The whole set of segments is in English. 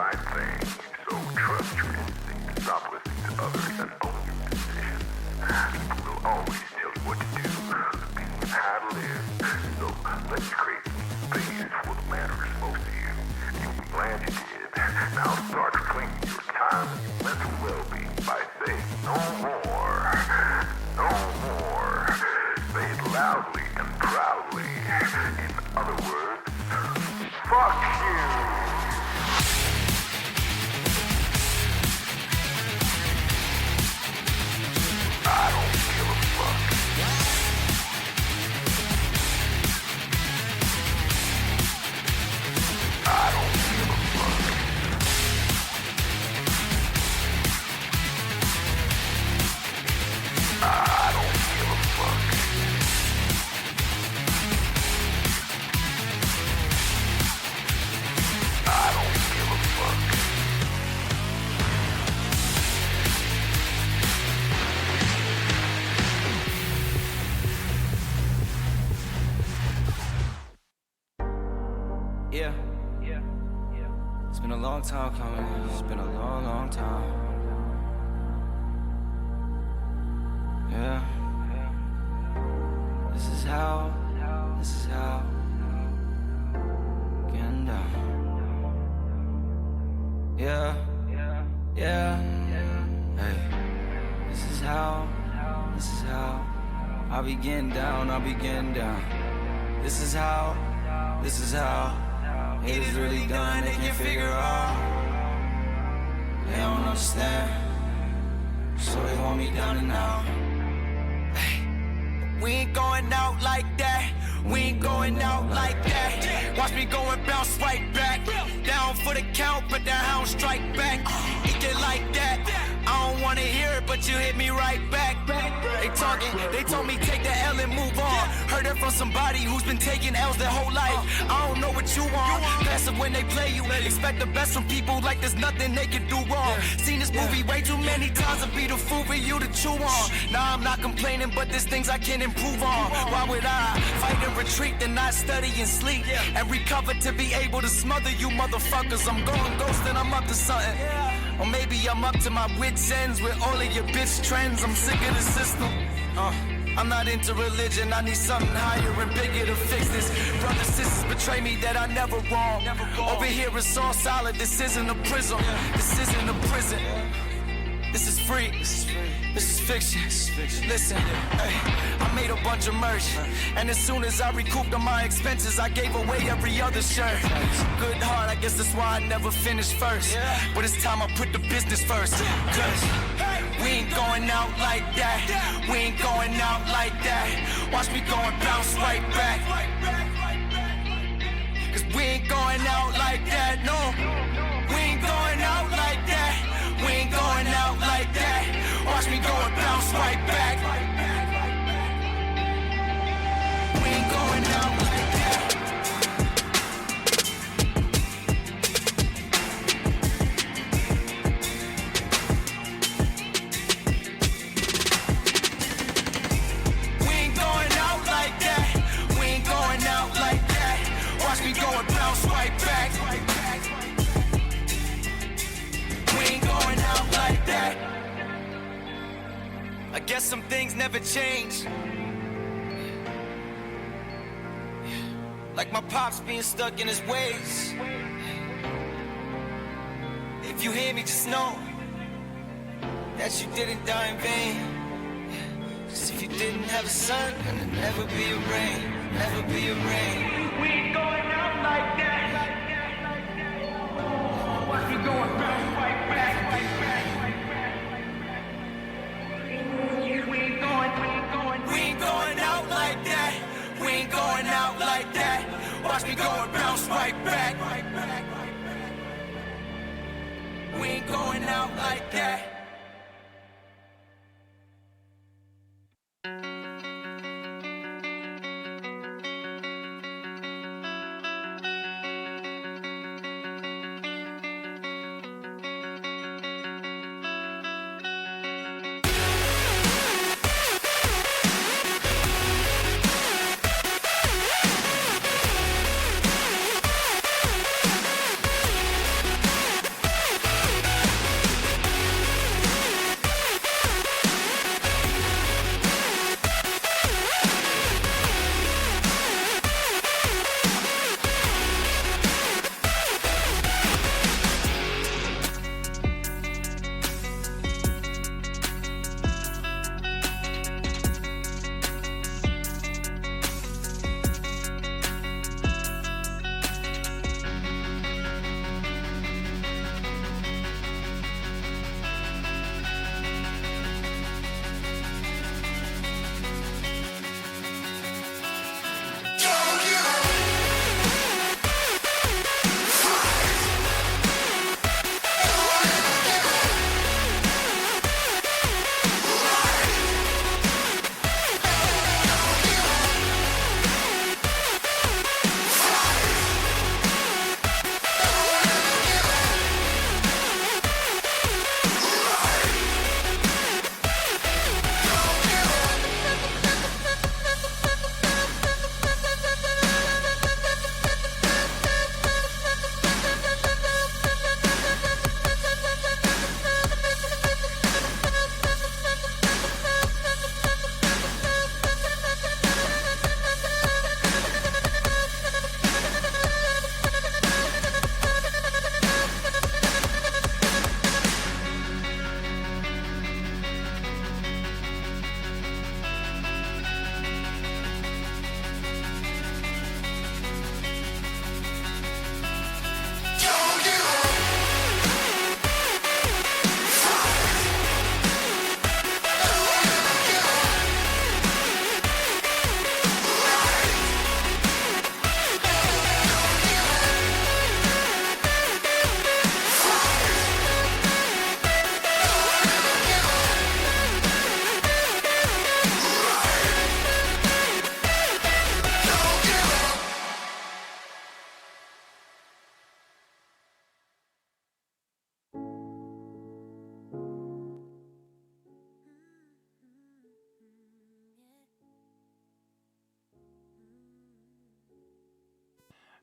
find things. So trust your instincts, stop listening to others, and own your decisions. People will always tell you what to do, opinion how to live. So let's create space for the matters most to you. You'll be glad you did. Now start claiming your time and your mental well-being by saying no more. No more. Say it loudly and proudly. In other words, fuck you. I don't give a fuck. I don't give a fuck. I don't give a fuck. I don't give a fuck. Yeah. It's been a long time coming. It's been a long, long time. Yeah. This is how. Getting down. Yeah. Hey. This is how. I'll be getting down. This is how. Haters really done, they can't figure out. They don't understand, so they want me down and out. We ain't going out like that. Watch me go and bounce right back. Down for the count, but the hound strike back. It get like that. I don't wanna hear it, but you hit me right back. They talking, they told me take the L and move on. Heard it from somebody who's been taking L's their whole life. I don't know what you want. Passive when they play you. Expect the best from people like there's nothing they can do wrong. Seen this movie way too many times to be the fool for you to chew on. Nah, I'm not complaining, but there's things I can improve on. Why would I fight and retreat and not study and sleep and recover to be able to smother you motherfuckers? I'm going ghost and I'm up to something. Or maybe I'm up to my wits' ends with all of your bitch trends. I'm sick of the system. I'm not into religion. I need something higher and bigger to fix this. Brothers, sisters betray me that I never wrong. Over here it's all solid. This isn't a prison. This isn't a prison. This is free. This is fiction. Listen, hey, I made a bunch of merch, and as soon as I recouped on my expenses, I gave away every other shirt. Good heart, I guess that's why I never finished first. But it's time I put the business first. Cause we ain't going out like that. Watch me go and bounce right back. Cause we ain't going out like that, no. We ain't going out like that. Watch me go and bounce right back. We ain't going out like that. We ain't going out like that. Watch me go and bounce right back. We ain't going out like that. I guess some things never change. Like my pops being stuck in his ways. If you hear me, just know that you didn't die in vain. Cause if you didn't have a sun, then there'd never be a rain. We ain't going out like that. Watch me go and bounce right back. We ain't going out like that. Watch me go and bounce right back. We ain't going out like that.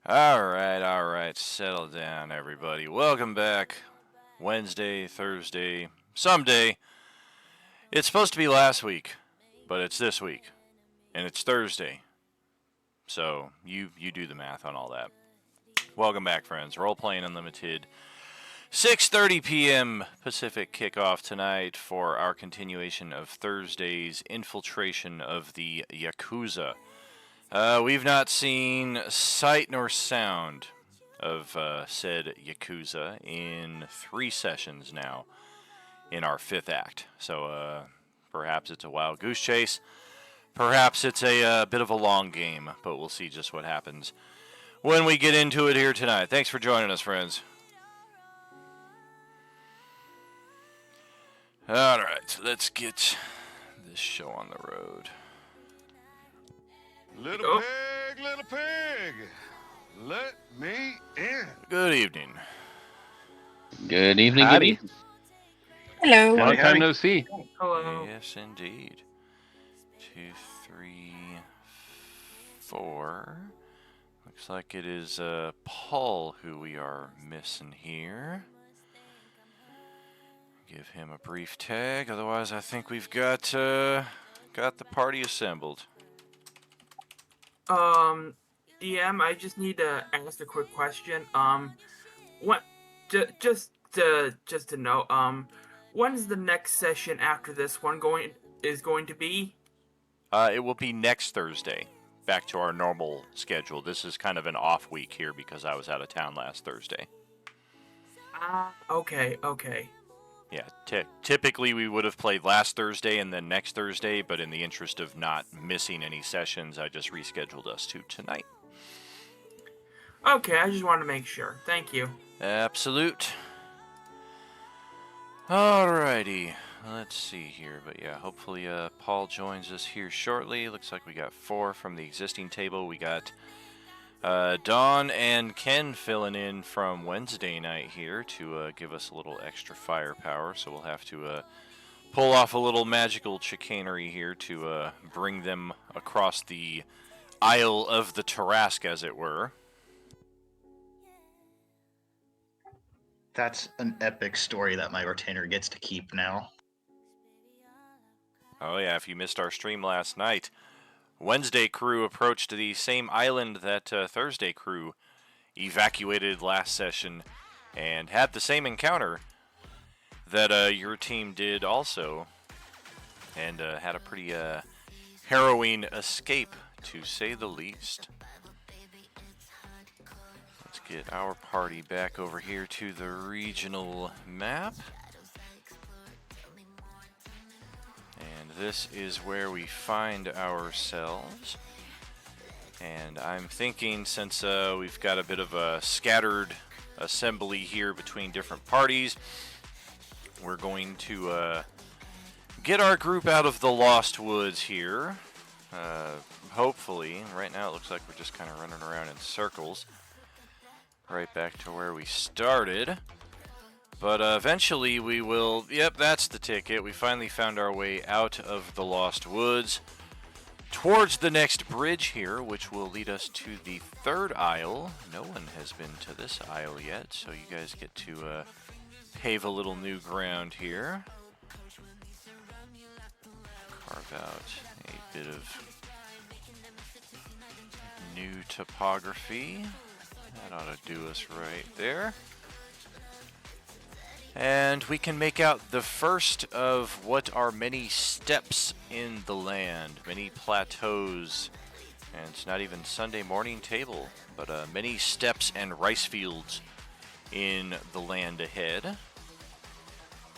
All right. Settle down, everybody. Welcome back. Wednesday, Thursday, someday. It's supposed to be last week, but it's this week, and it's Thursday. So you do the math on all that. Welcome back, friends. Role Playing Unlimited. 6:30 p.m. Pacific kickoff tonight for our continuation of Thursday's infiltration of the Yakuza. We've not seen sight nor sound of said Yakuza in 3 sessions now in our 5th act. So perhaps it's a wild goose chase. Perhaps it's a bit of a long game, but we'll see just what happens when we get into it here tonight. Thanks for joining us, friends. Alright, let's get this show on the road. Little pig, let me in. Good evening. Good evening, Howdy. Gibby. Hello. Long time howdy. no see. Hello. Yes, indeed. 2, 3, 4. Looks like it is Paul who we are missing here. Give him a brief tag. Otherwise, I think we've got the party assembled. DM, I just need to ask a quick question. What? Just to know. When is the next session after this one going to be? It will be next Thursday. Back to our normal schedule. This is kind of an off week here because I was out of town last Thursday. Okay. Yeah, typically we would have played last Thursday and then next Thursday, but in the interest of not missing any sessions, I just rescheduled us to tonight. Okay, I just wanted to make sure. Thank you. Absolute. Alrighty, let's see here. But yeah, hopefully Paul joins us here shortly. Looks like we got 4 from the existing table. We got Dawn and Ken filling in from Wednesday night here to give us a little extra firepower. So we'll have to pull off a little magical chicanery here to bring them across the Isle of the Tarrasque, as it were. That's an epic story that my retainer gets to keep now. Oh yeah, if you missed our stream last night, Wednesday crew approached the same island that Thursday crew evacuated last session and had the same encounter that your team did also, and had a pretty harrowing escape, to say the least. Let's get our party back over here to the regional map. And this is where we find ourselves. And I'm thinking, since we've got a bit of a scattered assembly here between different parties, we're going to get our group out of the Lost Woods here. Hopefully. Right now it looks like we're just kind of running around in circles. Right back to where we started. But eventually we will... Yep, that's the ticket. We finally found our way out of the Lost Woods towards the next bridge here, which will lead us to the 3rd isle. No one has been to this isle yet, so you guys get to pave a little new ground here. Carve out a bit of new topography. That ought to do us right there. And we can make out the first of what are many steps in the land, many plateaus, and it's not even Sunday morning table, but many steps and rice fields in the land ahead.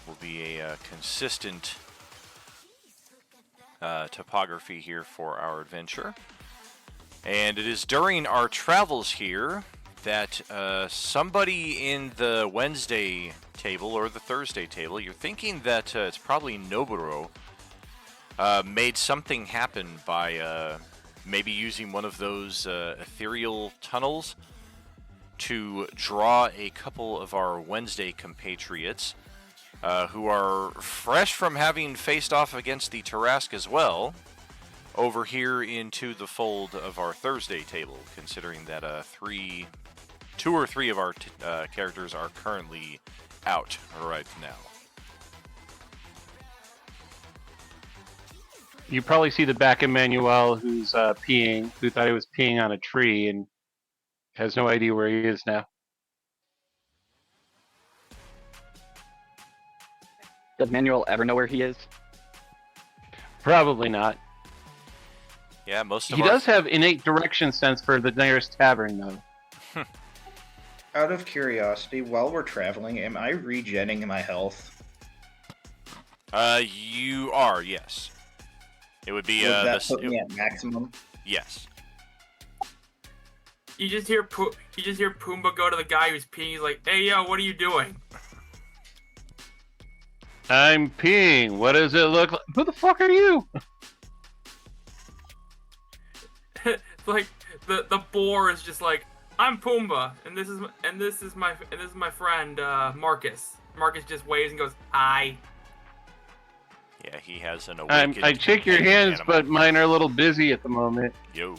Will be a consistent topography here for our adventure. And it is during our travels here that somebody in the Wednesday table or the Thursday table, you're thinking that it's probably Noburo, made something happen by maybe using one of those ethereal tunnels to draw a couple of our Wednesday compatriots who are fresh from having faced off against the Tarrasque as well. over here into the fold of our Thursday table, considering that two or three of our characters are currently out right now. You probably see the back of Manuel, who's peeing, who thought he was peeing on a tree and has no idea where he is now. Does Manuel ever know where he is? Probably not. Yeah, most of He does have innate direction sense for the nearest tavern, though. Out of curiosity, while we're traveling, am I regenning my health? You are, yes. It would be Would that put me at maximum? Yes. You just hear Pumbaa go to the guy who's peeing. He's like, "Hey, yo, what are you doing?" I'm peeing. What does it look like? Who the fuck are you? Like the boar is just like, "I'm Pumbaa, and this is my friend Marcus." Marcus just waves and goes, "Hi." Yeah, he has an awakened I shake your hands, animal. but mine are a little busy at the moment. Yo.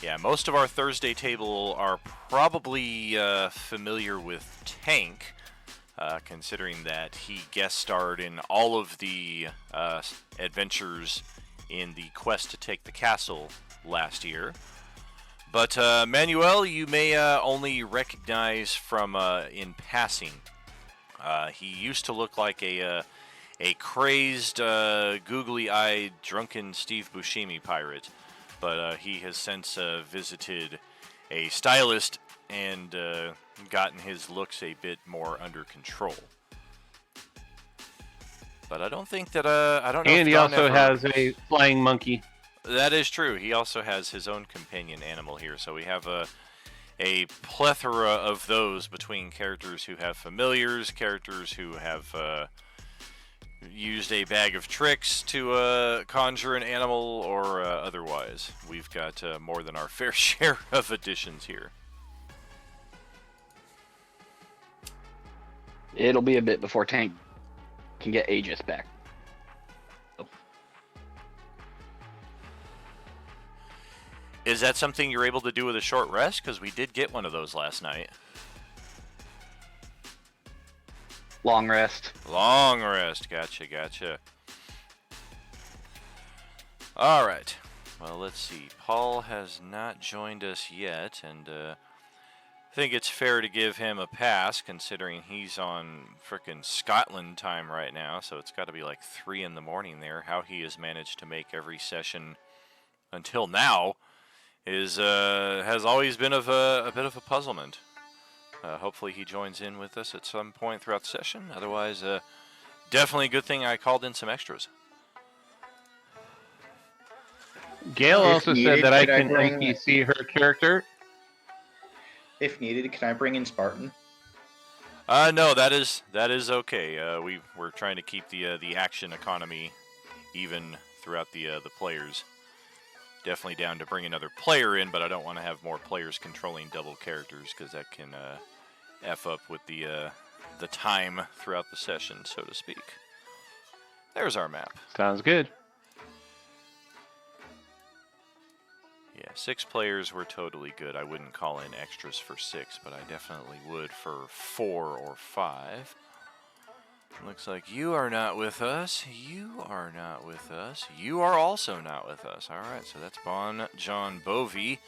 Yeah, most of our Thursday table are probably familiar with Tank, considering that he guest starred in all of the adventures in the quest to take the castle last year. But Manuel, you may only recognize from in passing. He used to look like a crazed, googly-eyed, drunken Steve Buscemi pirate, but he has since visited a stylist and gotten his looks a bit more under control. But I don't think that I don't know. And he also has a flying monkey. That is true. He also has his own companion animal here, so we have a plethora of those between characters who have familiars, characters who have used a bag of tricks to conjure an animal, or otherwise. We've got more than our fair share of additions here. It'll be a bit before Tank can get Aegis back. Is that something you're able to do with a short rest? Because we did get one of those last night. Long rest. Long rest. Gotcha. All right. Well, let's see. Paul has not joined us yet, and I think it's fair to give him a pass, considering he's on frickin' Scotland time right now, so it's got to be like 3 in the morning there. How he has managed to make every session until now has always been a bit of a puzzlement. Hopefully he joins in with us at some point throughout the session. Otherwise, definitely a good thing I called in some extras. Gail If also needed, said that I could I can bring- NPC her character. If needed, can I bring in Spartan? No, that is okay. We're trying to keep the action economy even throughout the players. Definitely down to bring another player in, but I don't want to have more players controlling double characters, because that can F up with the time throughout the session, so to speak. There's our map. Sounds good. Yeah, 6 players were totally good. I wouldn't call in extras for 6, but I definitely would for 4 or 5. Looks like you are not with us. You are not with us. You are also not with us. All right, so that's Bon John Bovey,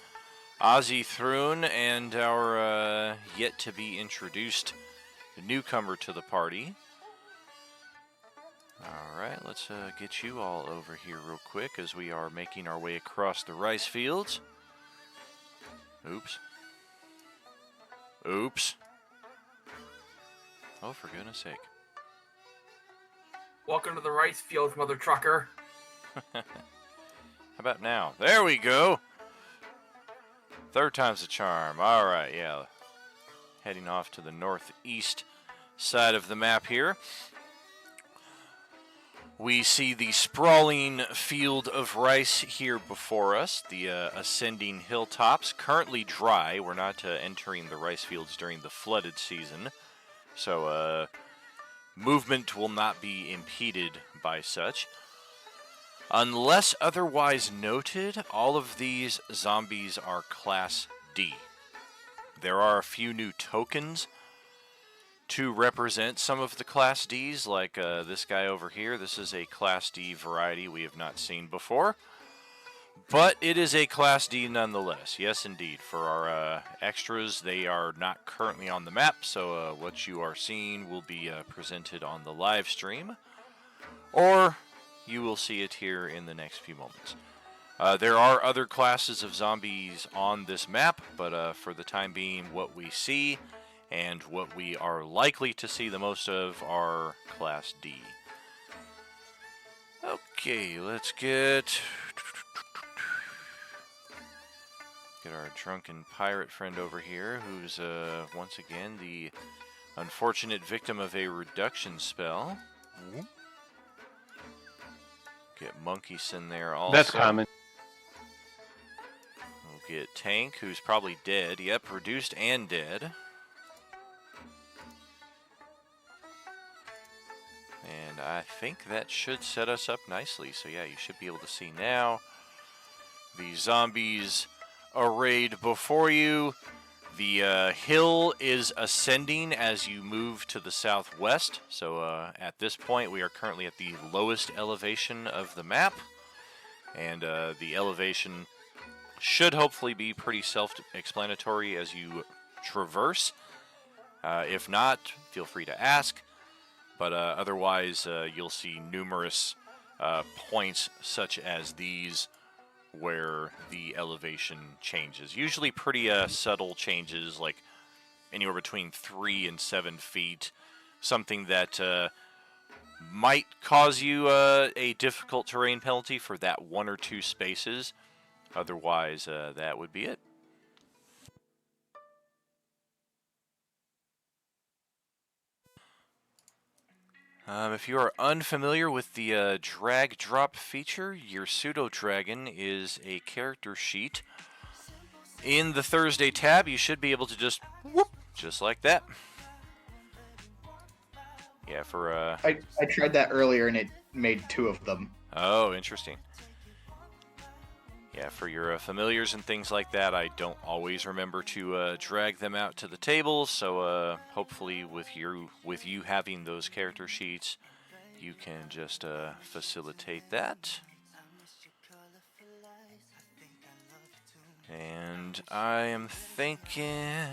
Ozzy Thrun, and our yet-to-be-introduced newcomer to the party. All right, let's get you all over here real quick as we are making our way across the rice fields. Oops. Oh, for goodness sake. Welcome to the rice fields, mother trucker. How about now? There we go. 3rd time's the charm. All right, yeah. Heading off to the northeast side of the map here. We see the sprawling field of rice here before us, the ascending hilltops, currently dry. We're not entering the rice fields during the flooded season. So movement will not be impeded by such. Unless otherwise noted, all of these zombies are Class D. There are a few new tokens to represent some of the Class Ds, like this guy over here. This is a Class D variety we have not seen before, but it is a Class D nonetheless. Yes, indeed. For our extras, they are not currently on the map, so what you are seeing will be presented on the live stream, or you will see it here in the next few moments. There are other classes of zombies on this map, but for the time being, what we see and what we are likely to see the most of are Class D. Okay, let's get our drunken pirate friend over here, who's once again the unfortunate victim of a reduction spell. Get Monkeys in there also. That's common. We'll get Tank, who's probably dead. Yep, reduced and dead. And I think that should set us up nicely. So yeah, you should be able to see now the zombies arrayed before you. The hill is ascending as you move to the southwest. So at this point, we are currently at the lowest elevation of the map. And the elevation should hopefully be pretty self-explanatory as you traverse. If not, feel free to ask. But otherwise, you'll see numerous points such as these where the elevation changes. Usually pretty subtle changes, like anywhere between 3 and 7 feet. Something that might cause you a difficult terrain penalty for that 1 or 2 spaces. Otherwise, that would be it. If you are unfamiliar with the drag drop feature, your pseudo dragon is a character sheet. In the Thursday tab, you should be able to just whoop, just like that. Yeah, for I tried that earlier and it made 2 of them. Oh, interesting. Yeah, for your familiars and things like that, I don't always remember to drag them out to the table. So hopefully, with you having those character sheets, you can just facilitate that. And I am thinking.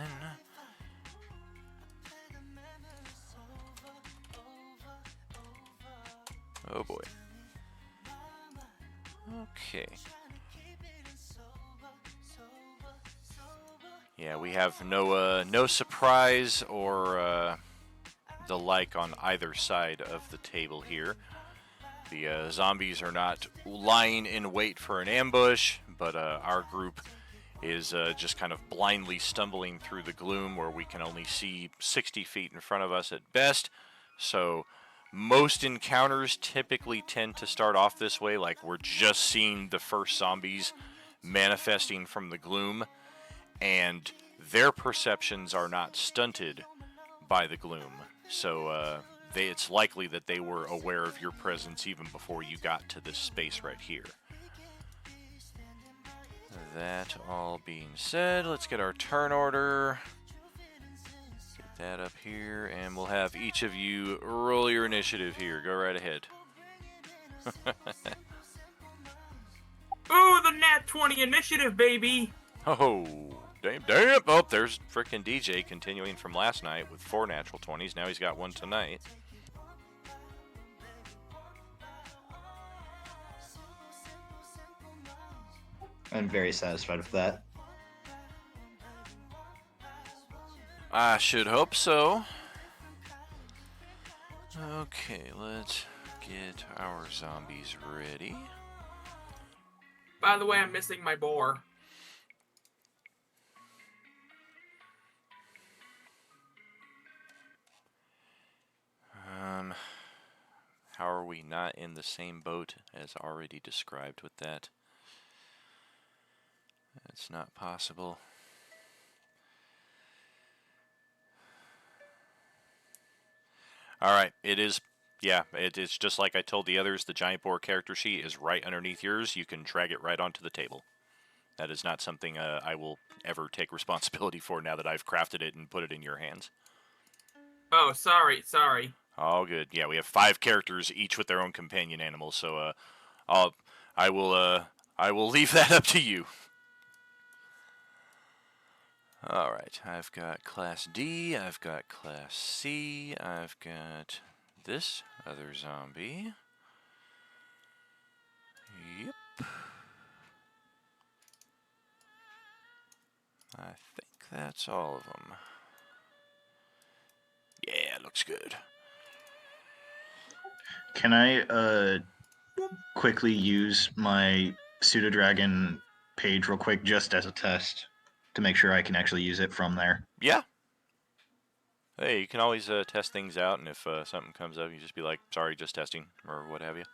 Oh boy. Okay. Yeah, we have no surprise or the like on either side of the table here. The zombies are not lying in wait for an ambush, but our group is just kind of blindly stumbling through the gloom where we can only see 60 feet in front of us at best. So most encounters typically tend to start off this way, like we're just seeing the first zombies manifesting from the gloom, and their perceptions are not stunted by the gloom. So it's likely that they were aware of your presence even before you got to this space right here. That all being said, let's get our turn order. Get that up here, and we'll have each of you roll your initiative here. Go right ahead. Ooh, the nat 20 initiative, baby! Oh, damn. Oh, there's frickin' DJ continuing from last night with 4 natural 20s. Now he's got 1 tonight. I'm very satisfied with that. I should hope so. Okay, let's get our zombies ready. By the way, I'm missing my boar. How are we not in the same boat as already described with that? That's not possible. All right, it is. Yeah, it's just like I told the others. The giant boar character sheet is right underneath yours. You can drag it right onto the table. That is not something I will ever take responsibility for now that I've crafted it and put it in your hands. Oh, sorry. All good. Yeah, we have 5 characters, each with their own companion animals. So, I'll, I will leave that up to you. All right, I've got Class D. I've got Class C. I've got this other zombie. Yep. I think that's all of them. Yeah, looks good. Can I quickly use my pseudo dragon page real quick just as a test to make sure I can actually use it from there? Yeah. Hey, you can always test things out, and if something comes up, you just be like, sorry, just testing, or what have you.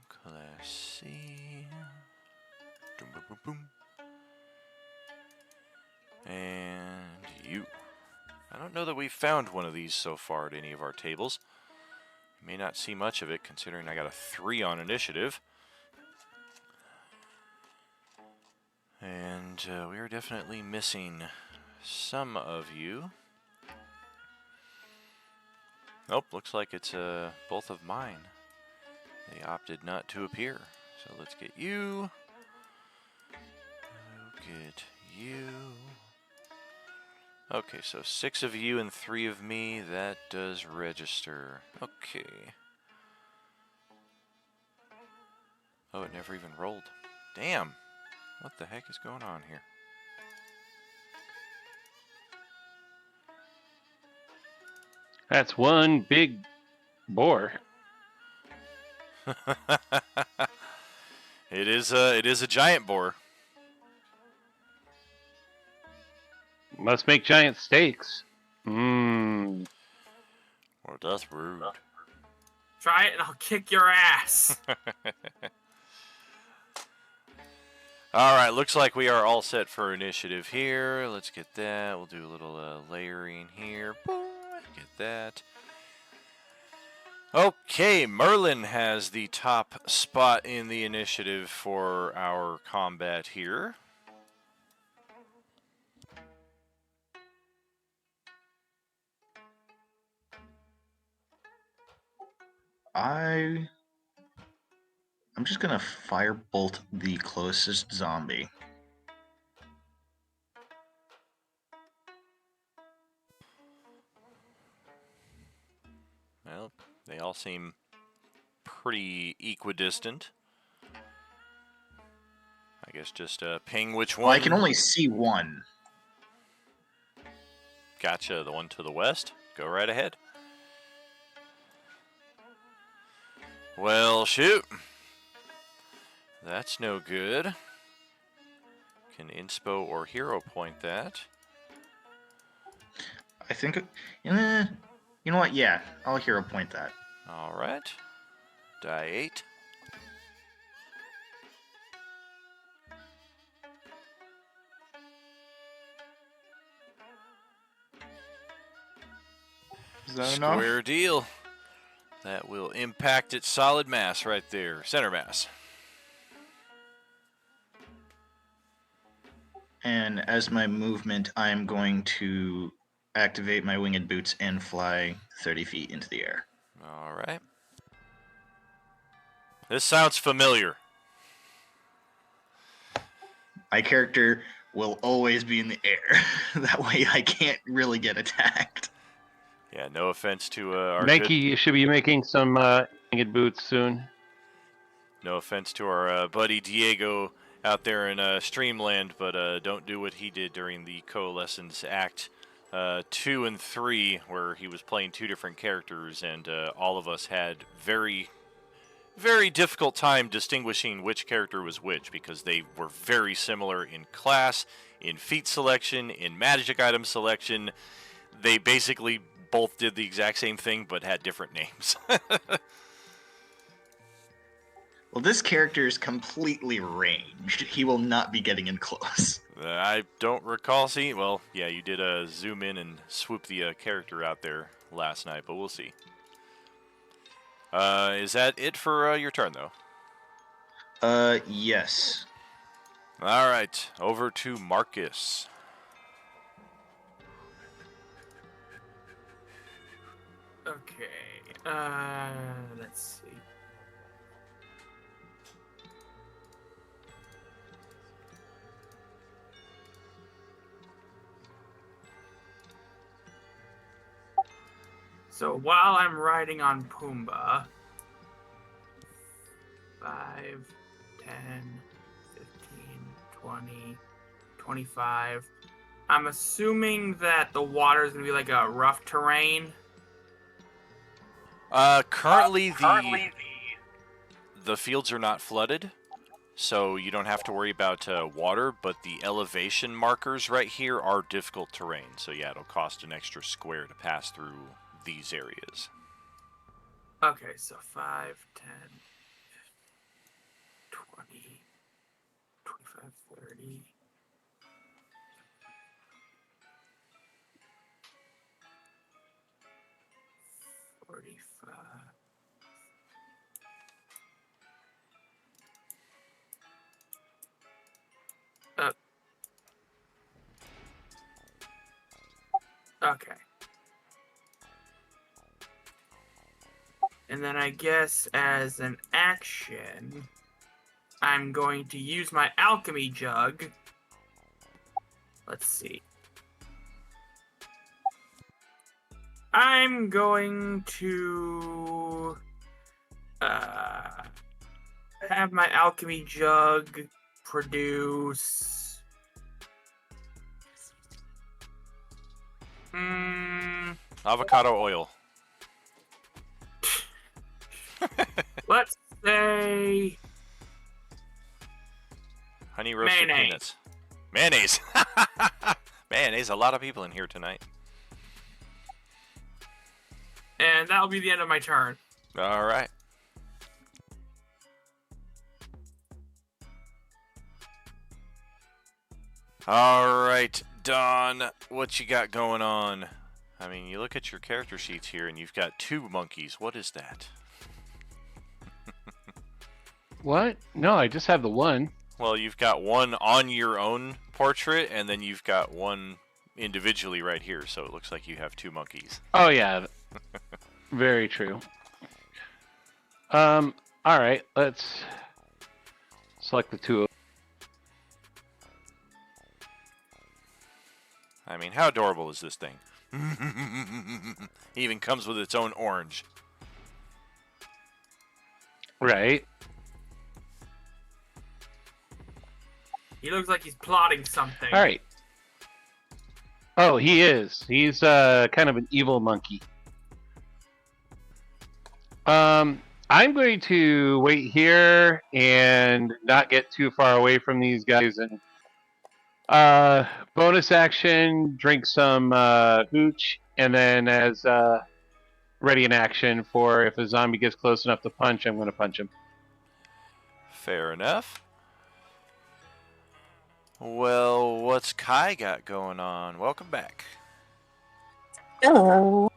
Class C. Boom, boom, boom, boom. And you. I don't know that we've found one of these so far at any of our tables. You may not see much of it, considering I got a 3 on initiative. And we are definitely missing some of you. Nope, looks like it's both of mine. They opted not to appear. So let's get you. Get you. Okay, so 6 of you and 3 of me. That does register. Okay. Oh, it never even rolled. Damn. What the heck is going on here? That's one big boar. It is a giant boar. Must make giant steaks. Mmm. Well, that's rude. Try it and I'll kick your ass. Alright, looks like we are all set for initiative here. Let's get that. We'll do a little layering here. Boom. Get that. Okay, Merlin has the top spot in the initiative for our combat here. I'm just gonna firebolt the closest zombie. Well, they all seem pretty equidistant. I guess just ping which one. Well, I can only see one. Gotcha, the one to the west. Go right ahead. Well, shoot. That's no good. Can inspo or hero point that? I think, you know what? Yeah, I'll hero point that. All right. Die 8. Is that enough? Square deal. That will impact its solid mass right there. Center mass. And as my movement, I'm going to activate my winged boots and fly 30 feet into the air. All right. This sounds familiar. My character will always be in the air. That way I can't really get attacked. Yeah, no offense to our Nike, you should be making some winged boots soon. No offense to our buddy Diego out there in Streamland, but don't do what he did during the Coalescence Act 2 and 3, where he was playing 2 different characters, and all of us had very, very difficult time distinguishing which character was which, because they were very similar in class, in feat selection, in magic item selection. They basically both did the exact same thing, but had different names. Well, this character is completely ranged. He will not be getting in close. I don't recall seeing. Well, yeah, you did zoom in and swoop the character out there last night, but we'll see. Is that it for your turn, though? Yes. All right, over to Marcus. Okay. Let's see. So while I'm riding on Pumbaa, 5, 10, 15, 20, 25. I'm assuming that the water is going to be like a rough terrain. Currently the fields are not flooded, so you don't have to worry about water, but the elevation markers right here are difficult terrain, so yeah, it'll cost an extra square to pass through these areas. Okay, so 5, 10, 20, 25, 30. Okay. And then I guess as an action, I'm going to use my alchemy jug. Let's see. I'm going to have my alchemy jug produce Avocado oil. let's say Honey roasted mayonnaise. peanuts. Mayonnaise. Mayonnaise, a lot of people in here tonight. And that'll be the end of my turn. All right. All right, Don, what you got going on? I mean, you look at your character sheets here, and you've got 2 monkeys. What is that? What? No, I just have the one. Well, you've got one on your own portrait, and then you've got one individually right here, so it looks like you have 2 monkeys. Oh yeah, very true. All right, let's select the 2. I mean, how adorable is this thing? Even comes with its own orange. Right. He looks like he's plotting something. All right. Oh, he is. He's kind of an evil monkey. I'm going to wait here and not get too far away from these guys, and bonus action, drink some hooch, and then as ready in action for if a zombie gets close enough to punch, I'm going to punch him. Fair enough. Well, what's Kai got going on? Welcome back. Hello.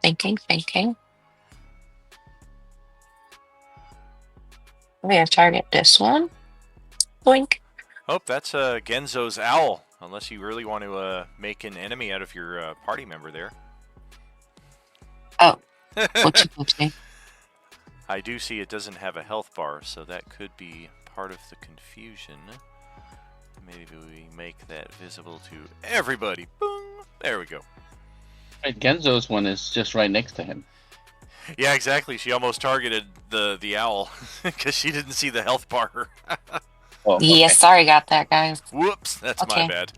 Thinking. We have target this one. Boink. Oh, that's Genzo's owl. Unless you really want to make an enemy out of your party member there. Oh. Whoopsie whoopsie. I do see it doesn't have a health bar, so that could be part of the confusion. Maybe we make that visible to everybody. Boom! There we go. Right, Genzo's one is just right next to him. Yeah, exactly. She almost targeted the owl because she didn't see the health bar. Oh, okay. Yes, sorry, got that, guys. Whoops, that's my Okay. bad.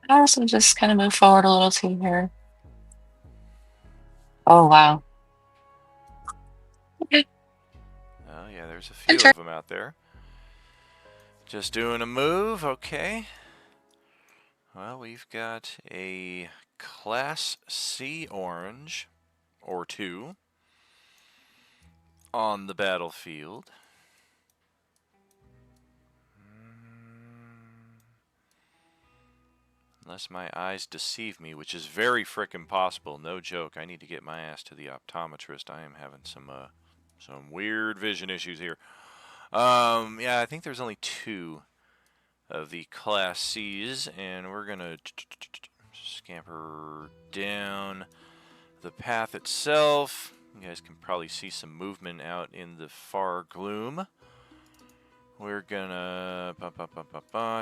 I also just kind of move forward a little too here. Oh, wow. Okay. Oh, yeah, there's a few Enter. of them out there. Just doing a move, okay. Well, we've got a Class C orange or two on the battlefield. Unless my eyes deceive me, which is very frickin' possible. No joke. I need to get my ass to the optometrist. I am having some weird vision issues here. Yeah, I think there's only 2 of the Class C's, and we're gonna scamper down the path itself. You guys can probably see some movement out in the far gloom. We're gonna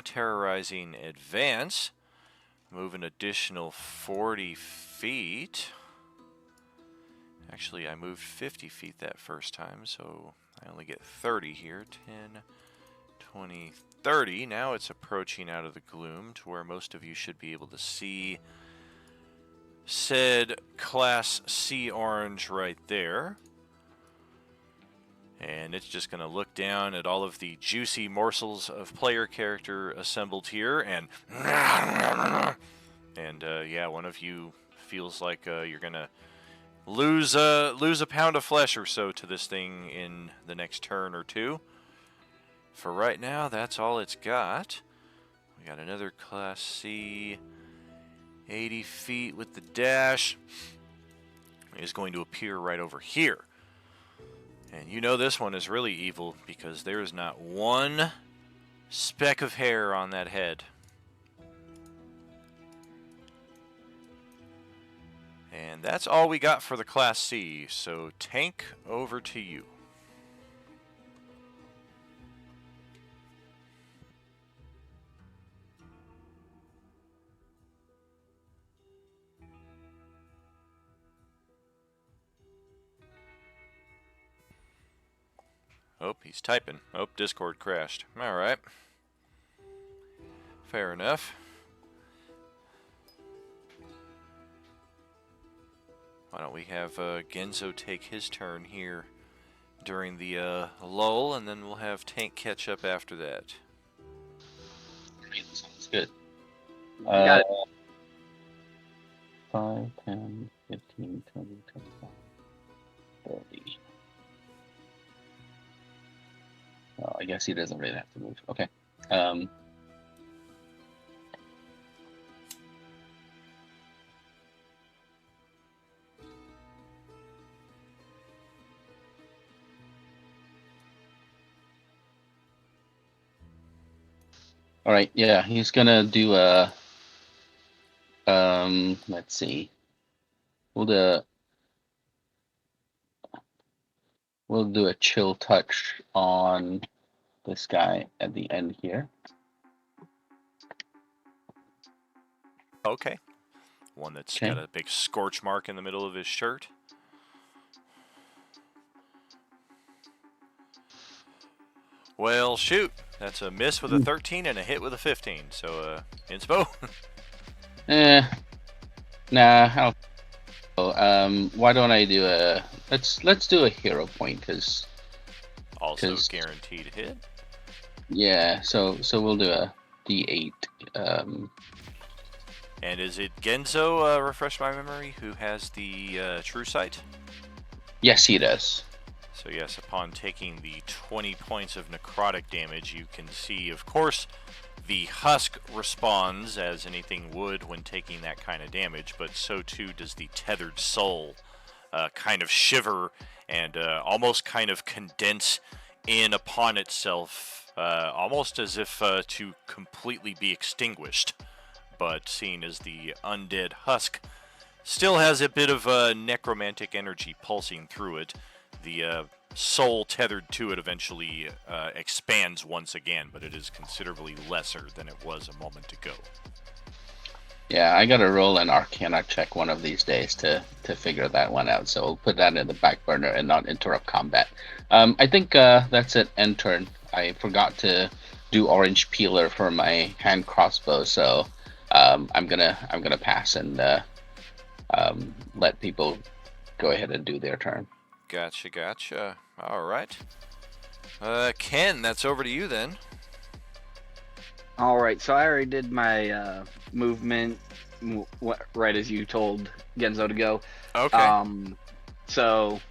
terrorizing advance. Move an additional 40 feet. Actually, I moved 50 feet that first time, so I only get 30 here. 10, 20, 30. Now it's approaching out of the gloom to where most of you should be able to see said Class C orange right there. And it's just going to look down at all of the juicy morsels of player character assembled here, and yeah, one of you feels like you're going to lose a pound of flesh or so to this thing in the next turn or two. For right now, that's all it's got. We got another Class C, 80 feet with the dash. Is going to appear right over here. And you know this one is really evil because there is not one speck of hair on that head. And that's all we got for the Class C, so tank, over to you. Oh, he's typing. Oh, Discord crashed. Alright. Fair enough. Why don't we have Genzo take his turn here during the lull, and then we'll have Tank catch up after that. Sounds good. Got it. 5, 10, 15, 20, 25, 30. Oh, I guess he doesn't really have to move. Okay. All right. Yeah, he's gonna do a. Let's see. We'll do a chill touch on this guy at the end here. Okay. One that's Okay. got a big scorch mark in the middle of his shirt. Well, shoot. That's a miss with a 13 and a hit with a 15. So, inspo. Nah. Why don't I do a? Let's do a hero point because. Also guaranteed hit. Yeah. So we'll do a D8. And is it Genzo, refresh my memory, who has the true sight? Yes, he does. So yes, upon taking the 20 points of necrotic damage, you can see, of course, the husk responds as anything would when taking that kind of damage, but so too does the tethered soul kind of shiver and almost kind of condense in upon itself, almost as if to completely be extinguished. But seeing as the undead husk still has a bit of necromantic energy pulsing through it, the soul tethered to it eventually expands once again, but it is considerably lesser than it was a moment ago. Yeah, I gotta roll an Arcana check one of these days to figure that one out. So we'll put that in the back burner and not interrupt combat. I think that's it. End turn. I forgot to do orange peeler for my hand crossbow, so I'm gonna pass and let people go ahead and do their turn. Gotcha. All right. Ken, that's over to you then. All right, so I already did my movement right as you told Genzo to go. Okay. So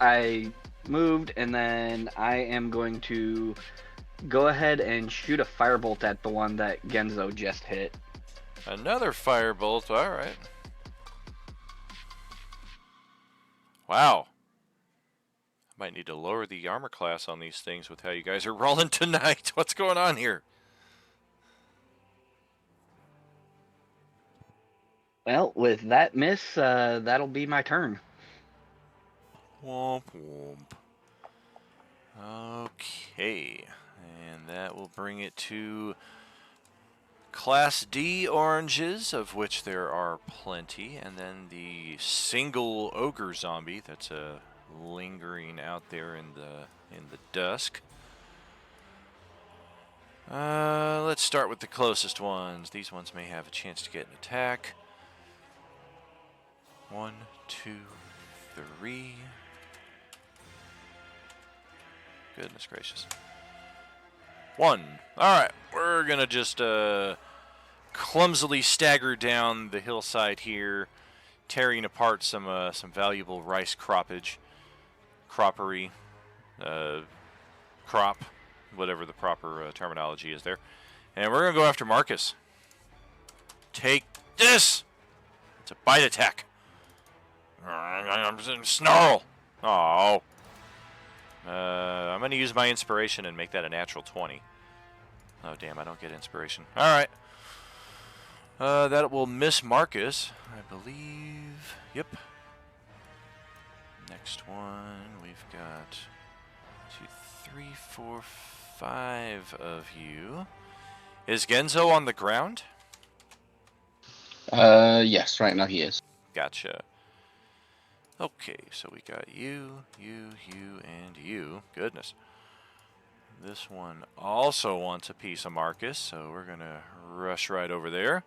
I moved, and then I am going to go ahead and shoot a firebolt at the one that Genzo just hit. Another firebolt. All right. Wow. I might need to lower the armor class on these things with how you guys are rolling tonight. What's going on here? Well, with that miss, that'll be my turn. Womp womp. Okay. And that will bring it to Class D oranges, of which there are plenty, and then the single ogre zombie that's lingering out there in the dusk. Let's start with the closest ones. These ones may have a chance to get an attack. 1, 2, 3. Goodness gracious. 1. Alright, we're gonna just clumsily stagger down the hillside here, tearing apart some valuable rice crop, whatever the proper terminology is there. And we're gonna go after Marcus. Take this! It's a bite attack. Snarl! Oh. I'm going to use my inspiration and make that a natural 20. Oh, damn, I don't get inspiration. Alright. That will miss Marcus, I believe. Yep. Next one, we've got 2, 3, 4, 5 of you. Is Genzo on the ground? Yes, right now he is. Gotcha. Okay, so we got you, and you. Goodness. This one also wants a piece of Marcus, so we're going to rush right over there.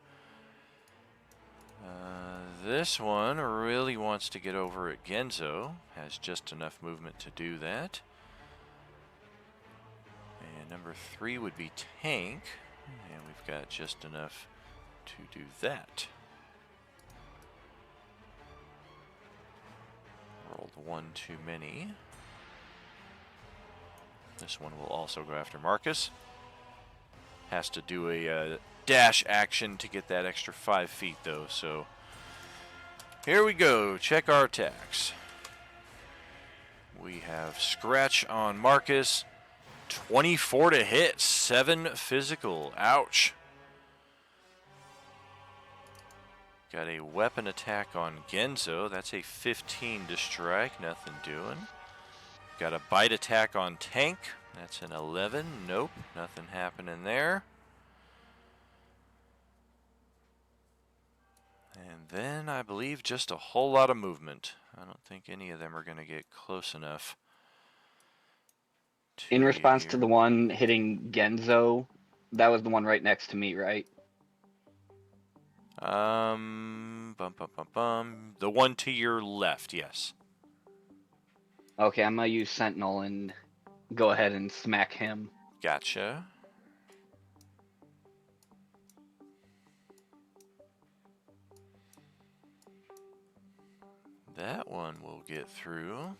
This one really wants to get over at Genzo. Has just enough movement to do that. And number 3 would be Tank. And we've got just enough to do that. Rolled 1 too many. This one will also go after Marcus. Has to do a dash action to get that extra 5 feet though, so here we go. Check our attacks. We have scratch on Marcus. 24 to hit, 7 physical. Ouch. Got a weapon attack on Genzo. That's a 15 to strike. Nothing doing. Got a bite attack on Tank. That's an 11. Nope. Nothing happening there. And then I believe just a whole lot of movement. I don't think any of them are going to get close enough. In response to the one hitting Genzo, that was the one right next to me, right? The one to your left, yes. Okay, I'm gonna use Sentinel and go ahead and smack him. Gotcha. That one will get through.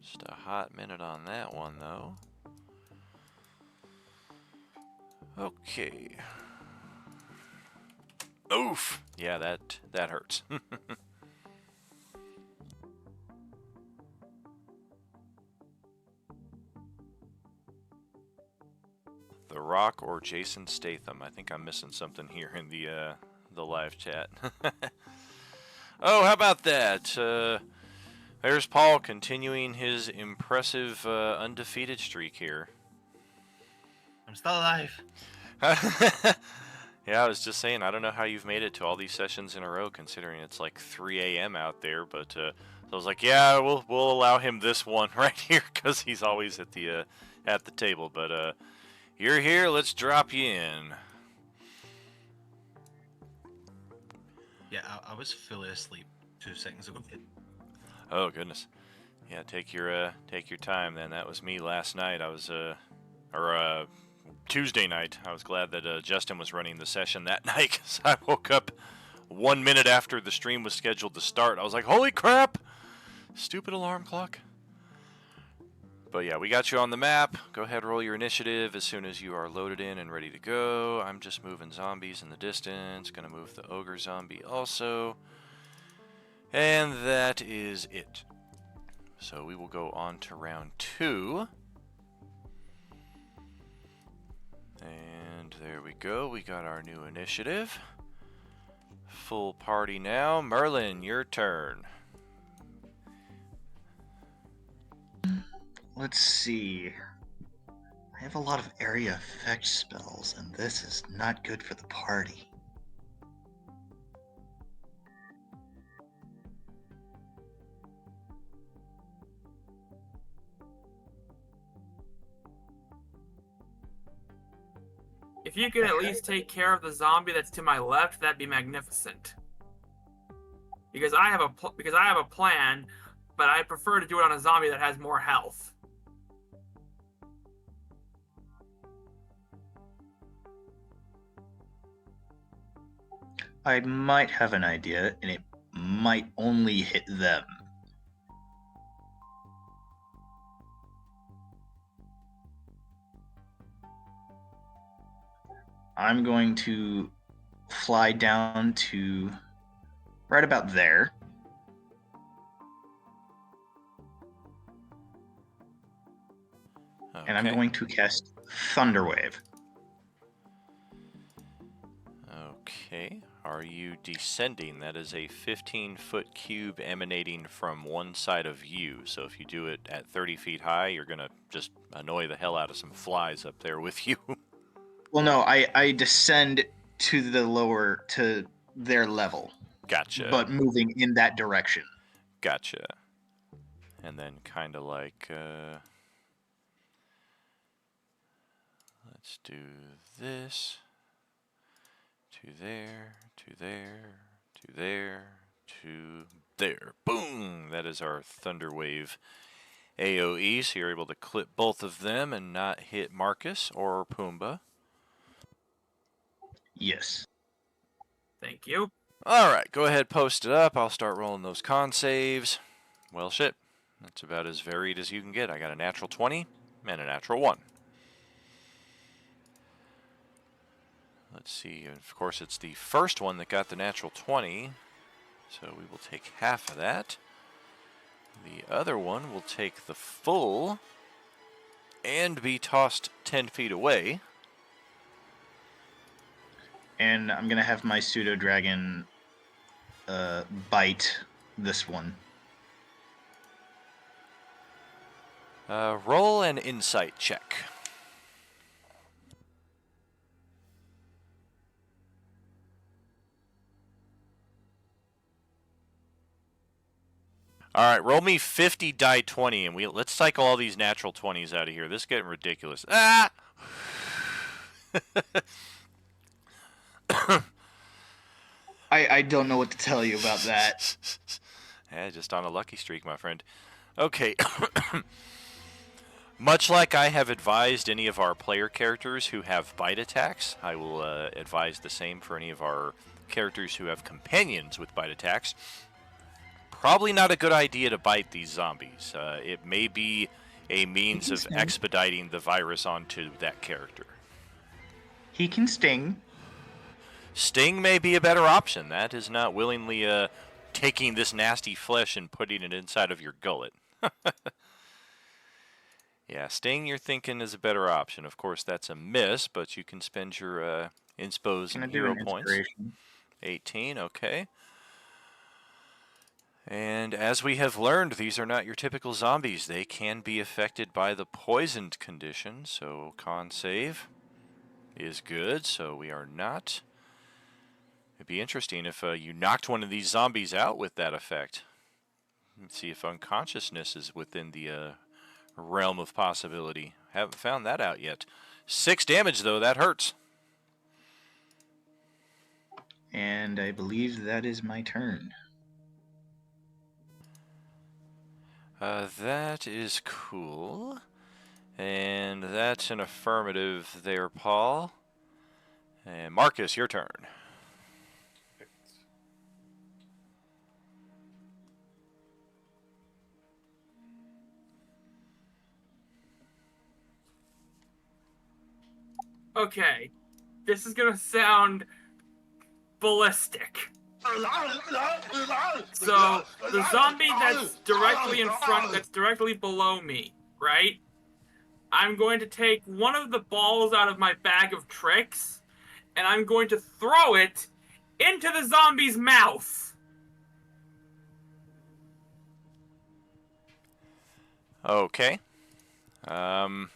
Just a hot minute on that one, though. Okay. Oof! Yeah, that hurts. The Rock or Jason Statham. I think I'm missing something here in the live chat. Oh, how about that? There's Paul continuing his impressive undefeated streak here. I'm still alive. Yeah, I was just saying, I don't know how you've made it to all these sessions in a row, considering it's like 3 a.m. out there. But so I was like, yeah, we'll allow him this one right here because he's always at the table. But you're here. Let's drop you in. Yeah, I was fully asleep 2 seconds ago. Oh goodness. Yeah, take your time. Then that was me last night. I was Tuesday night. I was glad that Justin was running the session that night because I woke up 1 minute after the stream was scheduled to start. I was like, holy crap! Stupid alarm clock. But yeah, we got you on the map. Go ahead, roll your initiative as soon as you are loaded in and ready to go. I'm just moving zombies in the distance. Gonna move the ogre zombie also. And that is it. So we will go on to round 2. And there we go. We got our new initiative. Full party now. Merlin, your turn. Let's see. I have a lot of area effect spells, and this is not good for the party. If you could at least take care of the zombie that's to my left, that'd be magnificent. Because I have a plan, but I prefer to do it on a zombie that has more health. I might have an idea, and it might only hit them. I'm going to fly down to right about there. Okay. And I'm going to cast Thunderwave. Okay. Are you descending? That is a 15-foot cube emanating from one side of you. So if you do it at 30 feet high, you're going to just annoy the hell out of some flies up there with you. Well, no, I descend to their level. Gotcha. But moving in that direction. Gotcha. And then kind of like, let's do this. To there, to there, to there, to there. Boom! That is our Thunderwave AoE, so you're able to clip both of them and not hit Marcus or Pumbaa. Yes. Thank you. Alright, go ahead, post it up. I'll start rolling those con saves. Well, shit. That's about as varied as you can get. I got a natural 20 and a natural 1. Let's see, of course it's the first one that got the natural 20, so we will take half of that. The other one will take the full and be tossed 10 feet away. And I'm going to have my pseudo-dragon bite this one. Roll an insight check. Alright, roll me 50 die 20, and let's cycle all these natural 20s out of here. This is getting ridiculous. Ah! I don't know what to tell you about that. Yeah, just on a lucky streak, my friend. Okay. Much like I have advised any of our player characters who have bite attacks, I will advise the same for any of our characters who have companions with bite attacks. Probably not a good idea to bite these zombies. It may be a means of expediting the virus onto that character. He can sting. Sting may be a better option. That is not willingly taking this nasty flesh and putting it inside of your gullet. Yeah, Sting you're thinking is a better option. Of course, that's a miss, but you can spend your inspos and hero points. 18, okay. And as we have learned, these are not your typical zombies. They can be affected by the poisoned condition, so con save is good, so we are not. It'd be interesting if you knocked one of these zombies out with that effect. Let's see if unconsciousness is within the realm of possibility. Haven't found that out yet. 6 damage, though. That hurts. And I believe that is my turn. That is cool. And that's an affirmative there, Paul. And Marcus, your turn. Okay, this is gonna sound ballistic. So, the zombie that's directly in front, that's directly below me, right? I'm going to take one of the balls out of my bag of tricks, and I'm going to throw it into the zombie's mouth. Okay. I'm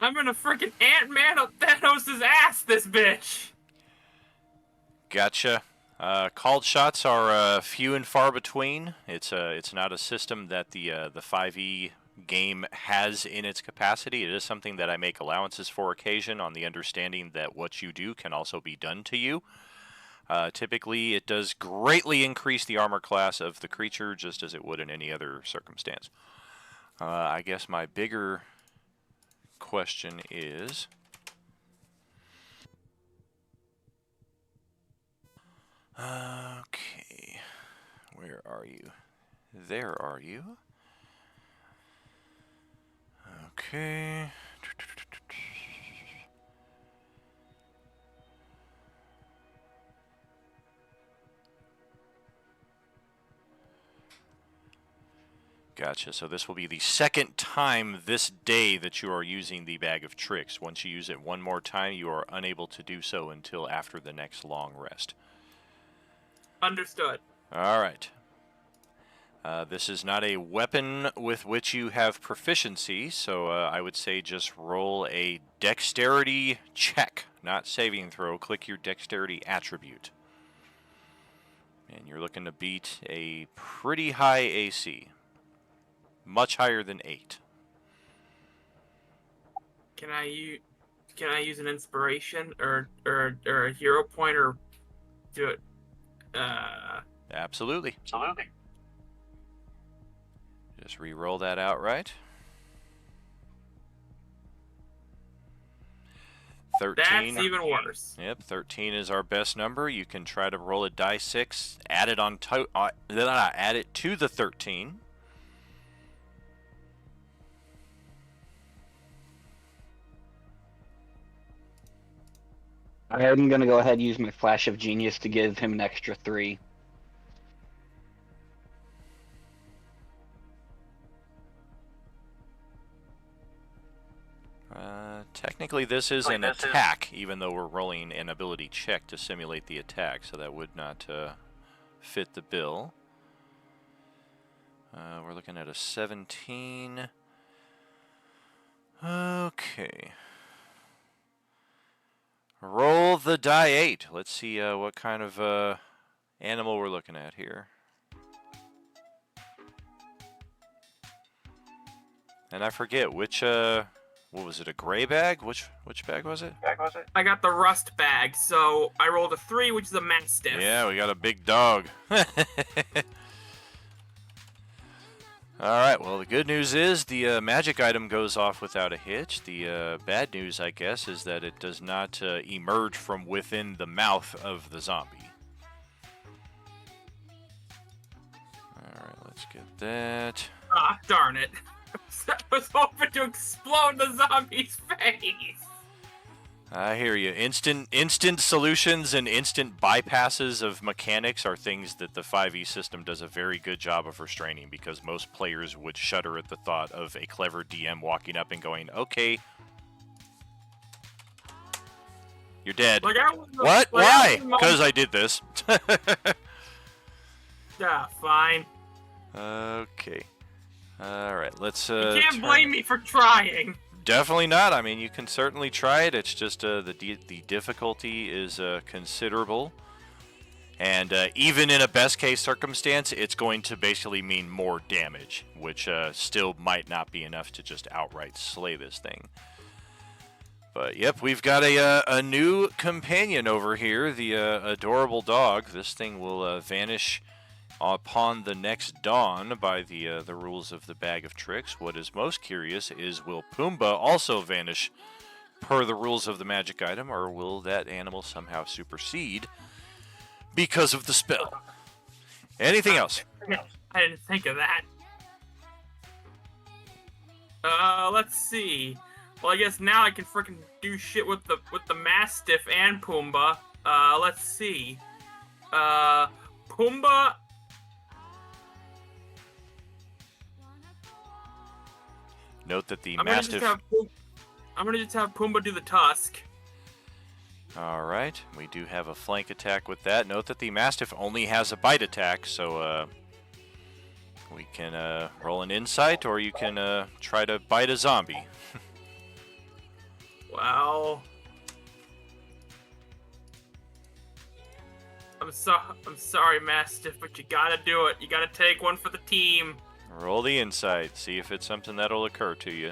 gonna freaking Ant-Man up Thanos' ass, this bitch! Gotcha. Called shots are few and far between. It's not a system that the 5e game has in its capacity. It is something that I make allowances for occasion on the understanding that what you do can also be done to you. Typically, it does greatly increase the armor class of the creature, just as it would in any other circumstance. I guess my bigger question is... Okay, where are you? There are you. Okay. Gotcha. So this will be the second time this day that you are using the bag of tricks. Once you use it one more time, you are unable to do so until after the next long rest. Understood. All right. This is not a weapon with which you have proficiency, so I would say just roll a dexterity check, not saving throw. Click your dexterity attribute. And you're looking to beat a pretty high AC. Much higher than 8. Can I use an inspiration or a hero point or do it? Absolutely. Just re-roll that outright. 13. That's even worse. Yep, 13 is our best number. You can try to roll a die 6, add it add it to the 13. I'm gonna go ahead and use my flash of genius to give him an extra 3. Technically, this is an attack, even though we're rolling an ability check to simulate the attack, so that would not fit the bill. We're looking at a 17. Okay. Roll the die 8. Let's see what kind of animal we're looking at here. And I forget which what was it, a gray bag? Which bag was it? I got the rust bag, so I rolled a 3, which is a mastiff. Yeah, we got a big dog. Alright, well, the good news is the magic item goes off without a hitch. The bad news, I guess, is that it does not emerge from within the mouth of the zombie. Alright, let's get that. Ah, darn it. I was hoping to explode the zombie's face. I hear you. Instant solutions and instant bypasses of mechanics are things that the 5e system does a very good job of restraining, because most players would shudder at the thought of a clever DM walking up and going, okay, you're dead. Like What? Why? Because I did this. Yeah, fine. Okay. Alright, let's... you can't blame me for trying. Definitely not. I mean, you can certainly try it. It's just the difficulty is considerable. And even in a best-case circumstance, it's going to basically mean more damage, which still might not be enough to just outright slay this thing. But, yep, we've got a new companion over here, the adorable dog. This thing will vanish Upon the next dawn, by the rules of the Bag of Tricks, what is most curious is, will Pumbaa also vanish per the rules of the magic item, or will that animal somehow supersede because of the spell? Anything else? I didn't think of that. Let's see. Well, I guess now I can freaking do shit with the Mastiff and Pumbaa. Let's see. Pumbaa. Note that the I'm Mastiff... gonna just have Pumbaa do the tusk. Alright, we do have a flank attack with that. Note that the Mastiff only has a bite attack, so we can roll an insight, or you can try to bite a zombie. Wow. I'm sorry, Mastiff, but you gotta do it. You gotta take one for the team. Roll the insight, see if it's something that'll occur to you.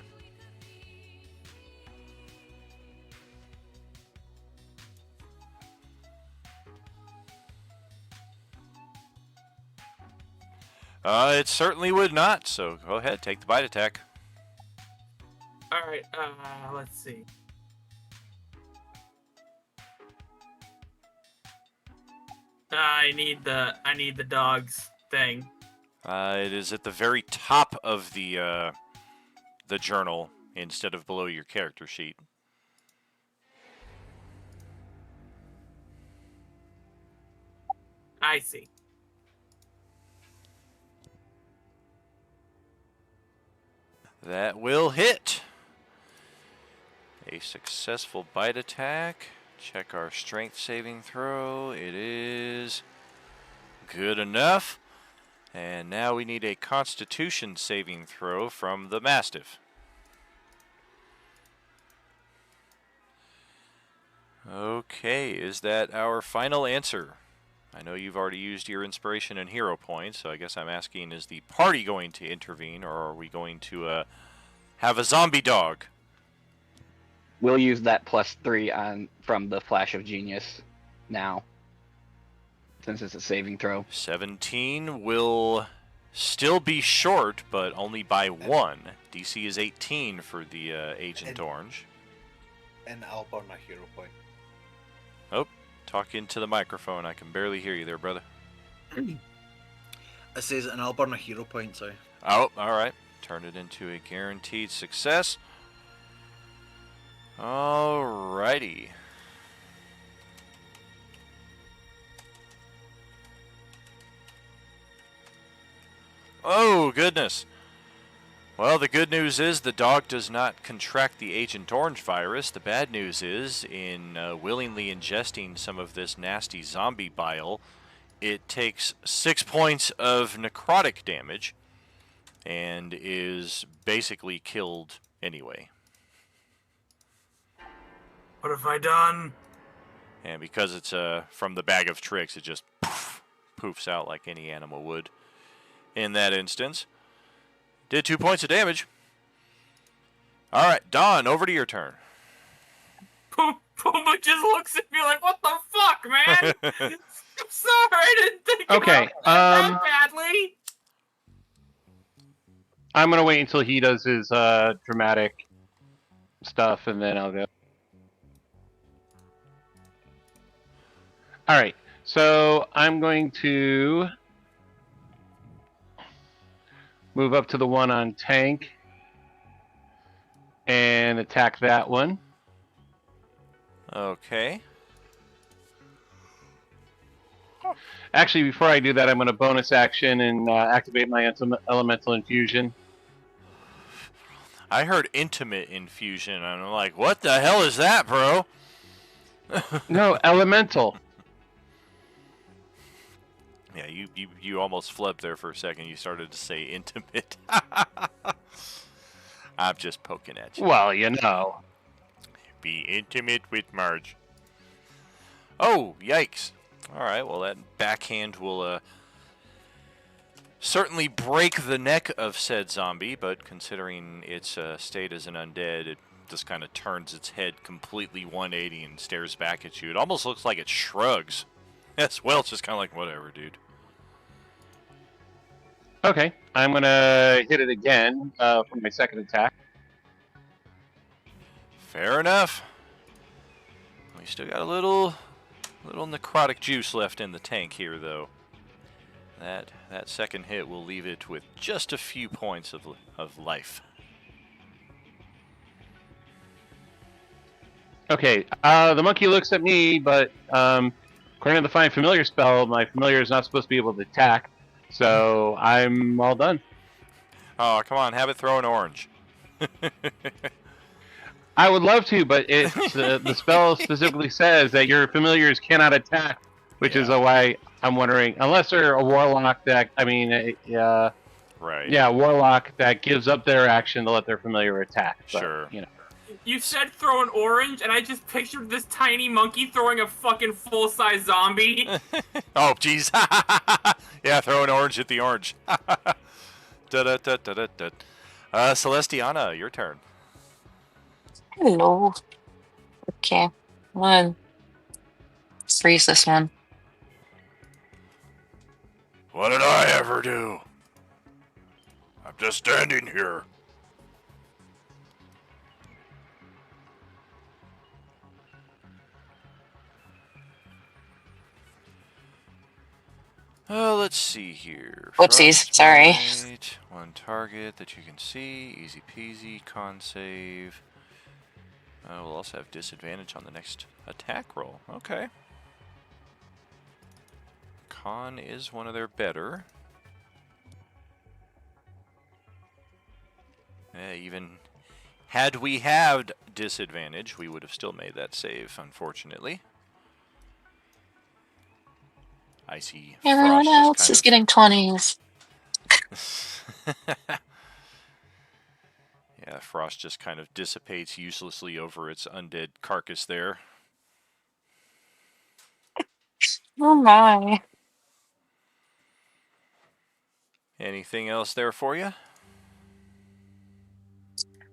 It certainly would not, so go ahead, take the bite attack. Alright, let's see. I need the dog's thing. It is at the very top of the journal instead of below your character sheet. I see. That will hit. A successful bite attack. Check our strength saving throw. It is good enough. And now we need a constitution saving throw from the Mastiff. Okay, is that our final answer? I know you've already used your inspiration and hero points, so I guess I'm asking, is the party going to intervene, or are we going to have a zombie dog? We'll use that +3 from the Flash of Genius now, since it's a saving throw. 17 will still be short, but only by 1. DC is 18 for the Agent Orange. And I'll burn my hero point. Oh, talk into the microphone. I can barely hear you there, brother. It says, and I'll burn my hero point, sorry. Oh, alright. Turn it into a guaranteed success. Alrighty. Oh, goodness. Well, the good news is the dog does not contract the Agent Orange virus. The bad news is, in willingly ingesting some of this nasty zombie bile, it takes 6 points of necrotic damage and is basically killed anyway. What have I done? And because it's from the Bag of Tricks, it just poofs out like any animal would. In that instance, did 2 points of damage. All right, Dawn, over to your turn. Pumbaa just looks at me like, "What the fuck, man?" I'm sorry, I didn't think Okay, about that badly. I'm gonna wait until he does his dramatic stuff, and then I'll go. All right, so I'm going to move up to the one on tank and attack that one. Okay. Actually, before I do that, I'm going to bonus action and activate my elemental infusion. I heard intimate infusion, and I'm like, what the hell is that, bro? No, elemental. Yeah, you almost flipped there for a second. You started to say intimate. I'm just poking at you. Well, you know. Be intimate with Marge. Oh, yikes. Alright, well that backhand will certainly break the neck of said zombie, but considering its state as an undead, it just kind of turns its head completely 180 and stares back at you. It almost looks like it shrugs. As well, it's just kind of like, whatever, dude. Okay, I'm gonna hit it again for my second attack. Fair enough. We still got a little necrotic juice left in the tank here, though. That second hit will leave it with just a few points of life. Okay, the monkey looks at me, but according to the Find Familiar spell, my familiar is not supposed to be able to attack, so I'm all done. Oh, come on, have it throw an orange. I would love to, but it's the spell specifically says that your familiars cannot attack, which is why I'm wondering, unless they're a warlock that, Right. Yeah, warlock that gives up their action to let their familiar attack. But, Sure. You know. You said throw an orange, and I just pictured this tiny monkey throwing a fucking full-size zombie. Oh, jeez. Yeah, throw an orange at the orange. Celestiana, your turn. Hello. Okay. One. Freeze this one. What did I ever do? I'm just standing here. Let's see here. Whoopsies, sorry. Frostbite, one target that you can see. Easy peasy. Con save. We'll also have disadvantage on the next attack roll. Okay. Con is one of their better. Even had we had disadvantage, we would have still made that save, unfortunately. I see. Everyone else is getting 20s. Yeah, Frost just kind of dissipates uselessly over its undead carcass there. Oh my. Anything else there for you?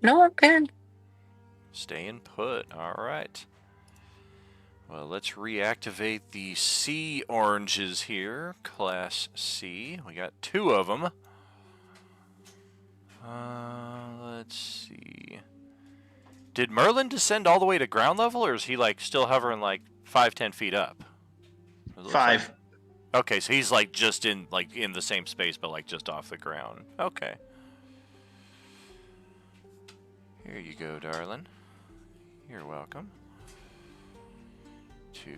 No, I'm good. Staying put. All right. Well, let's reactivate the C oranges here. Class C. We got 2 of them. Let's see. Did Merlin descend all the way to ground level, or is he like still hovering like 5-10 feet up? 5. Okay, so he's like just in the same space, but like just off the ground. Okay. Here you go, darling. You're welcome. 2,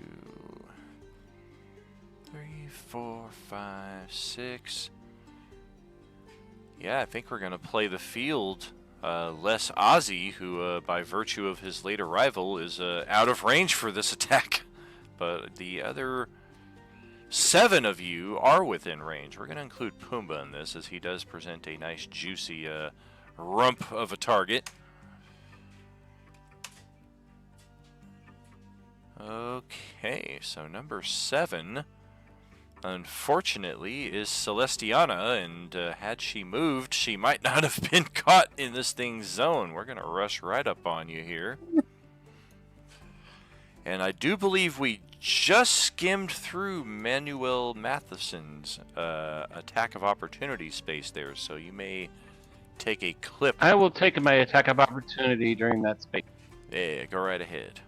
3, 4, 5, 6. Yeah, I think we're going to play the field. Les Ozzy, who by virtue of his late arrival is out of range for this attack. But the other 7 of you are within range. We're going to include Pumbaa in this, as he does present a nice juicy rump of a target. Okay, so number 7, unfortunately, is Celestiana, and had she moved, she might not have been caught in this thing's zone. We're going to rush right up on you here. And I do believe we just skimmed through Manuel Matheson's attack of opportunity space there, so you may take a clip. I will take my attack of opportunity during that space. Yeah, go right ahead.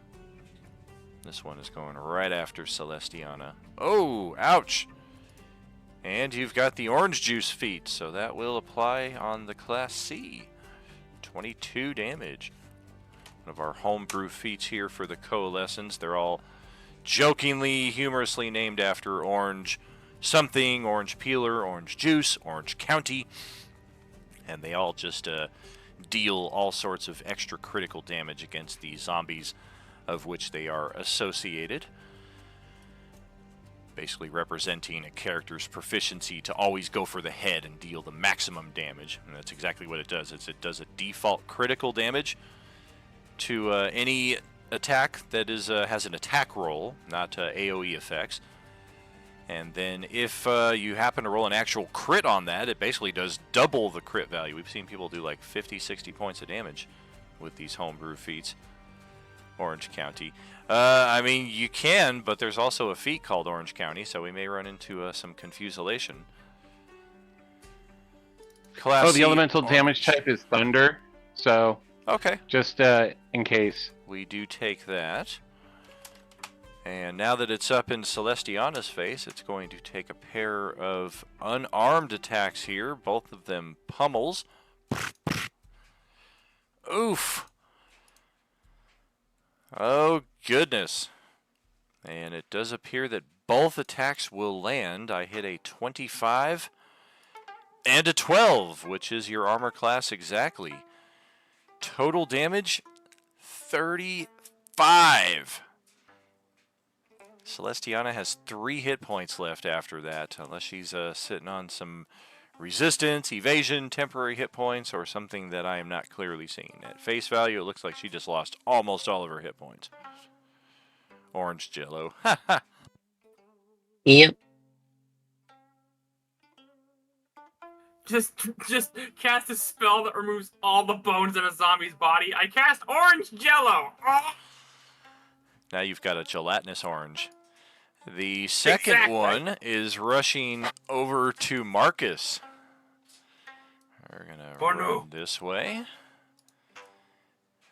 This one is going right after Celestiana. Oh, ouch! And you've got the orange juice feat, so that will apply on the Class C. 22 damage. One of our homebrew feats here for the Coalescents. They're all jokingly, humorously named after orange something, orange peeler, orange juice, orange county. And they all just deal all sorts of extra critical damage against the zombies of which they are associated, basically representing a character's proficiency to always go for the head and deal the maximum damage. And that's exactly what it does. It does a default critical damage to any attack that is has an attack roll, not AoE effects. And then if you happen to roll an actual crit on that, it basically does double the crit value. We've seen people do like 50, 60 points of damage with these homebrew feats. Orange County. I mean, you can, but there's also a feat called Orange County, so we may run into some confusilation. Class Oh, the C elemental orange. damage type is thunder, so Okay. just in case. We do take that. And now that it's up in Celestiana's face, it's going to take a pair of unarmed attacks here. Both of them pummels. Oof. Oh, goodness. And it does appear that both attacks will land. I hit a 25 and a 12, which is your armor class exactly. Total damage, 35. Celestiana has 3 hit points left after that, unless she's sitting on some resistance, evasion, temporary hit points, or something that I am not clearly seeing. At face value, it looks like she just lost almost all of her hit points. Orange Jello. Yep. Just cast a spell that removes all the bones in a zombie's body. I cast orange jello. Oh! Now you've got a gelatinous orange. The second one is rushing over to Marcus. We're going to run this way.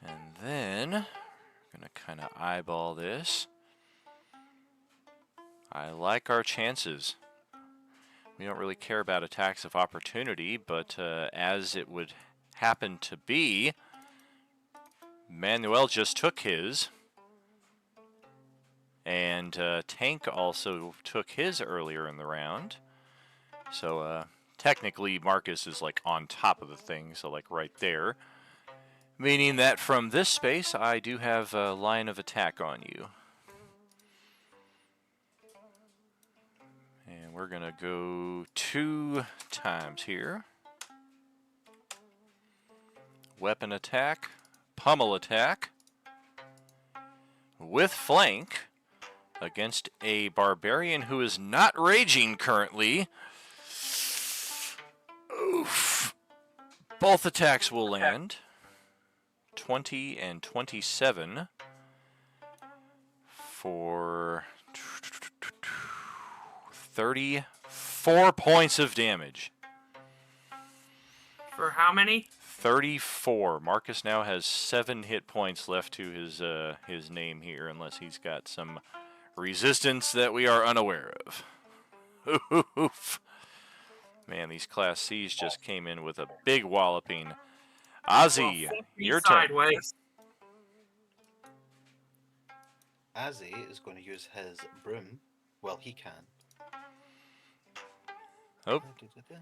And then, going to kind of eyeball this. I like our chances. We don't really care about attacks of opportunity, but as it would happen to be, Manuel just took his. And Tank also took his earlier in the round. So technically Marcus is like on top of the thing, so like right there. Meaning that from this space I do have a line of attack on you. And we're going to go 2 times here. Weapon attack, pummel attack, with flank. Against a barbarian who is not raging currently. Oof. Both attacks will land. 20 and 27 for 34 points of damage. For how many? 34. Marcus now has 7 hit points left to his name here, unless he's got some resistance that we are unaware of. Oof. Man, these Class Cs just came in with a big walloping. Ozzy, your turn. Sideways. Azzy is going to use his broom. Well, he can. Oh,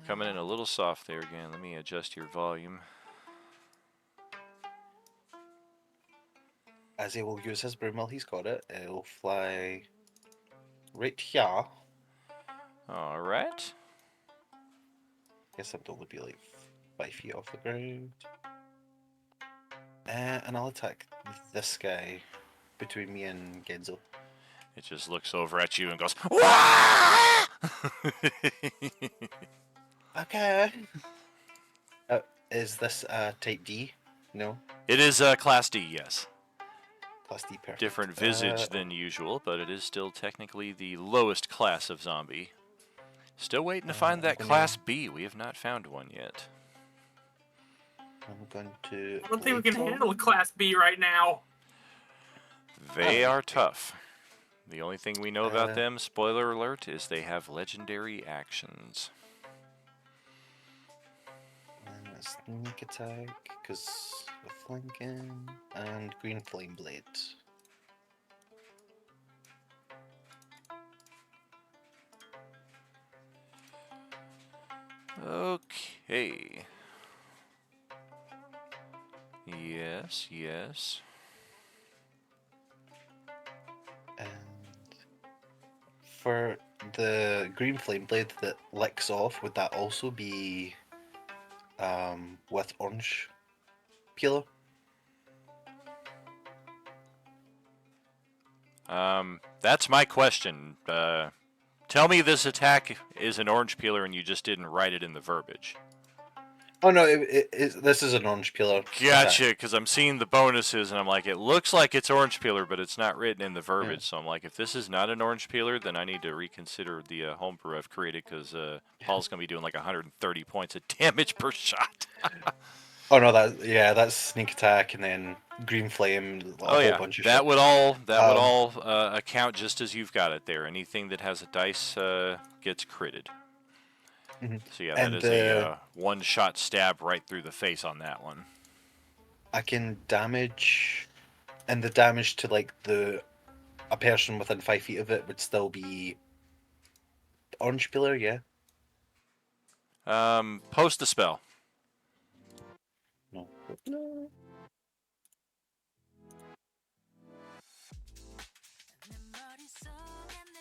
coming in a little soft there again. Let me adjust your volume. Azzy will use his broom while he's got it. It'll fly right here. All right. Guess it would only be like 5 feet off the ground. And I'll attack this guy between me and Genzo. It just looks over at you and goes, Wah! Okay. Is this type D? No? It is Class D, yes. Class D, perfect. Different visage than usual, but it is still technically the lowest class of zombie. Still waiting to find that Class B. We have not found one yet. I'm going to... I don't think we can handle a Class B right now. They are tough. The only thing we know about them, spoiler alert, is they have legendary actions. And a sneak attack, because of flanking, and green flame blade. Okay. Yes, yes. And for the green flame blade that licks off, would that also be with orange peeler? That's my question. Tell me this attack is an orange peeler and you just didn't write it in the verbiage. Oh no, this is an orange peeler. Gotcha, because I'm seeing the bonuses and I'm like, it looks like it's orange peeler, but it's not written in the verbiage. So I'm like, if this is not an orange peeler, then I need to reconsider the homebrew I've created because Paul's going to be doing like 130 points of damage per shot. Oh no, that's sneak attack and then green flame, a whole bunch of that shit. would all account just as you've got it there. Anything that has a dice gets critted. Mhm. So yeah, And that is a one-shot stab right through the face on that one. I can damage, and the damage to like a person within 5 feet of it would still be orange peeler, yeah. Post the spell. No.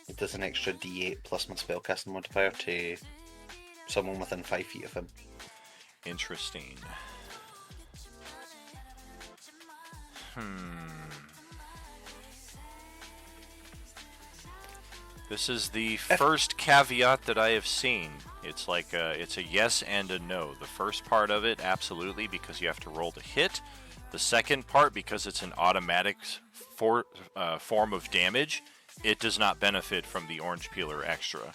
It does an extra D8 plus my spellcasting modifier to someone within 5 feet of him. Interesting. This is the first caveat that I have seen. It's like it's a yes and a no. The first part of it, absolutely, because you have to roll to hit. The second part, because it's an automatic form of damage, it does not benefit from the orange peeler extra.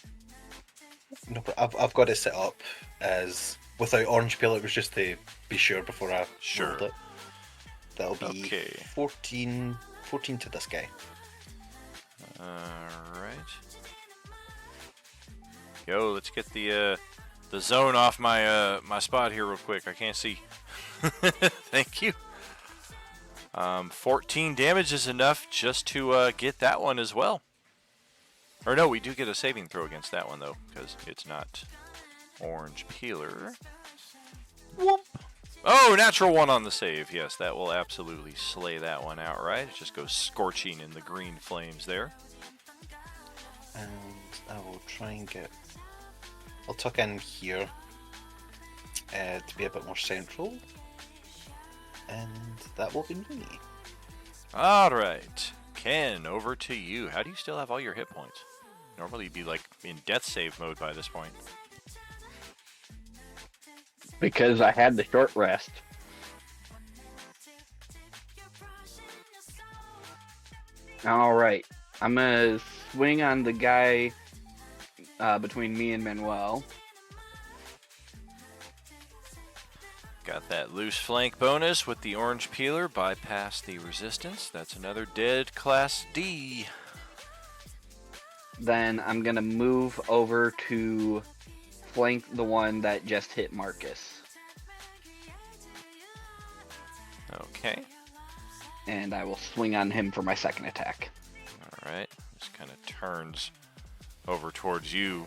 No, but I've got it set up as without orange peeler. It was just to be sure before I rolled it. That'll be 14 to this guy. Alright. Yo, let's get the zone off my my spot here real quick. I can't see. Thank you. 14 damage is enough just to get that one as well. Or no, we do get a saving throw against that one though, because it's not orange peeler. Whoop. Oh, natural one on the save. Yes, that will absolutely slay that one outright. It just goes scorching in the green flames there. And I will try and I'll tuck in here to be a bit more central. And that will be me. Alright. Ken, over to you. How do you still have all your hit points? Normally you'd be like in death save mode by this point. Because I had the short rest. Alright. I'm gonna swing on the guy between me and Manuel. Got that loose flank bonus with the orange peeler. Bypass the resistance. That's another dead class D. Then I'm gonna move over to flank the one that just hit Marcus. Okay. And I will swing on him for my second attack. Alright. Just kind of turns over towards you.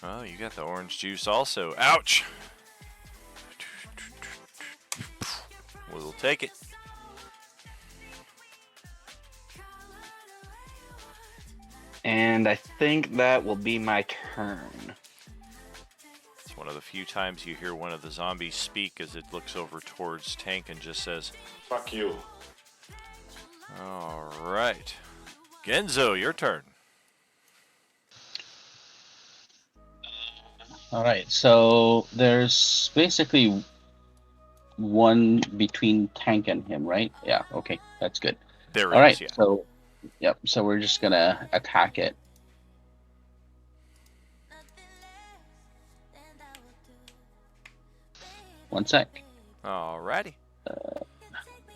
Oh, you got the orange juice also. Ouch! We'll take it. And I think that will be my turn. It's one of the few times you hear one of the zombies speak as it looks over towards Tank and just says, "Fuck you." Alright. Genzo, your turn. Alright, so there's basically one between Tank and him, right? Yeah, okay, that's good. There it Alright, is, yeah. so, yep, so we're just gonna attack it. One sec. Alrighty.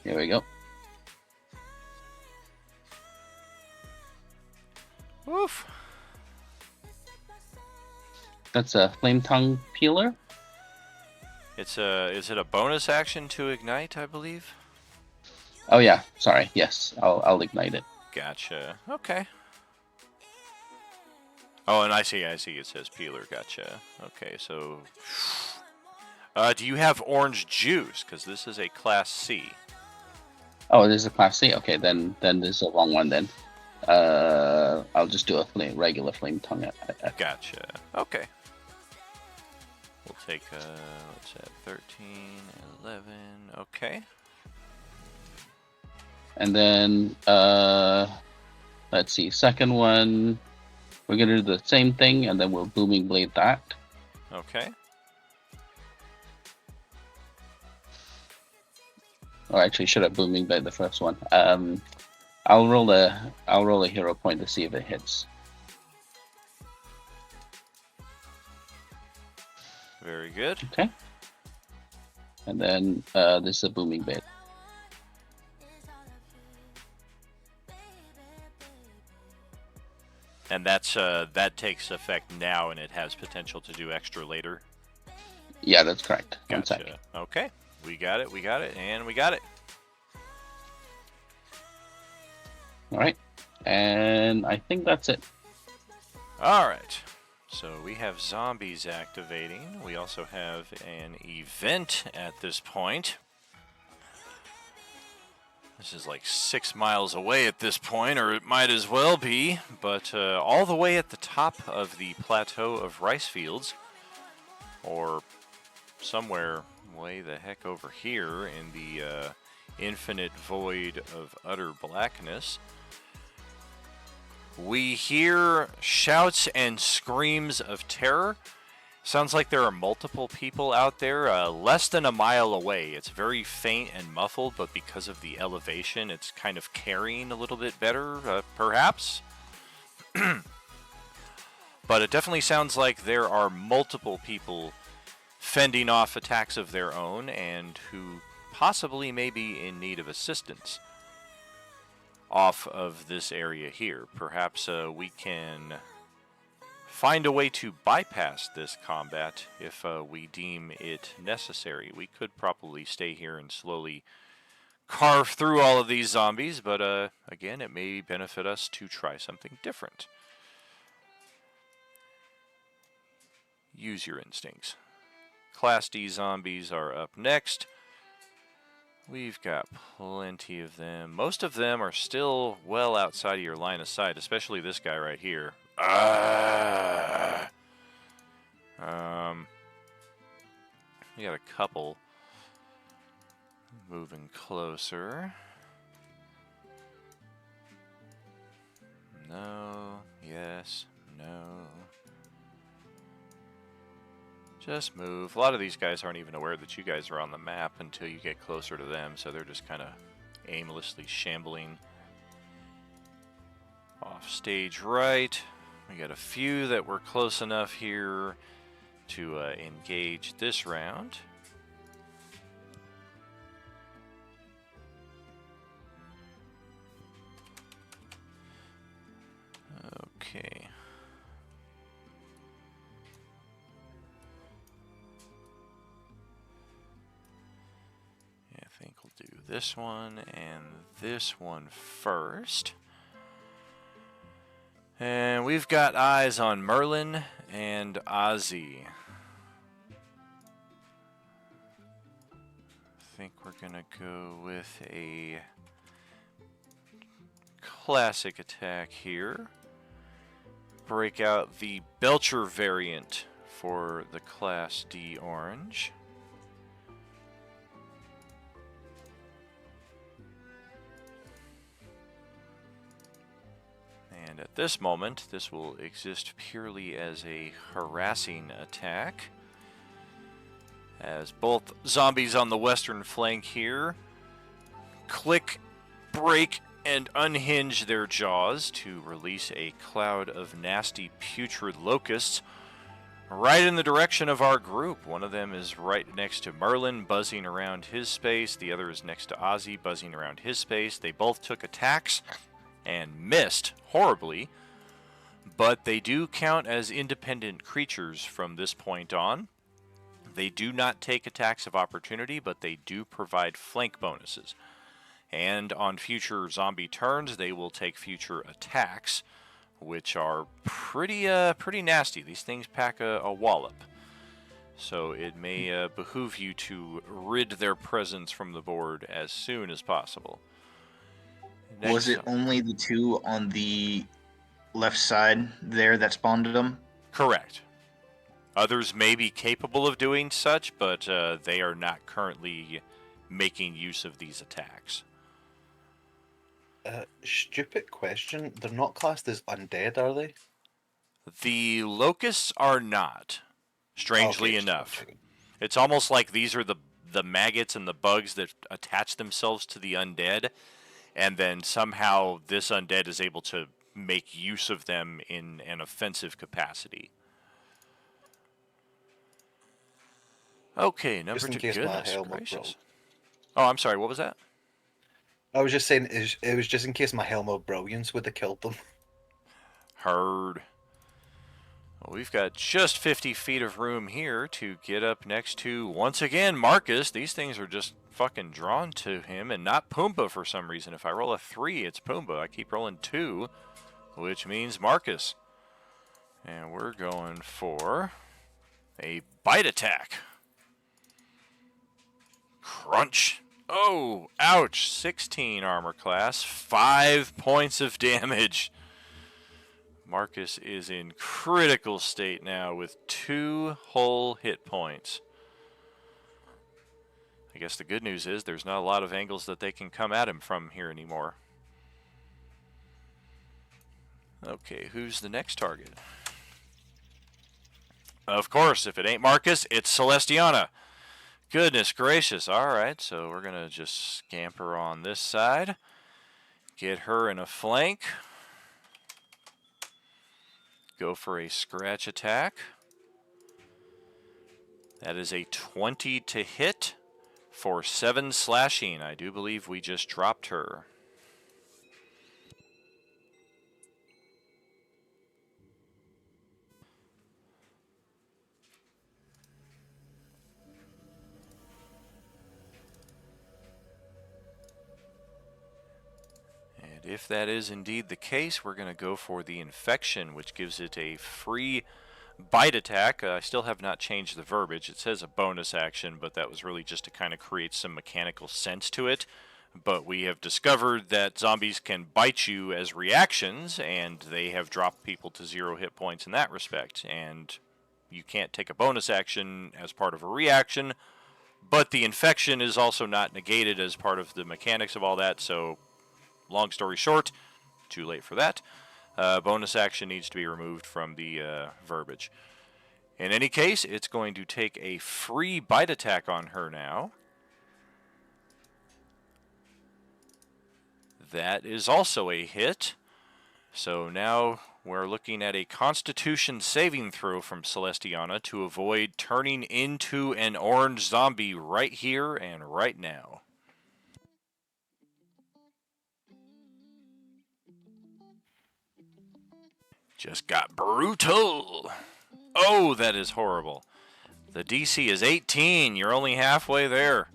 Here we go. Woof. That's a flame tongue peeler. Is it a bonus action to ignite, I believe? Oh yeah, sorry. Yes, I'll ignite it. Gotcha. Okay. Oh, and I see. It says peeler. Gotcha. Okay, so... do you have orange juice? Because this is a Class C. Oh, this is a Class C. Okay, then this is a long one then. I'll just do a regular flame tongue. Gotcha. Okay. We'll take, what's that, 13, 11, okay. And then, let's see, second one, we're going to do the same thing, and then we'll Booming Blade that. Okay. Oh, actually, should have booming by the first one. I'll roll a hero point to see if it hits. Very good. Okay. And then this is a booming bait. And that takes effect now, and it has potential to do extra later. Yeah, that's correct. Gotcha. Okay. We got it, and we got it. All right. And I think that's it. All right. So we have zombies activating. We also have an event at this point. This is like 6 miles away at this point, or it might as well be, but all the way at the top of the plateau of rice fields, or somewhere way the heck over here in the infinite void of utter blackness, we hear shouts and screams of terror. Sounds like there are multiple people out there less than a mile away. It's very faint and muffled, but because of the elevation, it's kind of carrying a little bit better, perhaps. But it definitely sounds like there are multiple people fending off attacks of their own and who possibly may be in need of assistance off of this area here. Perhaps we can find a way to bypass this combat if we deem it necessary. We could probably stay here and slowly carve through all of these zombies, but again, it may benefit us to try something different. Use your instincts. Class D zombies are up next. We've got plenty of them. Most of them are still well outside of your line of sight, especially this guy right here. We got a couple moving closer. No, yes, no. Just move. A lot of these guys aren't even aware that you guys are on the map until you get closer to them, so they're just kind of aimlessly shambling off stage right. We got a few that were close enough here to engage this round. Okay. I think we'll do this one and this one first. And we've got eyes on Merlin and Ozzy. I think we're gonna go with a classic attack here. Break out the Belcher variant for the Class D orange. And at this moment, this will exist purely as a harassing attack, as both zombies on the western flank here click, break, and unhinge their jaws to release a cloud of nasty, putrid locusts right in the direction of our group. One of them is right next to Merlin, buzzing around his space. The other is next to Ozzy, buzzing around his space. They both took attacks and missed horribly, but they do count as independent creatures from this point on. They do not take attacks of opportunity, but they do provide flank bonuses. And on future zombie turns, they will take future attacks, which are pretty nasty. These things pack a wallop. So it may behoove you to rid their presence from the board as soon as possible. Next, was it only the two on the left side there that spawned them? Correct. Others may be capable of doing such, but they are not currently making use of these attacks. Stupid question. They're not classed as undead, are they? The locusts are not. strangely Okay, just enough. checking. It's almost like these are the maggots and the bugs that attach themselves to the undead, and then somehow this undead is able to make use of them in an offensive capacity. Okay, number Just in two. case my Goodness helmet gracious. broke. Oh, I'm sorry. What was that? I was just saying it was just in case my helmet of brilliance would have killed them. Heard. Well, we've got just 50 feet of room here to get up next to, once again, Marcus. These things are just fucking drawn to him, and not Pumbaa for some reason. If I roll a 3, it's Pumbaa. I keep rolling 2, which means Marcus. And we're going for a bite attack. Crunch. Oh, ouch. 16 armor class. 5 points of damage. Marcus is in critical state now with 2 whole hit points. I guess the good news is there's not a lot of angles that they can come at him from here anymore. Okay, who's the next target? Of course, if it ain't Marcus, it's Celestiana. Goodness gracious. Alright, so we're going to just scamper on this side. Get her in a flank. Go for a scratch attack. That is a 20 to hit for 7 slashing. I do believe we just dropped her. And if that is indeed the case, we're going to go for the infection, which gives it a free bite attack. I still have not changed the verbiage. It says a bonus action, but that was really just to kind of create some mechanical sense to it. But we have discovered that zombies can bite you as reactions, and they have dropped people to 0 hit points in that respect. And you can't take a bonus action as part of a reaction, but the infection is also not negated as part of the mechanics of all that, so long story short, too late for that. Bonus action needs to be removed from the verbiage. In any case, it's going to take a free bite attack on her now. That is also a hit. So now we're looking at a Constitution saving throw from Celestiana to avoid turning into an orange zombie right here and right now. Just got brutal. Oh, that is horrible. The DC is 18. You're only halfway there.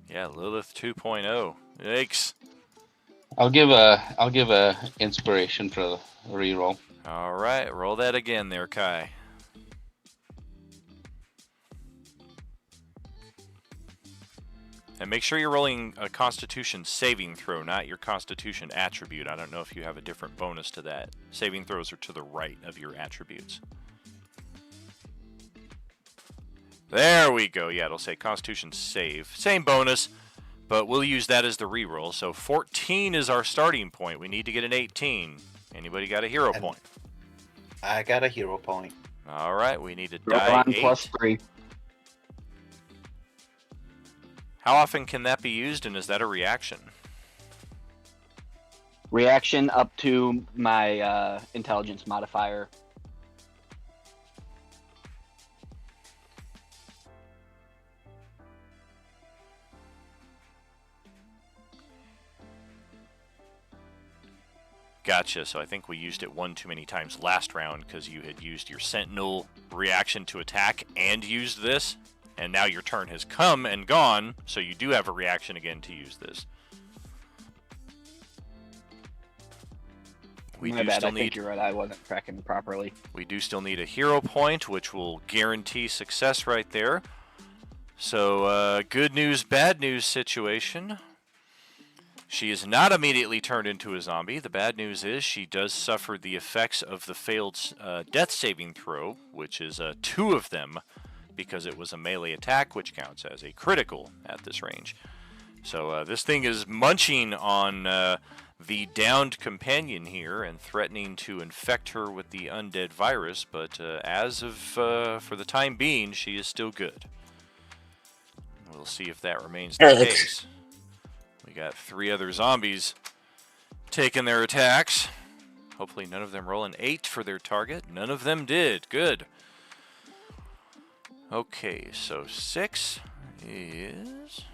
Yeah, Lilith 2.0. Yikes. I'll give a inspiration for the reroll. All right, roll that again there, Kai. And make sure you're rolling a Constitution saving throw, not your Constitution attribute. I don't know if you have a different bonus to that. Saving throws are to the right of your attributes. There we go. Yeah, it'll say Constitution save. Same bonus, but we'll use that as the reroll. So 14 is our starting point. We need to get an 18. Anybody got a hero point? I got a hero point. All right, we need to Roll die on 8. +3. How often can that be used, and is that a reaction? Reaction up to my intelligence modifier. Gotcha, so I think we used it one too many times last round because you had used your Sentinel reaction to attack and used this, and now your turn has come and gone, so you do have a reaction again to use this. We My do bad, still I think need you're right, I wasn't tracking properly. we do still need a hero point, which will guarantee success right there. So good news, bad news situation. She is not immediately turned into a zombie. The bad news is she does suffer the effects of the failed death saving throw, which is 2 of them, because it was a melee attack, which counts as a critical at this range. So this thing is munching on the downed companion here and threatening to infect her with the undead virus, but as of for the time being, she is still good. We'll see if that remains the case. We got 3 other zombies taking their attacks. Hopefully none of them roll an 8 for their target. None of them did. Good. Okay, so 6 is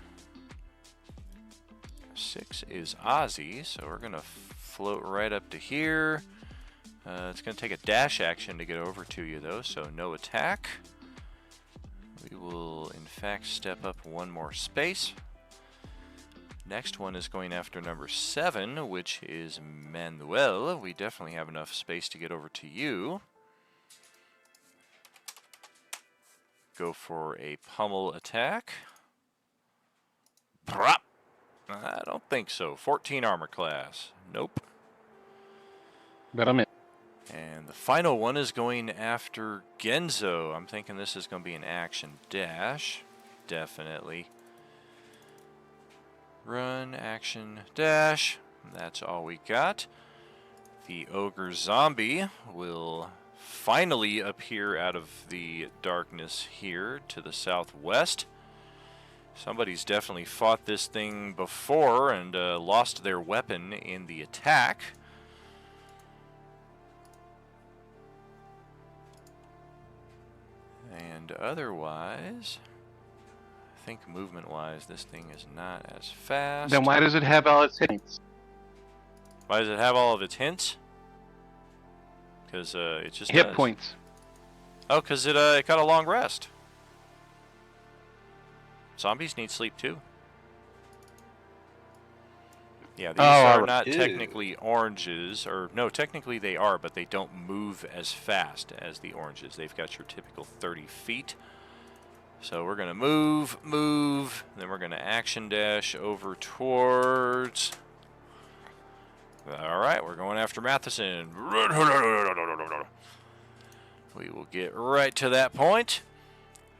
Ozzy, so we're gonna float right up to here. It's gonna take a dash action to get over to you though, so no attack. We will in fact step up 1 more space. Next one is going after number 7, which is Manuel. We definitely have enough space to get over to you. Go for a pummel attack. Prop. I don't think so. 14 armor class. Nope. But I'm in. And the final one is going after Genzo. I'm thinking this is going to be an action dash. Definitely. Run, action, dash. That's all we got. The ogre zombie will finally appear out of the darkness here to the southwest. Somebody's definitely fought this thing before and lost their weapon in the attack. And otherwise, I think movement-wise, this thing is not as fast. Then why does it have all its hits? Why does it have all of its hints? Because it just Hit does. points. Oh, because it got a long rest. Zombies need sleep too. Yeah, these are not technically oranges, or no, technically they are, but they don't move as fast as the oranges. They've got your typical 30 feet. So we're going to move, then we're going to action dash over towards... Alright, we're going after Matheson. We will get right to that point.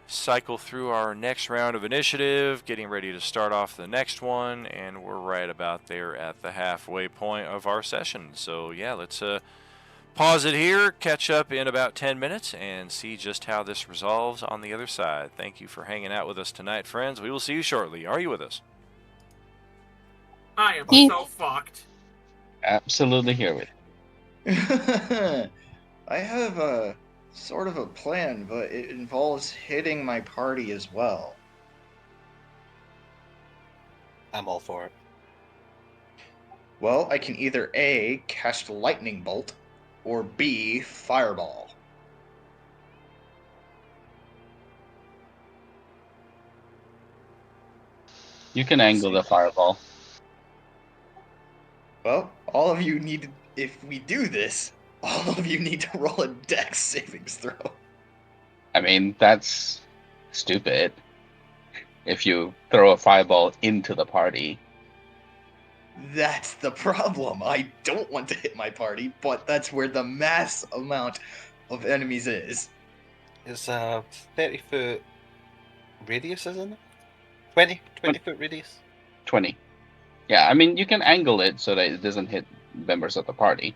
Cycle through our next round of initiative, getting ready to start off the next one, and we're right about there at the halfway point of our session. So yeah, let's pause it here, catch up in about 10 minutes, and see just how this resolves on the other side. Thank you for hanging out with us tonight, friends. We will see you shortly. Are you with us? I am so fucked. Absolutely here with you. I have a sort of a plan, but it involves hitting my party as well. I'm all for it. Well, I can either A, cast Lightning Bolt, or B, Fireball. You can angle the fireball. Well, all of you need to, if we do this, all of you need to roll a Dex savings throw. I mean, that's stupid. If you throw a fireball into the party. That's the problem. I don't want to hit my party, but that's where the mass amount of enemies is. It's a 30-foot radius, isn't it? 20-foot radius? 20. Yeah, I mean, you can angle it so that it doesn't hit members of the party.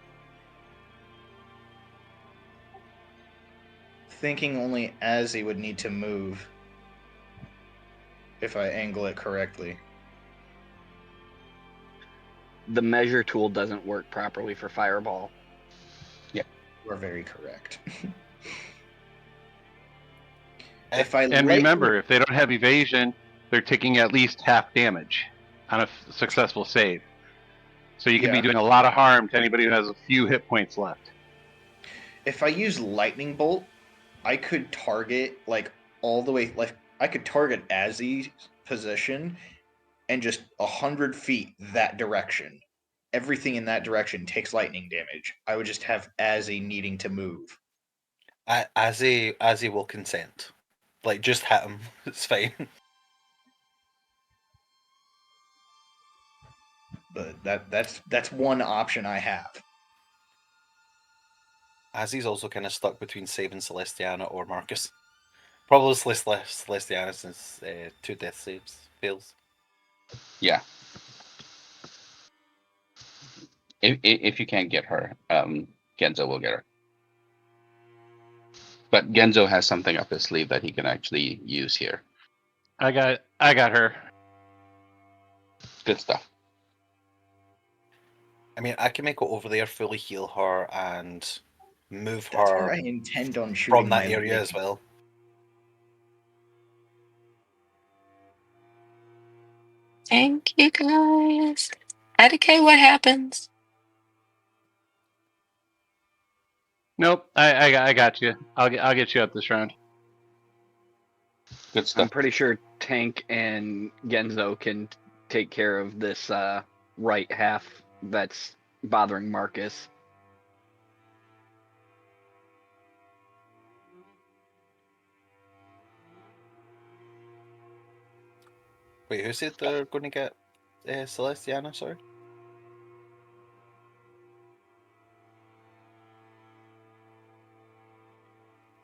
Thinking only Azzy would need to move if I angle it correctly. The measure tool doesn't work properly for Fireball. You are very correct. Remember, if they don't have evasion, they're taking at least half damage on a successful save. So you could be doing a lot of harm to anybody who has a few hit points left. If I use Lightning Bolt, I could target all the way. I could target Azzy's position and just 100 feet that direction. Everything in that direction takes lightning damage. I would just have Azzy needing to move. Azzy will consent. Just hit him. It's fine. But that's one option I have. Azzy's also kind of stuck between saving Celestiana or Marcus. Probably Celestiana since 2 death saves fails. Yeah. If you can't get her, Genzo will get her. But Genzo has something up his sleeve that he can actually use here. I got her. Good stuff. I mean, I can make it over there, fully heal her, and move That's her where I intend on shooting from that my area leg. as well. Thank you guys. IDK, what happens? Nope, I got you. I'll get you up this round. Good I'm stuff. pretty sure Tank and Genzo can take care of this right half that's bothering Marcus. Wait, who said they're going to get Celestiana? Sorry.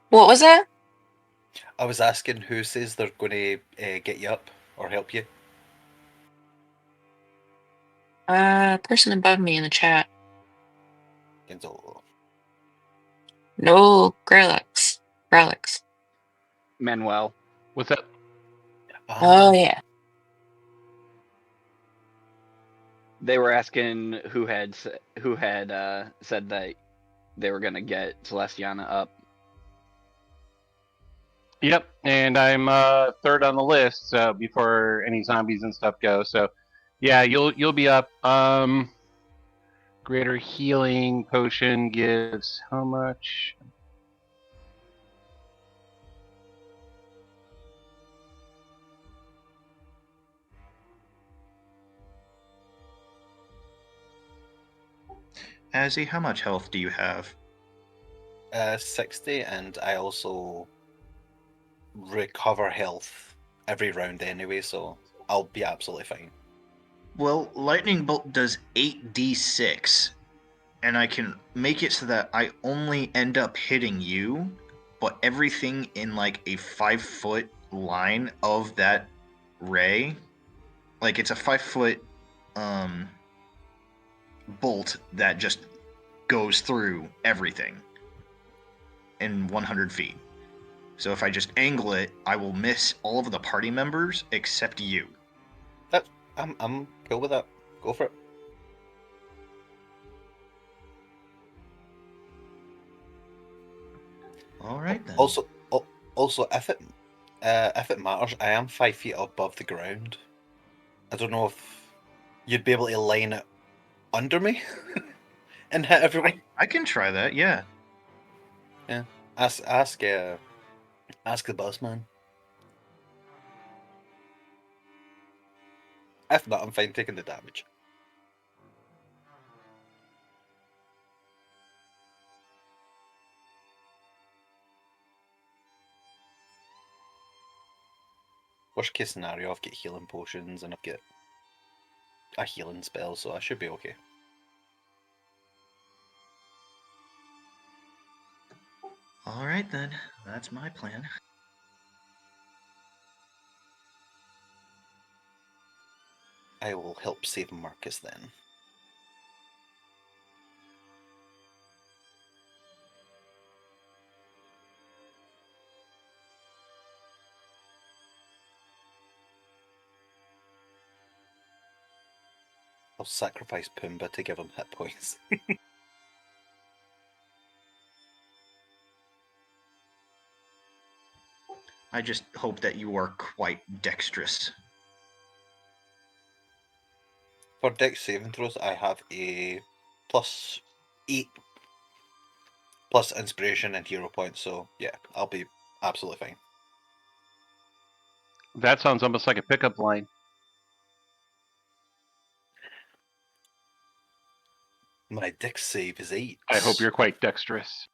What was that? I was asking who says they're going to get you up or help you. Person above me in the chat. Genzo. No, Grelix. Grelix. Manuel. What's up? Oh yeah. They were asking who had said that they were gonna get Celestiana up. Yep, and I'm third on the list before any zombies and stuff go. So, yeah, you'll be up. Greater healing potion gives how much? Azzy, how much health do you have? 60, and I also recover health every round anyway, so I'll be absolutely fine. Well, lightning bolt does 8d6, and I can make it so that I only end up hitting you, but everything in like a 5-foot line of that ray, like it's a 5-foot bolt that just goes through everything in 100 feet. So if I just angle it, I will miss all of the party members except you. I'm cool with that. Go for it. All right then. Also, if it matters, I am 5 feet above the ground. I don't know if you'd be able to line it under me and hit everyone. I can try that. Yeah. Yeah. Ask the boss man. If not, I'm fine taking the damage. Worst case scenario, I've got healing potions and I've got a healing spell, so I should be okay. All right then. That's my plan. I will help save Marcus then. I'll sacrifice Pumbaa to give him hit points. I just hope that you are quite dexterous. For dex saving throws, I have a +8 plus inspiration and hero points, so yeah, I'll be absolutely fine. That sounds almost like a pickup line. My dex save is 8. I hope you're quite dexterous.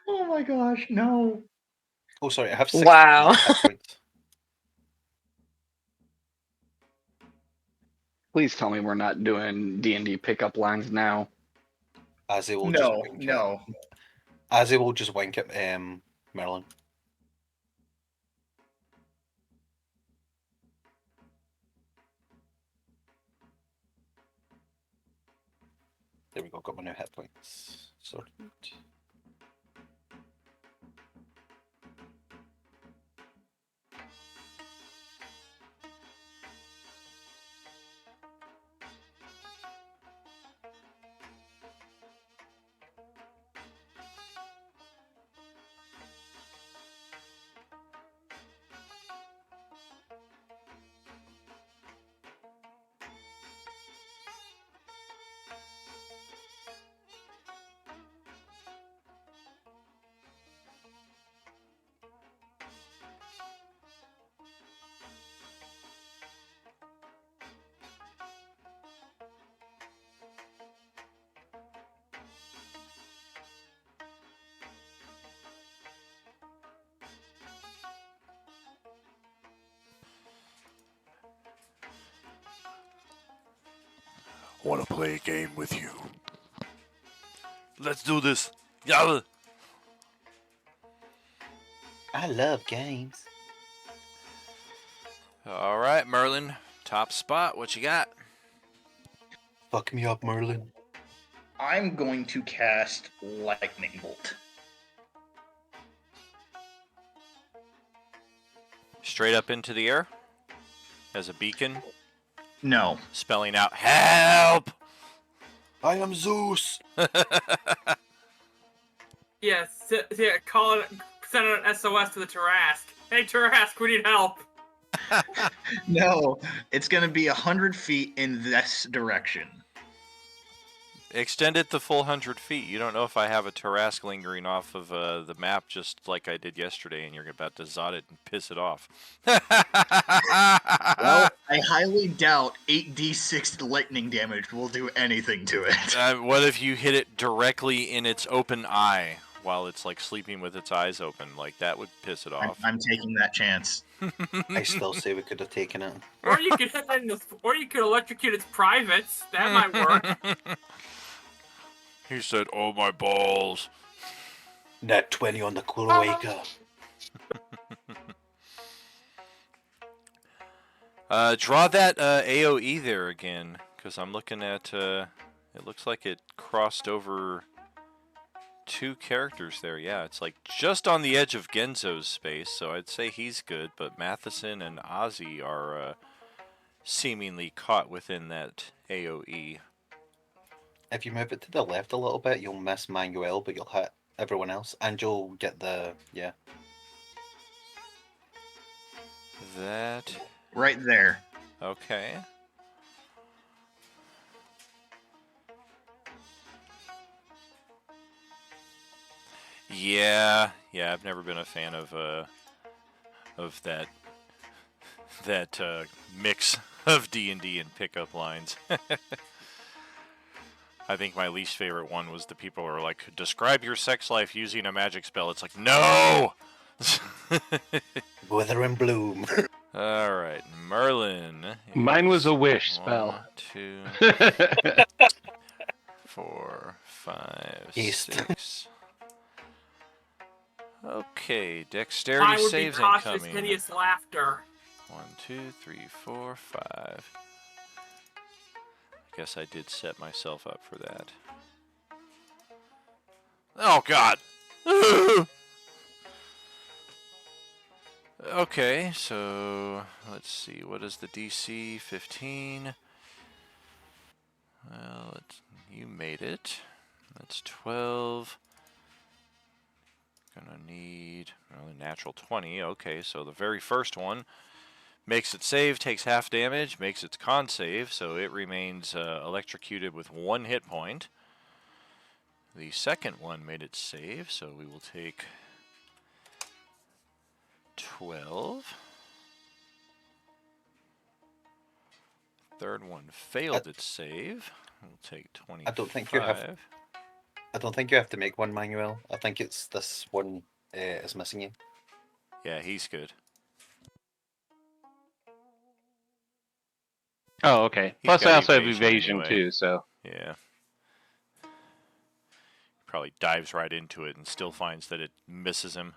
Oh my gosh, no. Oh, sorry, I have 6 Wow. hit points. Please tell me we're not doing D&D pickup lines now. Azzy will just No, wink no. at Azzy will just wink at Merlin. There we go, got my new hit points. Sorted. Want to play a game with you? Let's do this. Yeah. I love games. All right, Merlin. Top spot. What you got? Fuck me up, Merlin. I'm going to cast Lightning Bolt. Straight up into the air as a beacon, No. spelling out help. I am Zeus. Yes, yeah, call it, send an SOS to the Tarask. Hey, Tarask, we need help. No, it's going to be 100 feet in this direction. Extend it the full 100 feet. You don't know if I have a Tarask lingering off of the map just like I did yesterday, and you're about to zot it and piss it off. Well, I highly doubt 8d6 lightning damage will do anything to it. What if you hit it directly in its open eye while it's like sleeping with its eyes open? Like that would piss it off. I'm taking that chance. I still say we could have taken it. Or you could hit it in the, or you could electrocute its privates. That might work. He said, "Oh my balls." Net 20 on the cloaca. Draw that AOE there again, because I'm looking at. It looks like it crossed over 2 characters there. Yeah, it's like just on the edge of Genzo's space, so I'd say he's good. But Matheson and Ozzy are seemingly caught within that AOE. If you move it to the left a little bit, you'll miss Manuel, but you'll hit everyone else, and you'll get the That right there. Okay. Yeah, I've never been a fan of that mix of D&D and pickup lines. I think my least favorite one was the people who are like, describe your sex life using a magic spell. It's like, no! Wither and bloom. All right, Merlin. Mine was a wish spell. 1, 2, 4, 5, East. 6. Okay, I dexterity would saves be cautious, incoming. hideous laughter. 1, 2, 3, 4, 5. I guess I did set myself up for that. Oh, God! Okay, so let's see. What is the DC? 15. Well, you made it. That's 12. Gonna need a natural 20. Okay, so the very first one makes it save, takes half damage, makes its con save, so it remains electrocuted with 1 hit point. The second one made its save, so we will take 12. Third one failed its save. We'll take 25. I don't think you have to make one, Manuel. I think it's this one is missing you. Yeah, he's good. Oh, okay. He's Plus, I got also have evasion evasion anyway. too, so. Yeah. Probably dives right into it and still finds that it misses him.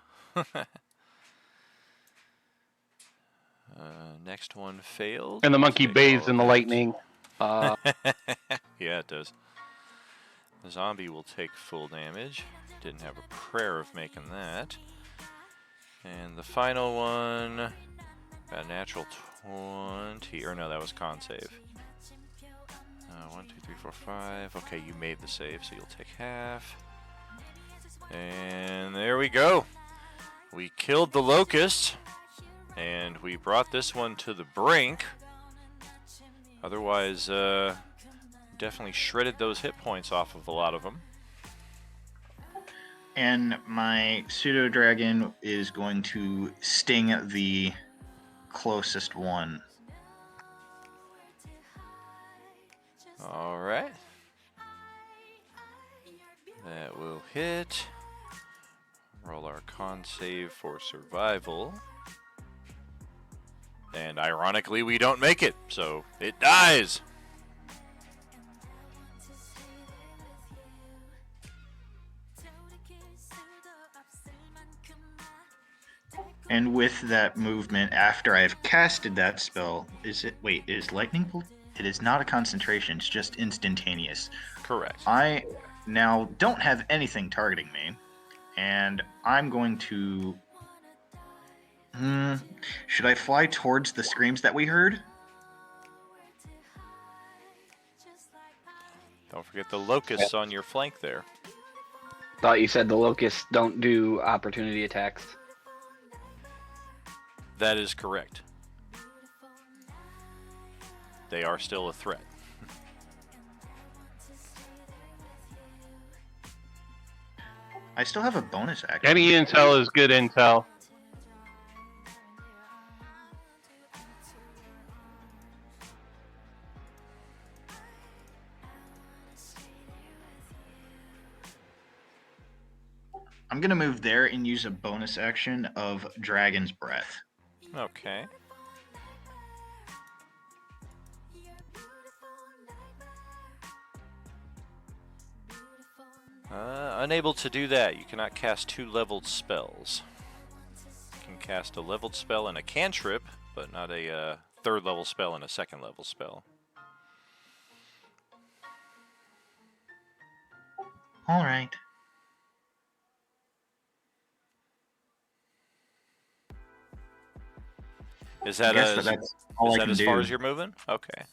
Next one failed. And the monkey Take bathes all in the that. lightning. Yeah, it does. The zombie will take full damage. Didn't have a prayer of making that. And the final one, got a natural 20, or no, that was con save. 1, 2, 3, 4, 5. Okay, you made the save, so you'll take half. And there we go. We killed the locust, and we brought this one to the brink. Otherwise, definitely shredded those hit points off of a lot of them. And my pseudo dragon is going to sting the closest one. All right. That will hit. Roll our con save for survival. And ironically, we don't make it, so it dies. And with that movement, after I've casted that spell, is lightning bolt? It is not a concentration, it's just instantaneous. Correct. I now don't have anything targeting me, and I'm going to... should I fly towards the screams that we heard? Don't forget the locusts on your flank there. Thought you said the locusts don't do opportunity attacks. That is correct. They are still a threat. I still have a bonus action. Any intel is good intel. I'm going to move there and use a bonus action of Dragon's Breath. Okay. Unable to do that. You cannot cast 2 leveled spells. You can cast a leveled spell and a cantrip, but not a 3rd level spell and a 2nd level spell. All right. Is that, that's all I can as do. far as you're moving? Okay.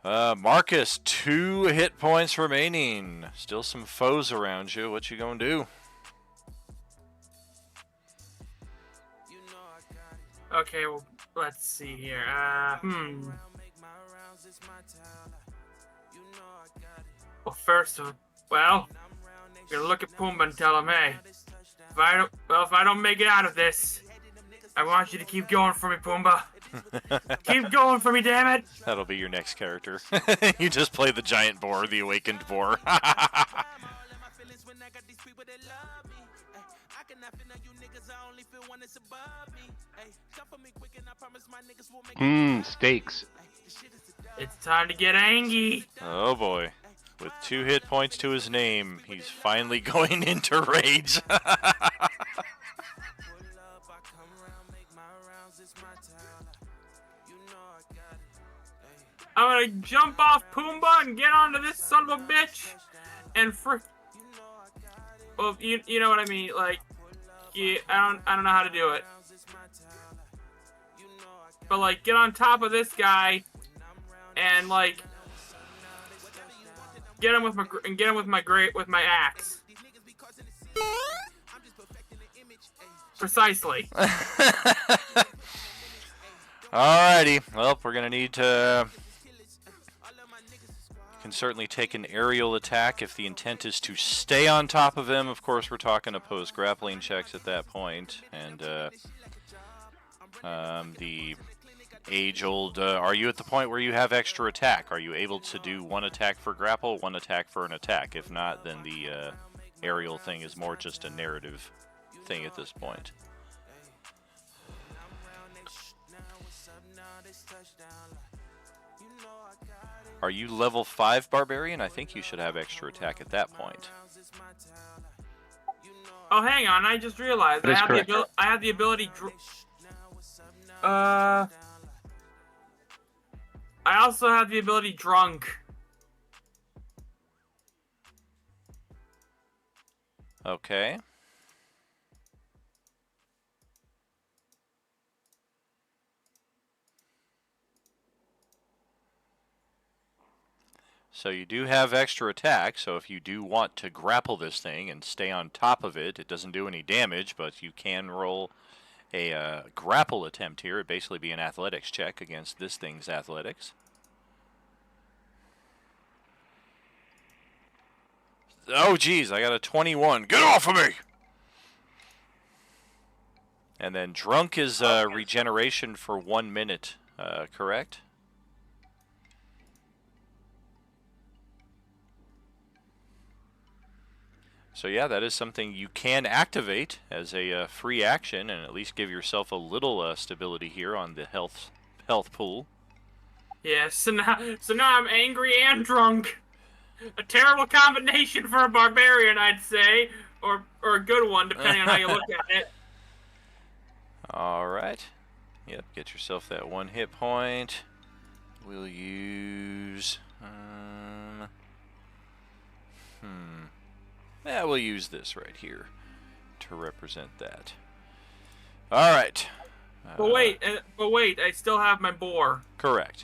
Marcus, 2 hit points remaining. Still some foes around you. What you gonna do? Okay, well, let's see here. Well, first of all, you're gonna look at Pumbaa and tell him, hey, if I don't make it out of this, I want you to keep going for me, Pumbaa. Keep going for me, damn it! That'll be your next character. You just play the giant boar, the awakened boar. Stakes. It's time to get angry. Oh boy. With 2 hit points to his name, he's finally going into rage. I'm gonna jump off Pumbaa and get onto this son of a bitch, and well, you know what I mean, like, yeah, I don't know how to do it, but like, get on top of this guy, and like, get him with my axe. Precisely. Alrighty. Well, we're gonna need to. Can certainly take an aerial attack if the intent is to stay on top of him. Of course, we're talking opposed grappling checks at that point, and the age-old. Are you at the point where you have extra attack? Are you able to do 1 attack for grapple, 1 attack for an attack? If not, then the aerial thing is more just a narrative thing at this point. Are you level 5 barbarian? I think you should have extra attack at that point. Oh, hang on! I just realized I have the ability. I also have the ability drunk. Okay. So you do have extra attack, so if you do want to grapple this thing and stay on top of it, it doesn't do any damage, but you can roll a grapple attempt here. It'd basically be an athletics check against this thing's athletics. Oh, geez, I got a 21. Get off of me! And then drunk is regeneration for 1 minute, correct? So yeah, that is something you can activate as a free action, and at least give yourself a little stability here on the health pool. Yeah, so now I'm angry and drunk. A terrible combination for a barbarian, I'd say, or a good one, depending on how you look at it. All right. Yep, get yourself that 1 hit point. We'll use... Yeah, we'll use this right here to represent that. All right. But wait, I still have my boar. Correct.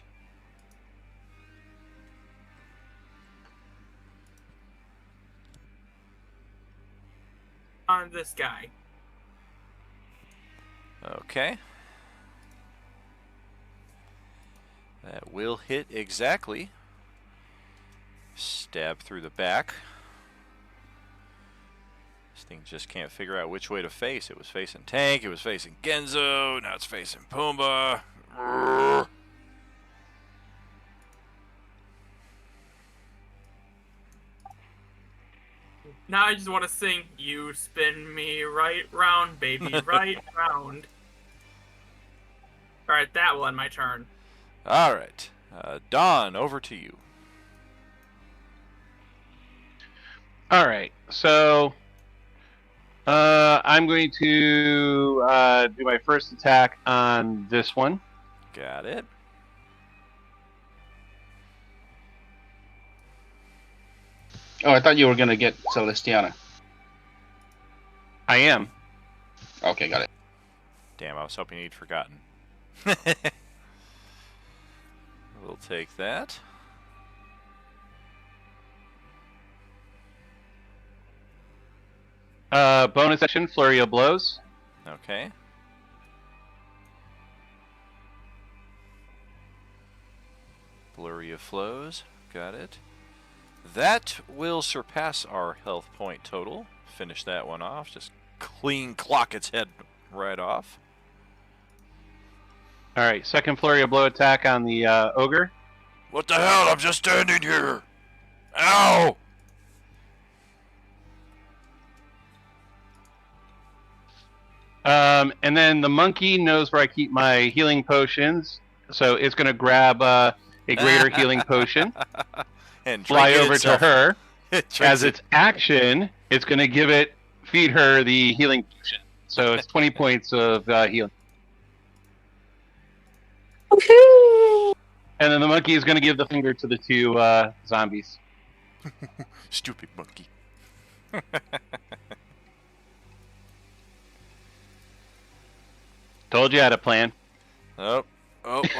On this guy. Okay. That will hit exactly. Stab through the back. This thing just can't figure out which way to face. It was facing Tank, it was facing Genzo, now it's facing Pumbaa. Now I just want to sing, you spin me right round, baby, right round. Alright, that will end my turn. Alright. Don, over to you. Alright, so I'm going to do my first attack on this one. Got it. Oh, I thought you were gonna get Celestiana. I am. Okay, got it. Damn, I was hoping he'd forgotten. We'll take that. Bonus action, Flurry of Blows. Okay. Flurry of Flows. Got it. That will surpass our health point total. Finish that one off. Just clean clock its head right off. Alright, second Flurry of Blow attack on the Ogre. What the hell? I'm just standing here. Ow! And then the monkey knows where I keep my healing potions, so it's going to grab a greater healing potion and fly over itself. to her. It As its action, it's going to feed her the healing potion. So it's 20 points of healing. And then the monkey is going to give the finger to the two zombies. Stupid monkey. Told you I had a plan. Oh,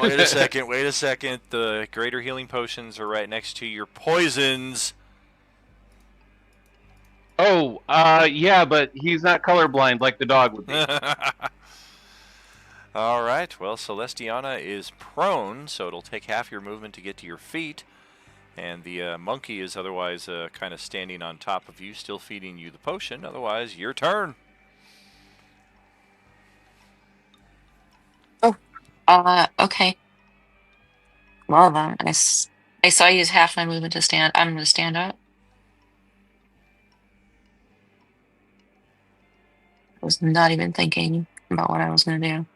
wait a second, wait a second. The greater healing potions are right next to your poisons. Oh, yeah, but he's not colorblind like the dog would be. All right, well, Celestiana is prone, so it'll take half your movement to get to your feet. And the monkey is otherwise kind of standing on top of you, still feeding you the potion. Otherwise, your turn. Okay. Well then, I saw I use half my movement to stand. I'm gonna stand up. I was not even thinking about what I was gonna do.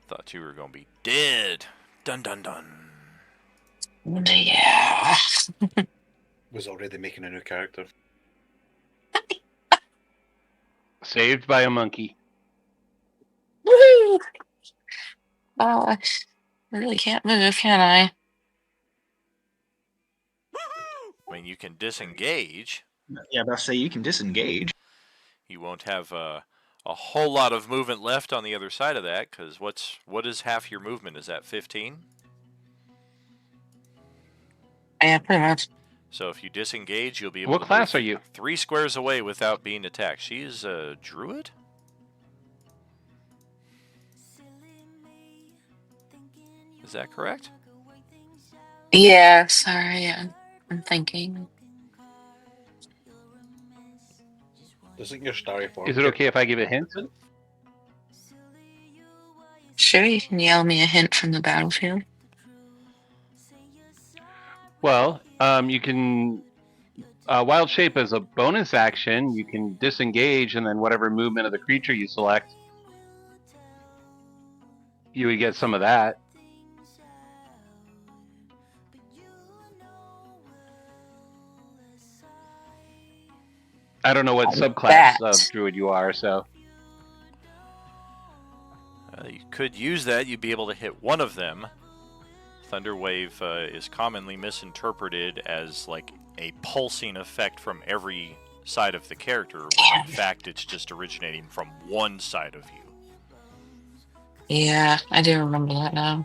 Thought you were going to be dead. Dun dun dun. Yeah. Was already making a new character. Saved by a monkey. Woohoo! I really can't move, can I? I mean, you can disengage, Yeah, but I say you can disengage. You won't have a whole lot of movement left on the other side of that, because what is half your movement? Is that 15? Yeah, pretty much. So if you disengage, you'll be able What to class move are you? 3 squares away without being attacked. She's a druid? Is that correct? Yeah, sorry. I'm thinking. Doesn't your starry form Is it okay if I give a hint? Sure, you can yell me a hint from the battlefield. Well, you can wild shape as a bonus action. You can disengage, and then whatever movement of the creature you select, you would get some of that. I don't know what subclass of That. druid you are, so You could use that. You'd be able to hit one of them. Thunderwave is commonly misinterpreted as like a pulsing effect from every side of the character, when in fact it's just originating from one side of you. Yeah, I do remember that now.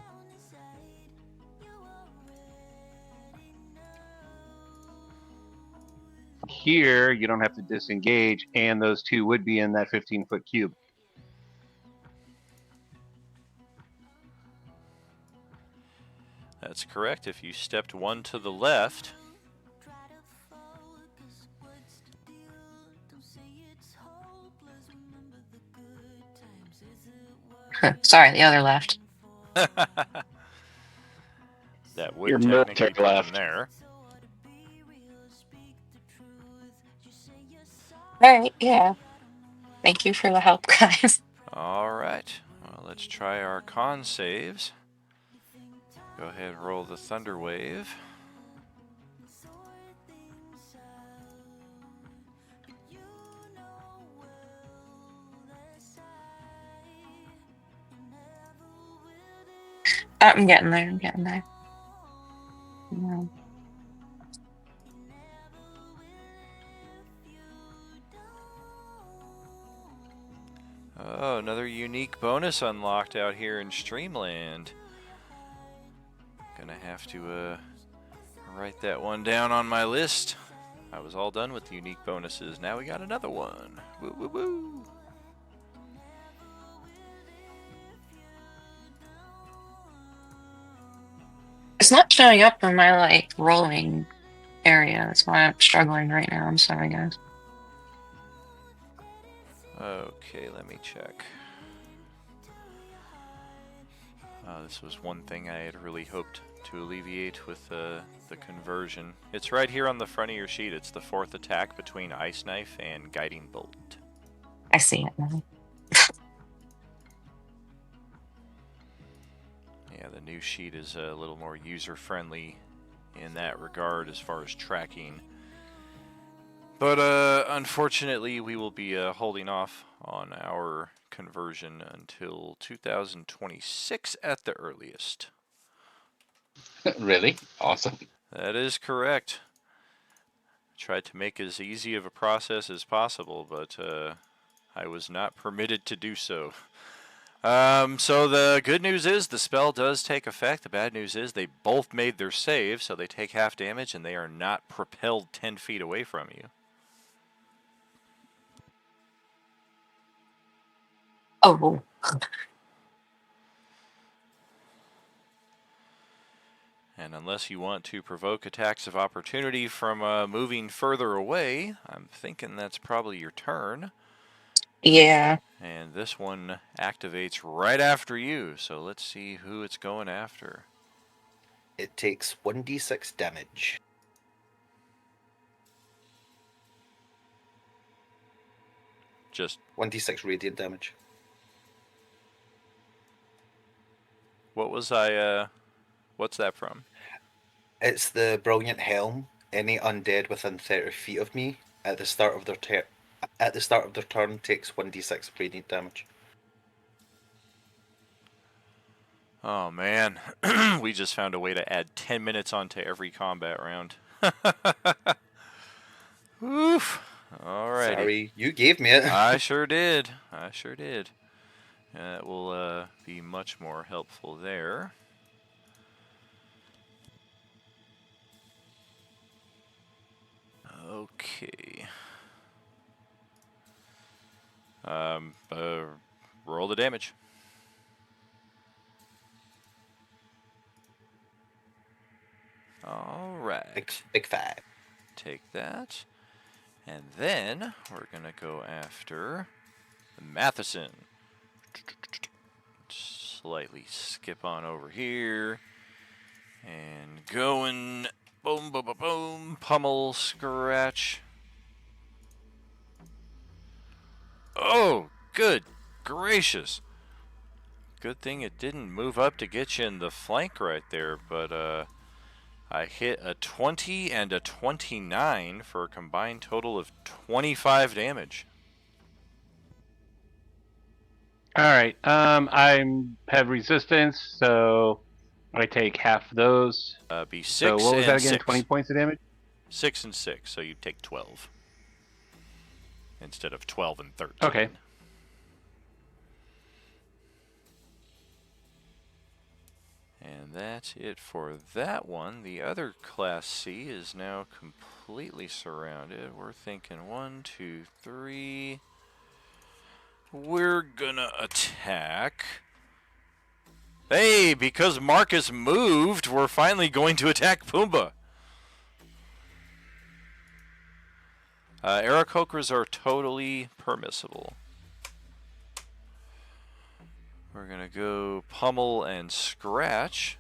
here you don't have to disengage, and those two would be in that 15-foot cube. That's correct. If you stepped one to the left, Sorry, the other left. that would Your technically military put them left. there. Alright, yeah. Thank you for the help, guys. All right. Well, let's try our con saves. Go ahead and roll the Thunder Wave. I'm getting there. I'm getting there. Yeah. Oh, another unique bonus unlocked out here in Streamland. Gonna have to write that one down on my list. I was all done with the unique bonuses. Now we got another one. Woo woo woo. It's not showing up in my like rolling area. That's why I'm struggling right now. I'm sorry, guys. Okay, let me check. This was one thing I had really hoped to alleviate with the conversion. It's right here on the front of your sheet. It's the 4th attack between Ice Knife and Guiding Bolt. I see it now. Yeah, the new sheet is a little more user-friendly in that regard as far as tracking. But unfortunately, we will be holding off on our conversion until 2026 at the earliest. Really? Awesome. That is correct. Tried to make as easy of a process as possible, but I was not permitted to do so. So the good news is the spell does take effect. The bad news is they both made their save, so they take half damage and they are not propelled 10 feet away from you. Oh. And unless you want to provoke attacks of opportunity from moving further away, I'm thinking that's probably your turn. Yeah. And this one activates right after you, so let's see who it's going after. It takes 1d6 damage. Just 1d6 radiant damage. what's that from? It's the brilliant helm. Any undead within 30 feet of me at the start of their turn takes 1d6 radiant damage. Oh man, we just found a way to add 10 minutes onto every combat round. Oof. Alrighty. Sorry, you gave me it. I sure did. I sure did. That will be much more helpful there. Okay. Roll the damage. All right. Big five. Take that. And then we're going to go after Matheson. Slightly skip on over here. And going boom, boom, boom, boom. Pummel, scratch. Oh, good gracious. Good thing it didn't move up to get you in the flank right there, but I hit a 20 and a 29 for a combined total of 25 damage. All right. I have resistance, so I take half of those. Be 6 So what was and that again? 6. 20 points of damage? 6 and 6, so you take 12 instead of 12 and 13. Okay. And that's it for that one. The other Class C is now completely surrounded. We're thinking 1, 2, 3. We're gonna attack. Hey, because Marcus moved, we're finally going to attack Pumbaa. Aarakocras are totally permissible. We're going to go pummel and scratch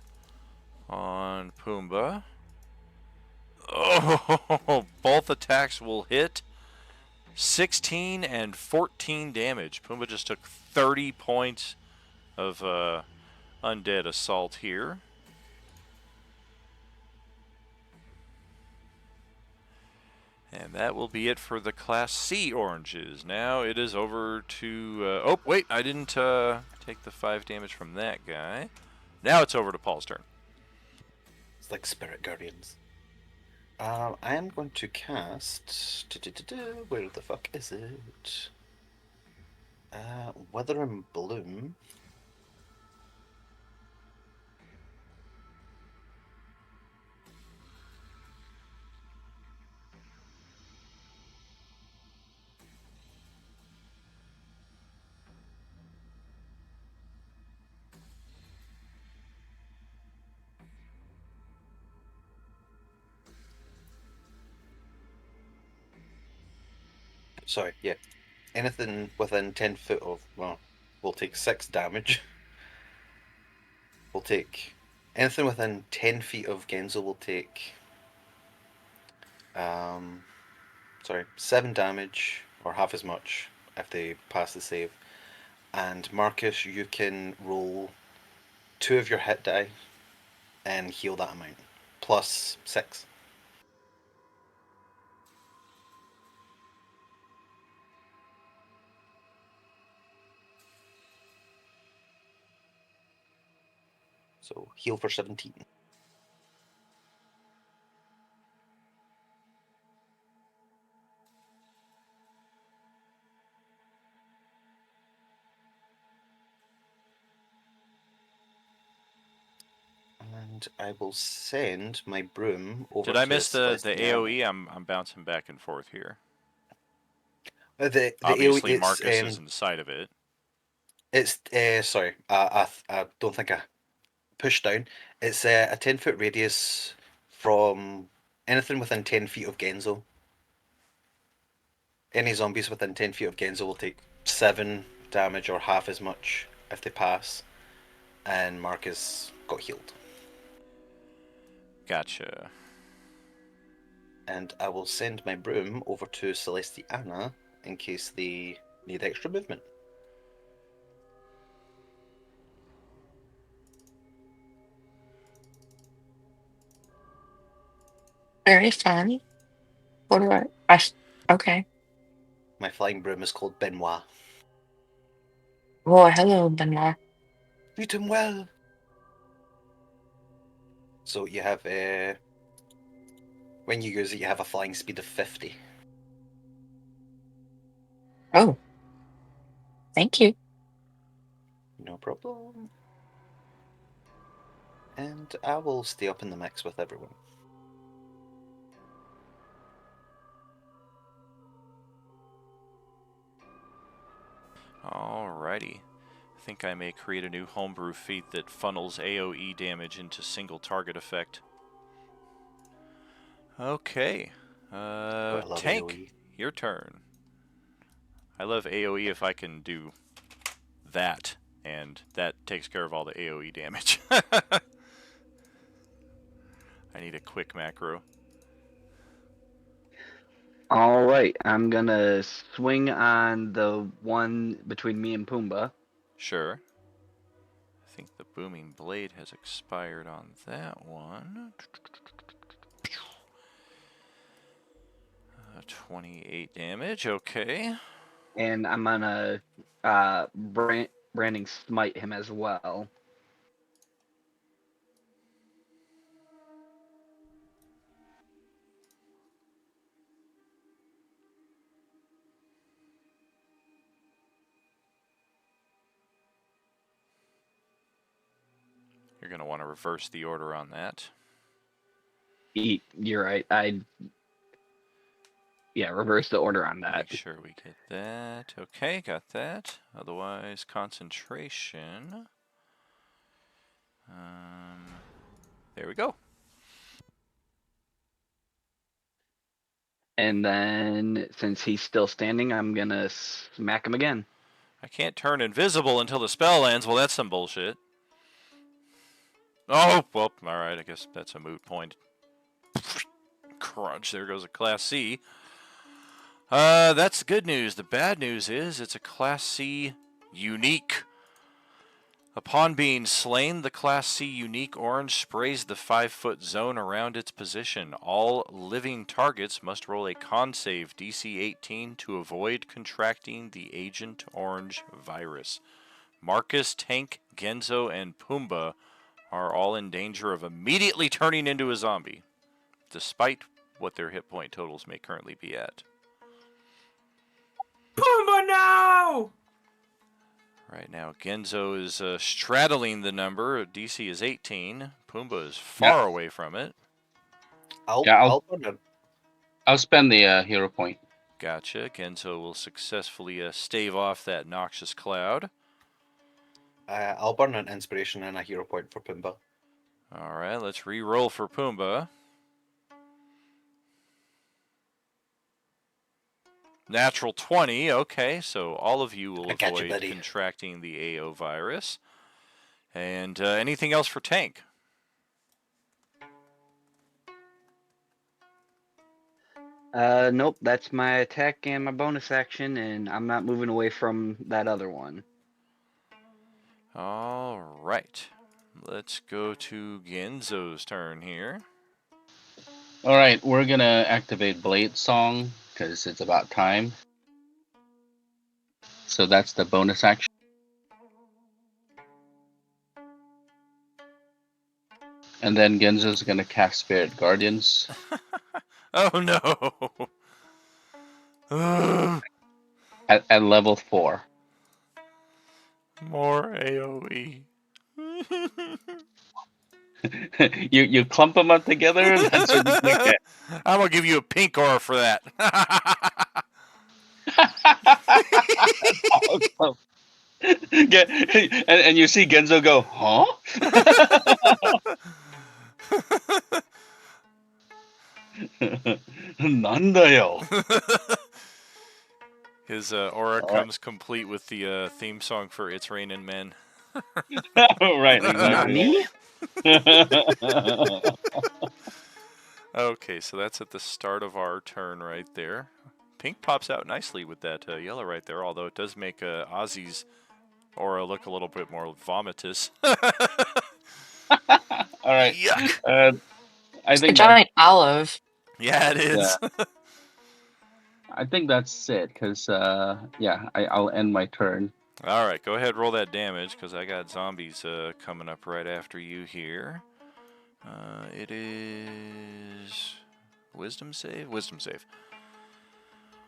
on Pumbaa. Oh, both attacks will hit. 16 and 14 damage. Pumbaa just took 30 points of undead assault here. And that will be it for the Class C oranges. Now it is over to... oh, wait, I didn't take the 5 damage from that guy. Now it's over to Paul's turn. It's like Spirit Guardians. I am going to cast... Where the fuck is it? Wither and Bloom. Sorry, yeah. Anything within 10 foot of... Well, we'll take 6 damage. We'll take... Anything within 10 feet of Genzo will take... sorry, 7 damage, or half as much, if they pass the save. And Marcus, you can roll 2 of your hit die and heal that amount. Plus 6. So heal for 17. And I will send my broom over to Did I miss the Celestia. AoE? I'm bouncing back and forth here. The Obviously, AoE, Marcus is inside of it. It's sorry, I don't think I pushed down. It's a 10-foot radius from anything within 10 feet of Genzo. Any zombies within 10 feet of Genzo will take 7 damage or half as much if they pass. And Marcus got healed. Gotcha. And I will send my broom over to Celestiana in case they need extra movement. Very fun. What do okay. My flying broom is called Benoit. Oh, hello, Benoit. Treat him well. So you have when you use it, you have a flying speed of 50. Oh. Thank you. No problem. And I will stay up in the mix with everyone. Alrighty. I think I may create a new homebrew feat that funnels AoE damage into single target effect. Okay. I love Tank, AoE. your turn. I love AoE if I can do that, and that takes care of all the AoE damage. I need a quick macro. All right, I'm gonna swing on the one between me and Pumbaa. Sure. I think the booming blade has expired on that one. 28 damage, okay. And I'm gonna branding smite him as well. You're going to want to reverse the order on that. You're right. Reverse the order on that. Make sure we get that. Okay, got that. Otherwise, concentration. There we go. And then, since he's still standing, I'm gonna smack him again. I can't turn invisible until the spell ends. Well, that's some bullshit. Oh, well, alright, I guess that's a moot point. Crunch, there goes a Class C. That's the good news. The bad news is it's a Class C unique. Upon being slain, the Class C unique orange sprays the 5-foot zone around its position. All living targets must roll a con save DC 18 to avoid contracting the Agent Orange virus. Marcus, Tank, Genzo, and Pumbaa are all in danger of immediately turning into a zombie, despite what their hit point totals may currently be at. Pumbaa, no! Right now, Genzo is straddling the number. DC is 18. Pumbaa is far away from it. I'll spend the hero point. Gotcha. Genzo will successfully stave off that noxious cloud. I'll burn an inspiration and a hero point for Pumbaa. All right, let's re-roll for Pumbaa. Natural 20. Okay, so all of you will avoid contracting the AO virus. And anything else for Tank? Nope, that's my attack and my bonus action, and I'm not moving away from that other one. All right. Let's go to Genzo's turn here. All right, we're gonna activate Blade Song because it's about time. So that's the bonus action. And then Genzo's gonna cast Spirit Guardians. Oh no! at level 4. More AoE. you clump them up together. That's what you get. I'm gonna give you a pink aura for that. and you see Genzo go, huh? Nandayo. His aura comes complete with the theme song for It's Raining Men. Right, exactly. Okay, so that's at the start of our turn right there. Pink pops out nicely with that yellow right there, although it does make Ozzy's aura look a little bit more vomitous. All right. Yuck. I think a giant olive. Yeah, it is. Yeah. I think that's it, because, I'll end my turn. All right, go ahead, roll that damage, because I got zombies coming up right after you here. It is... Wisdom save? Wisdom save.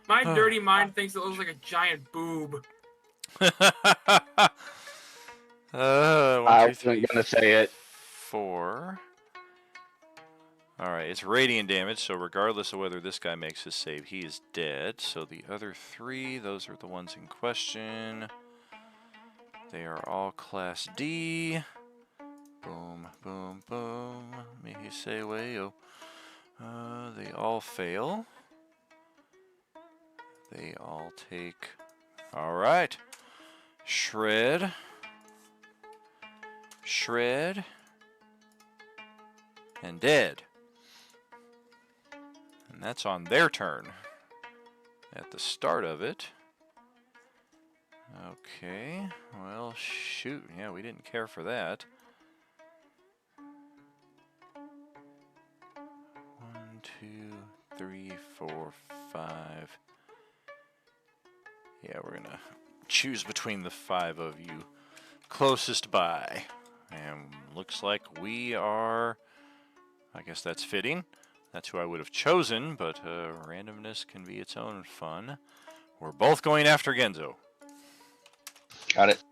My dirty mind thinks it looks like a giant boob. One, I two, three, wasn't gonna say it. 4. Alright, it's radiant damage, so regardless of whether this guy makes his save, he is dead. So the other 3, those are the ones in question. They are all Class D. Boom, boom, boom. May he say wayo. They all fail. They all take... Alright. Shred. Shred. And dead. And that's on their turn. At the start of it. Okay. Well, shoot. Yeah, we didn't care for that. 1, 2, 3, 4, 5. Yeah, we're gonna choose between the 5 of you closest by. And looks like we are... I guess that's fitting. That's who I would have chosen, but randomness can be its own fun. We're both going after Genzo. Got it.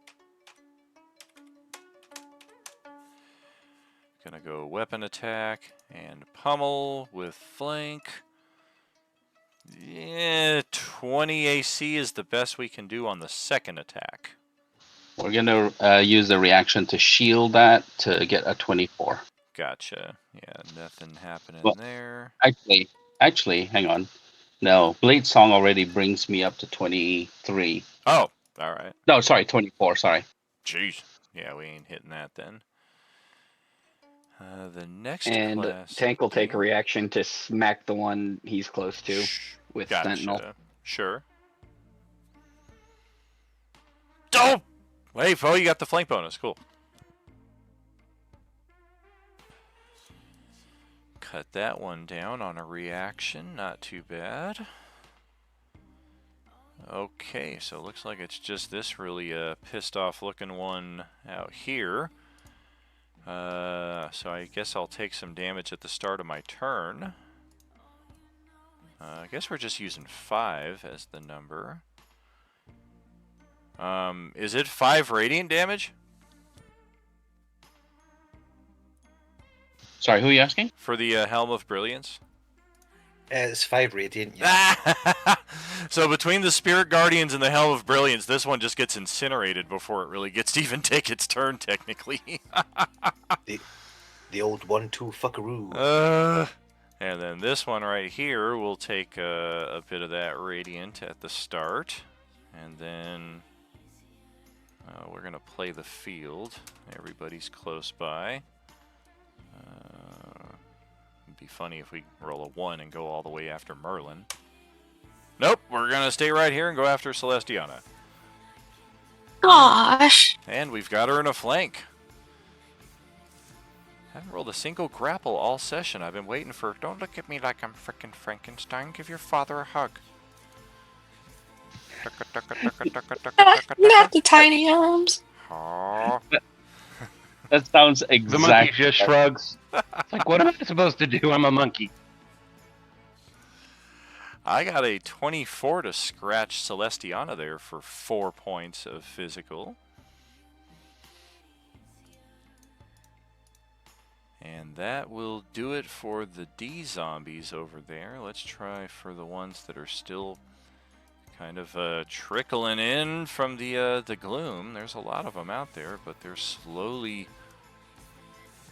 Gonna go weapon attack and pummel with flank. Yeah, 20 AC is the best we can do on the second attack. We're going to use the reaction to shield that to get a 24. Gotcha. Yeah, nothing happening Well, there. Actually, hang on. No, Blade Song already brings me up to 23. Oh, all right. No, sorry, 24, sorry. Jeez. Yeah, we ain't hitting that then. The next And class... Tank will take a reaction to smack the one he's close to with Gotcha. Sentinel. Sure. Oh! Hey, Fo, you got the flank bonus. Cool. Cut that one down on a reaction. Not too bad. Okay, so it looks like it's just this really pissed off looking one out here. So I guess I'll take some damage at the start of my turn. I guess we're just using 5 as the number. Is it 5 radiant damage? Sorry, who are you asking? For the Helm of Brilliance? It's 5 radiant. Yeah. So between the Spirit Guardians and the Helm of Brilliance, this one just gets incinerated before it really gets to even take its turn, technically. the old 1-2 fuckaroo. And then this one right here will take a bit of that radiant at the start. And then we're going to play the field. Everybody's close by. It'd be funny if we roll a 1 and go all the way after Merlin. Nope, we're going to stay right here and go after Celestiana. Gosh. And we've got her in a flank. Haven't rolled a single grapple all session. I've been waiting for... Don't look at me like I'm frickin' Frankenstein. Give your father a hug. Not the tiny arms. Aw. That sounds The monkey exactly. just shrugs. It's like, what am I supposed to do? I'm a monkey. I got a 24 to scratch Celestiana there for 4 points of physical. And that will do it for the D zombies over there. Let's try for the ones that are still kind of trickling in from the gloom. There's a lot of them out there, but they're slowly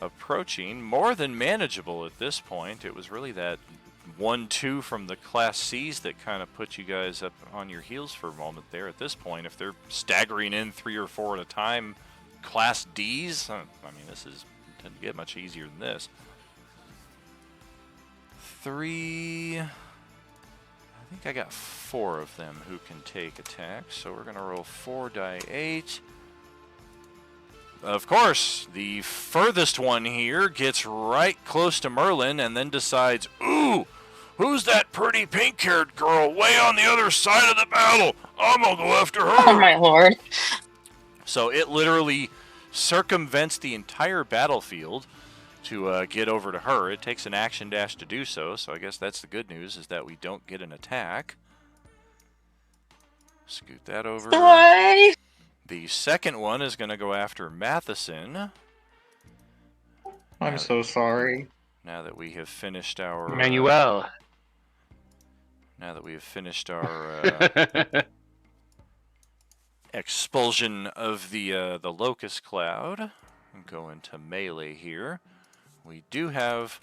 approaching. More than manageable at this point. It was really that 1-2 from the Class Cs that kind of put you guys up on your heels for a moment there. At this point, if they're staggering in 3 or 4 at a time, Class Ds, I mean, this is doesn't get much easier than this. 3... I think I got 4 of them who can take attacks, so we're going to roll 4 die 8. Of course, the furthest one here gets right close to Merlin and then decides, ooh, who's that pretty pink-haired girl way on the other side of the battle? I'm going to go after her. Oh my lord. So it literally circumvents the entire battlefield to get over to her. It takes an action dash to do so, so I guess that's the good news, is that we don't get an attack. Scoot that over. Sorry. The second one is going to go after Matheson. I'm so sorry. Now that we have finished our Manuel. now that we have finished our expulsion of the locust cloud, and go into melee here. We do have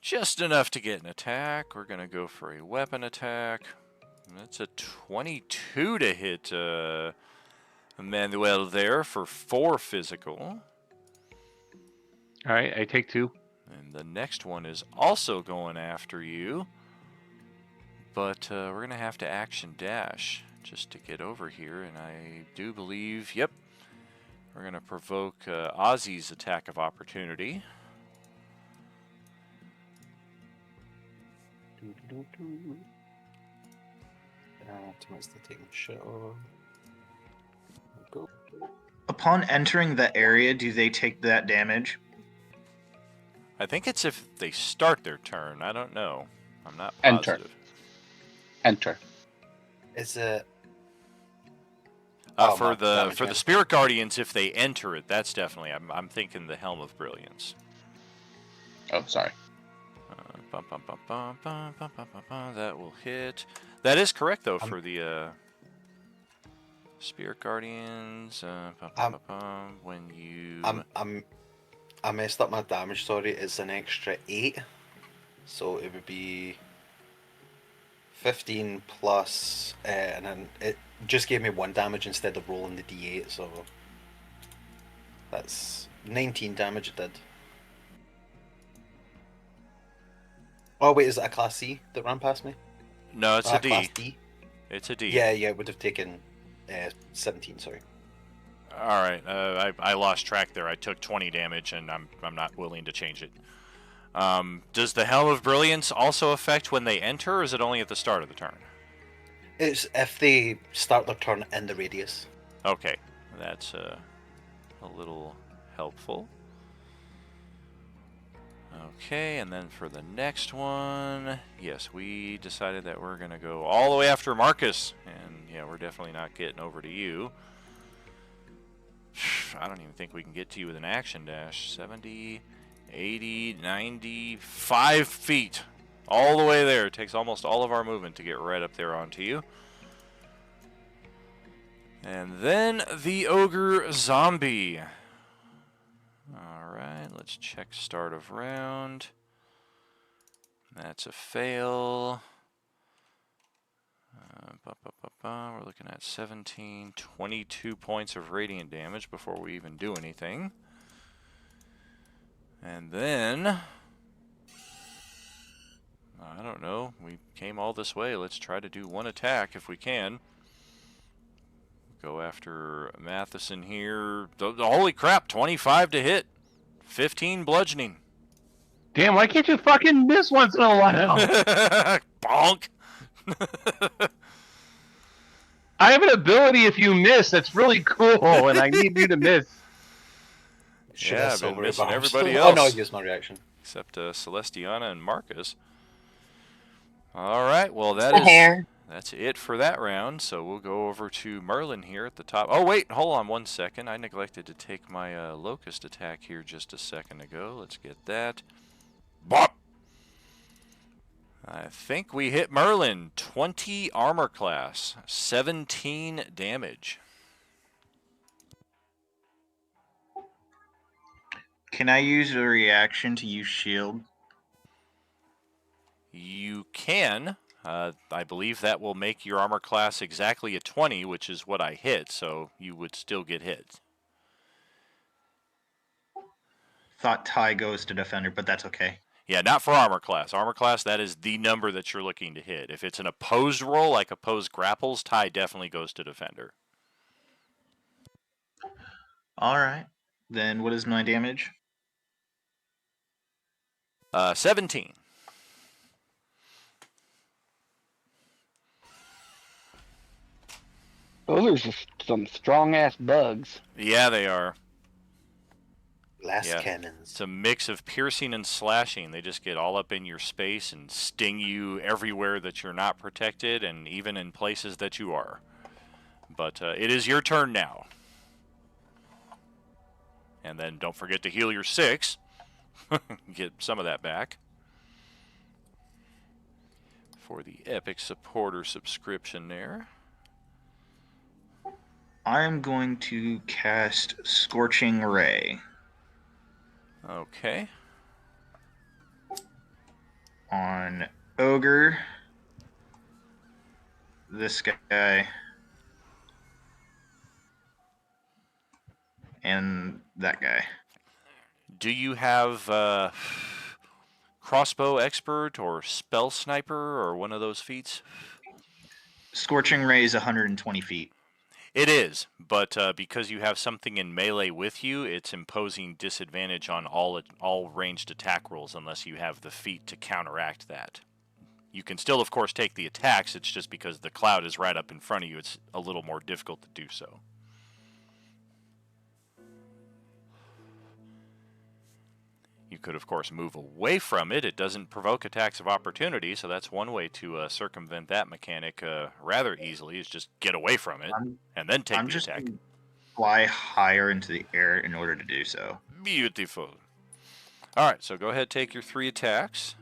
just enough to get an attack. We're gonna go for a weapon attack. That's a 22 to hit Manuel there for 4 physical. All right, I take 2. And the next one is also going after you. But we're going to have to action dash just to get over here. And I do believe, yep, we're going to provoke Ozzy's attack of opportunity. Optimize the taking shit off. Go. Upon entering the area, do they take that damage? I think it's if they start their turn. I don't know. I'm not Enter. positive. Enter. Is it? For mark damage, the yeah. Spirit Guardians, if they enter it, that's definitely. I'm thinking the Helm of Brilliance. Oh, sorry. That will hit. That is correct though for the Spirit Guardians. When you I messed up my damage. Sorry, it's an extra 8, so it would be 15 plus, and then it just gave me 1 damage instead of rolling the D8. So that's 19 damage it did. Oh wait, is it a class C that ran past me? No, it's a D. Class D. It's a D. Yeah, it would have taken 17. Sorry. All right, I lost track there. I took 20 damage, and I'm not willing to change it. Does the Helm of Brilliance also affect when they enter, or is it only at the start of the turn? It's if they start their turn in the radius. Okay, that's a little helpful. Okay, and then for the next one, yes, we decided that we're going to go all the way after Marcus. And yeah, we're definitely not getting over to you. I don't even think we can get to you with an action dash. 70, 80, 90, 5 feet. All the way there. It takes almost all of our movement to get right up there onto you. And then the Ogre Zombie. Alright, let's check start of round. That's a fail. We're looking at 17, 22 points of radiant damage before we even do anything. And then, I don't know, we came all this way. Let's try to do 1 attack if we can. Go after Matheson here. Holy crap, 25 to hit. 15 bludgeoning. Damn, why can't you fucking miss once in a while? Bonk. I have an ability if you miss that's really cool, and I need you to miss. Yeah, I've been missing everybody Oh else. no, I used my reaction. Except Celestiana and Marcus. Alright, well that's it for that round. So we'll go over to Merlin here at the top. Oh wait, hold on 1 second. I neglected to take my Locust attack here just a second ago. Let's get that. Bop! I think we hit Merlin. 20 armor class. 17 damage. Can I use a reaction to use shield? You can. I believe that will make your armor class exactly a 20, which is what I hit, so you would still get hit. Thought tie goes to defender, but that's okay. Yeah, not for armor class. Armor class, that is the number that you're looking to hit. If it's an opposed roll, like opposed grapples, tie definitely goes to defender. Alright. Then what is my damage? 17. Those are just some strong ass bugs. Yeah, they are. Glass Yeah. cannons. It's a mix of piercing and slashing. They just get all up in your space and sting you everywhere that you're not protected, and even in places that you are. But it is your turn now. And then don't forget to heal your 6. Get some of that back. For the Epic Supporter subscription there. I'm going to cast Scorching Ray Okay. on Ogre, this guy, and that guy. Do you have Crossbow Expert or Spell Sniper or one of those feats? Scorching Ray is 120 feet. It is, but because you have something in melee with you, it's imposing disadvantage on all ranged attack rolls unless you have the feat to counteract that. You can still, of course, take the attacks. It's just because the cloud is right up in front of you, it's a little more difficult to do so. You could, of course, move away from it. It doesn't provoke attacks of opportunity, so that's one way to circumvent that mechanic rather easily, is just get away from it and then take the attack. Gonna fly higher into the air in order to do so. Beautiful. All right, so go ahead, take your 3 attacks.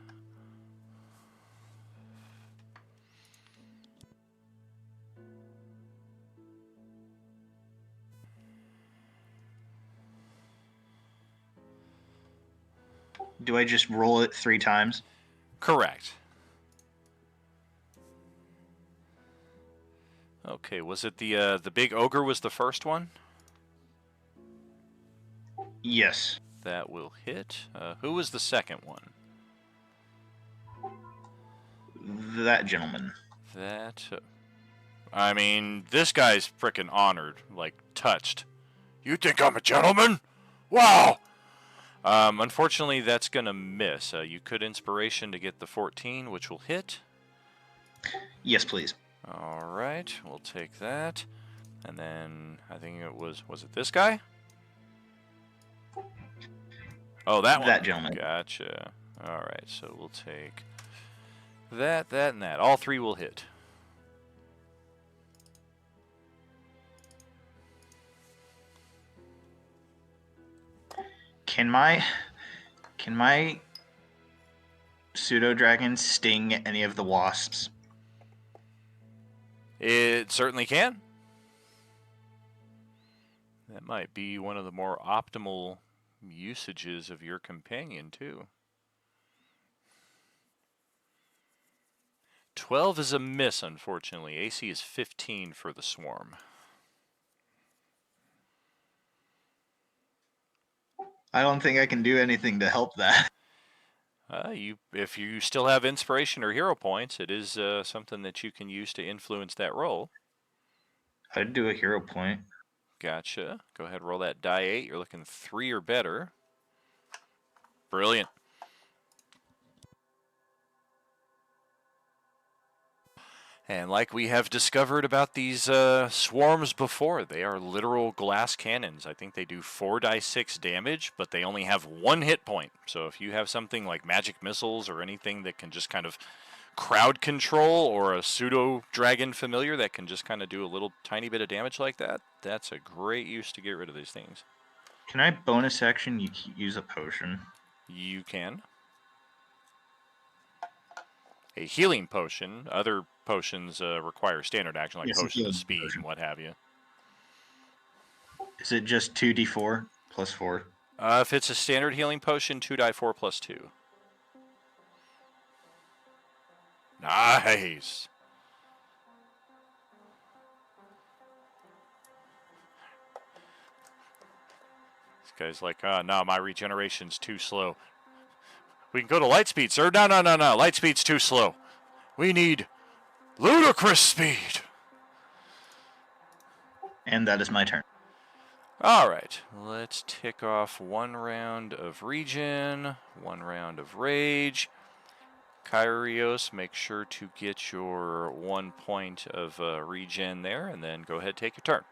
Do I just roll it 3 times? Correct. Okay, was it the big ogre was the first one? Yes. That will hit. Who was the second one? That gentleman. That. I mean, this guy's frickin' honored, like touched. You think I'm a gentleman? Wow! Unfortunately, that's gonna miss. You could inspiration to get the 14, which will hit. Yes, please. All right, we'll take that. And then I think it was it this guy? Oh, that one. That gentleman. Gotcha. All right, so we'll take that, and that. All 3 will hit. Can my pseudo dragon sting any of the wasps? It certainly can. That might be one of the more optimal usages of your companion, too. 12 is a miss, unfortunately. AC is 15 for the swarm. I don't think I can do anything to help that. If you still have inspiration or hero points, it is something that you can use to influence that roll. I'd do a hero point. Gotcha. Go ahead, roll that die 8. You're looking 3 or better. Brilliant. And like we have discovered about these swarms before, they are literal glass cannons. I think they do 4 die 6 damage, but they only have 1 hit point. So if you have something like magic missiles or anything that can just kind of crowd control, or a pseudo dragon familiar that can just kind of do a little tiny bit of damage like that, that's a great use to get rid of these things. Can I bonus action use a potion? You can. A healing potion. Other potions require standard action, like potion of speed and what have you. Is it just 2d4 plus 4? If it's a standard healing potion, 2 die 4 plus 2. Nice. This guy's like, no, my regeneration's too slow. We can go to light speed, sir. No. Light speed's too slow. We need ludicrous speed. And that is my turn. All right, let's tick off 1 round of regen, 1 round of rage. Kyrios, make sure to get your 1 point of regen there, and then go ahead, take your turn.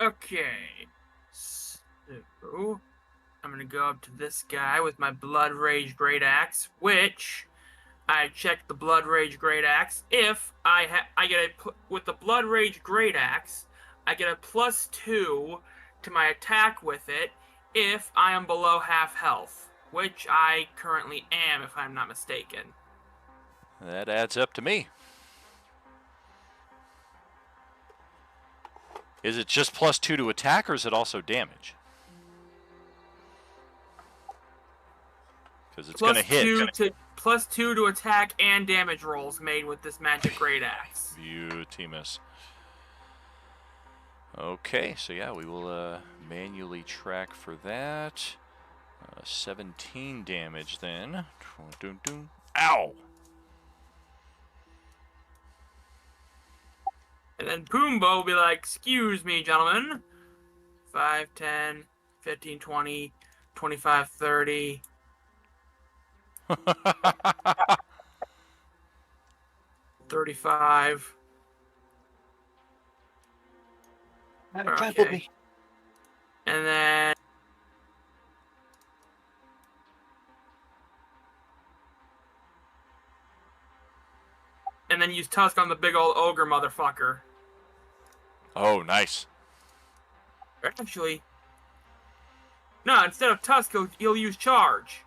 Okay. So, I'm gonna go up to this guy with my Blood Rage Great Axe, which I checked the Blood Rage Great Axe. If I get with the Blood Rage Great Axe, I get a +2 to my attack with it if I am below half health, which I currently am, if I'm not mistaken. That adds up to me. Is it just +2 to attack, or is it also damage? Because it's going to hit. +2 to attack and damage rolls made with this magic great axe. Beautimus. Okay, so yeah, we will manually track for that. 17 damage then. Ow! And then Pumbaa will be like, excuse me, gentlemen. 5, 10, 15, 20, 25, 30. 35. Okay. And then use Tusk on the big old ogre motherfucker. Oh, nice. Actually, no, instead of Tusk, he'll use Charge.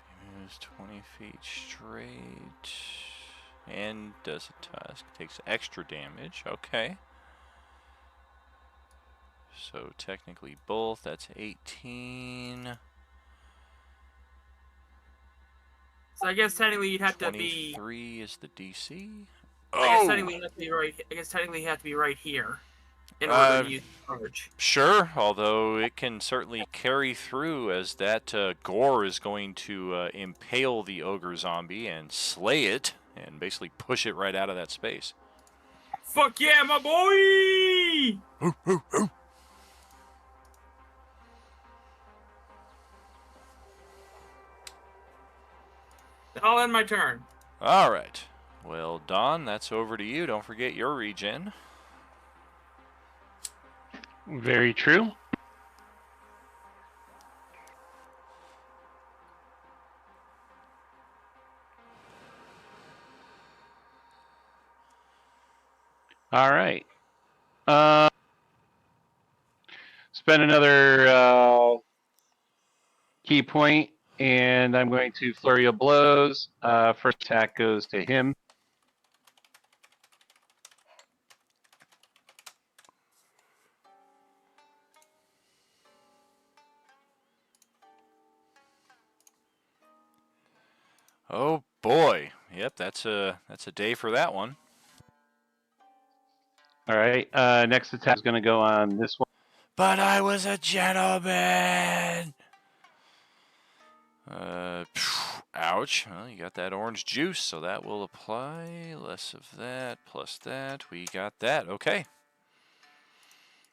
He moves 20 feet straight and does a Tusk. Takes extra damage. Okay. So technically both. That's 18. So I guess technically you'd have to be. 23 is the DC. I guess technically you have to be right. I guess technically you have to be right here in order to use Charge. Sure, although it can certainly carry through, as that gore is going to impale the ogre zombie and slay it and basically push it right out of that space. Fuck yeah, my boy! I'll end my turn. All right. Well, Don, that's over to you. Don't forget your regen. Very true. All right. Spend another key point, and I'm going to flurry of blows. First attack goes to him. Oh boy. Yep, that's a day for that one. All right. Next attack is going to go on this one. But I was a gentleman. Ouch. Well, you got that orange juice, so that will apply. Less of that, plus that. We got that. Okay.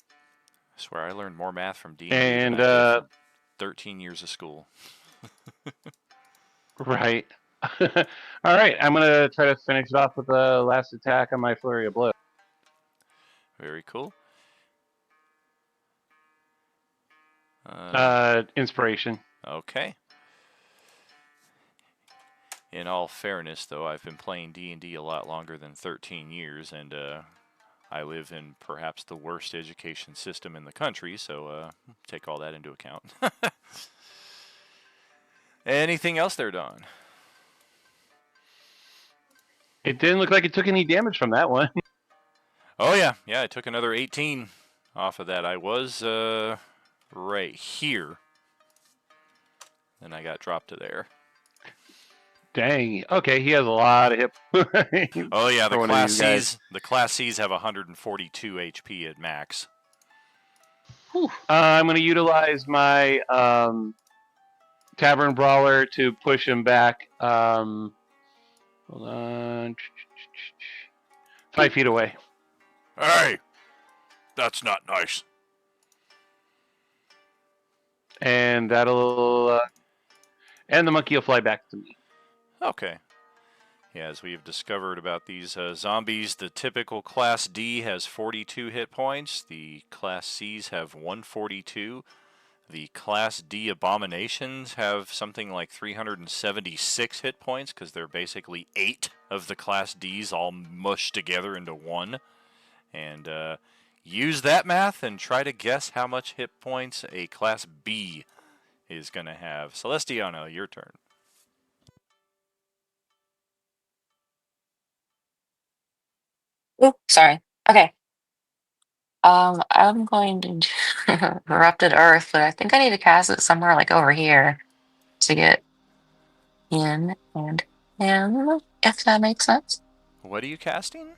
I swear I learned more math from D&D and than I did from 13 years of school. Right. All right. I'm going to try to finish it off with the last attack on my flurry of blows. Very cool. Inspiration. Okay. In all fairness, though, I've been playing D&D a lot longer than 13 years, and I live in perhaps the worst education system in the country, so take all that into account. Anything else there, Don? It didn't look like it took any damage from that one. Oh, yeah. Yeah, I took another 18 off of that. I was right here. Then I got dropped to there. Dang. Okay, he has a lot of hit. Oh, yeah, the Class Cs have 142 HP at max. I'm going to utilize my Tavern Brawler to push him back. Hold on. 5 feet away. Hey! That's not nice. And that'll... and the monkey will fly back to me. Okay. Yeah, as we've discovered about these zombies, the typical Class D has 42 hit points. The Class Cs have 142. The Class D abominations have something like 376 hit points because they're basically 8 of the Class Ds all mushed together into one. And use that math and try to guess how much hit points a Class B is going to have. Celestiano, your turn. Oh, sorry. Okay. I'm going to do Erupted Earth, but I think I need to cast it somewhere like over here to get in and in, if that makes sense. What are you casting?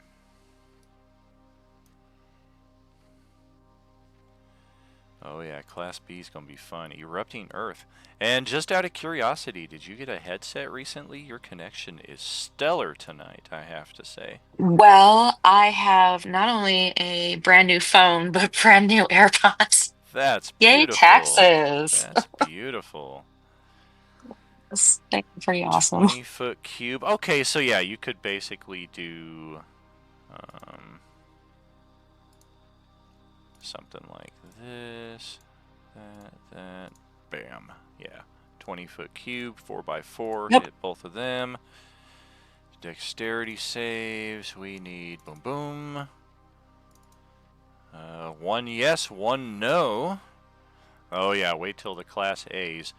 Oh yeah, Class B is going to be fun. Erupting Earth. And just out of curiosity, did you get a headset recently? Your connection is stellar tonight, I have to say. Well, I have not only a brand new phone, but brand new AirPods. That's Yay, beautiful. taxes! That's beautiful. That's pretty awesome. 20-foot cube. Okay, so yeah, you could basically do something like this, that, bam. Yeah, 20-foot cube, 4x4, Yep. hit both of them. Dexterity saves, we need boom boom. One yes, one no. Oh yeah, wait till the Class A's.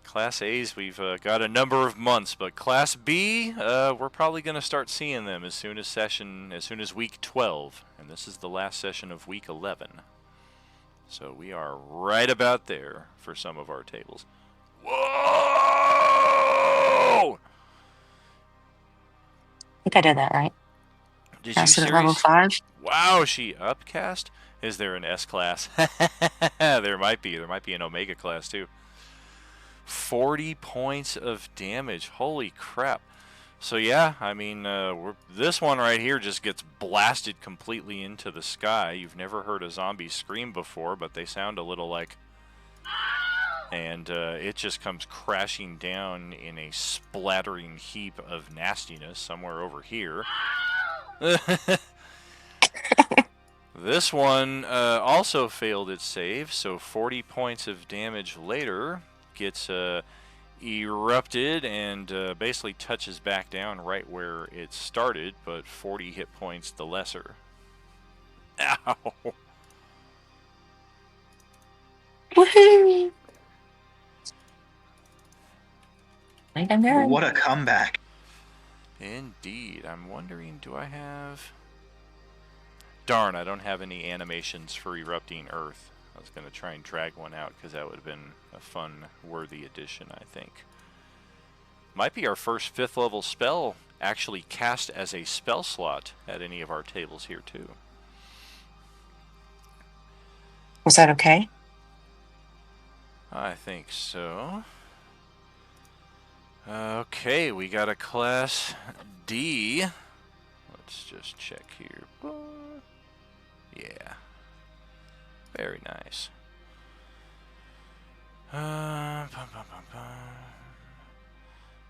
Class A's, we've got a number of months, but Class B, we're probably going to start seeing them as soon as week 12, and this is the last session of week 11. So we are right about there for some of our tables. Whoa! I think I did that right. Did you Cast it at level seriously? 5. Wow, she upcast? Is there an S class? There might be. There might be an Omega class too. 40 points of damage. Holy crap. So yeah, I mean, this one right here just gets blasted completely into the sky. You've never heard a zombie scream before, but they sound a little like... And it just comes crashing down in a splattering heap of nastiness somewhere over here. This one also failed its save, so 40 points of damage later gets erupted and basically touches back down right where it started, but 40 hit points the lesser. Ow! Woohoo! I think I'm good. What a comeback. Indeed. I'm wondering, do I have... Darn, I don't have any animations for Erupting Earth. I was going to try and drag one out because that would have been a fun, worthy addition, I think. Might be our first 5th level spell actually cast as a spell slot at any of our tables here, too. Was that okay? I think so. Okay, we got a Class D. Let's just check here. Yeah. Very nice. I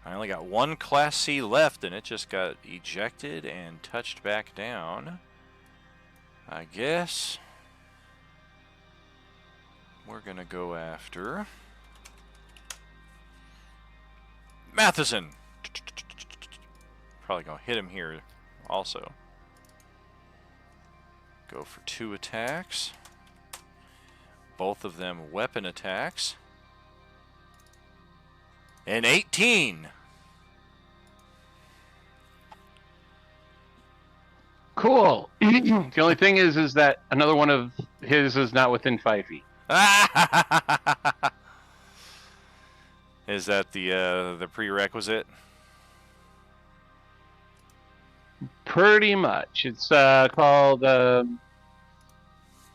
only got one Class C left, and it just got ejected and touched back down. I guess we're gonna go after Matheson. Probably gonna hit him here also. Go for 2 attacks. Both of them weapon attacks. And 18. Cool. The only thing is that another one of his is not within 5 feet. Is that the prerequisite? Pretty much. It's called.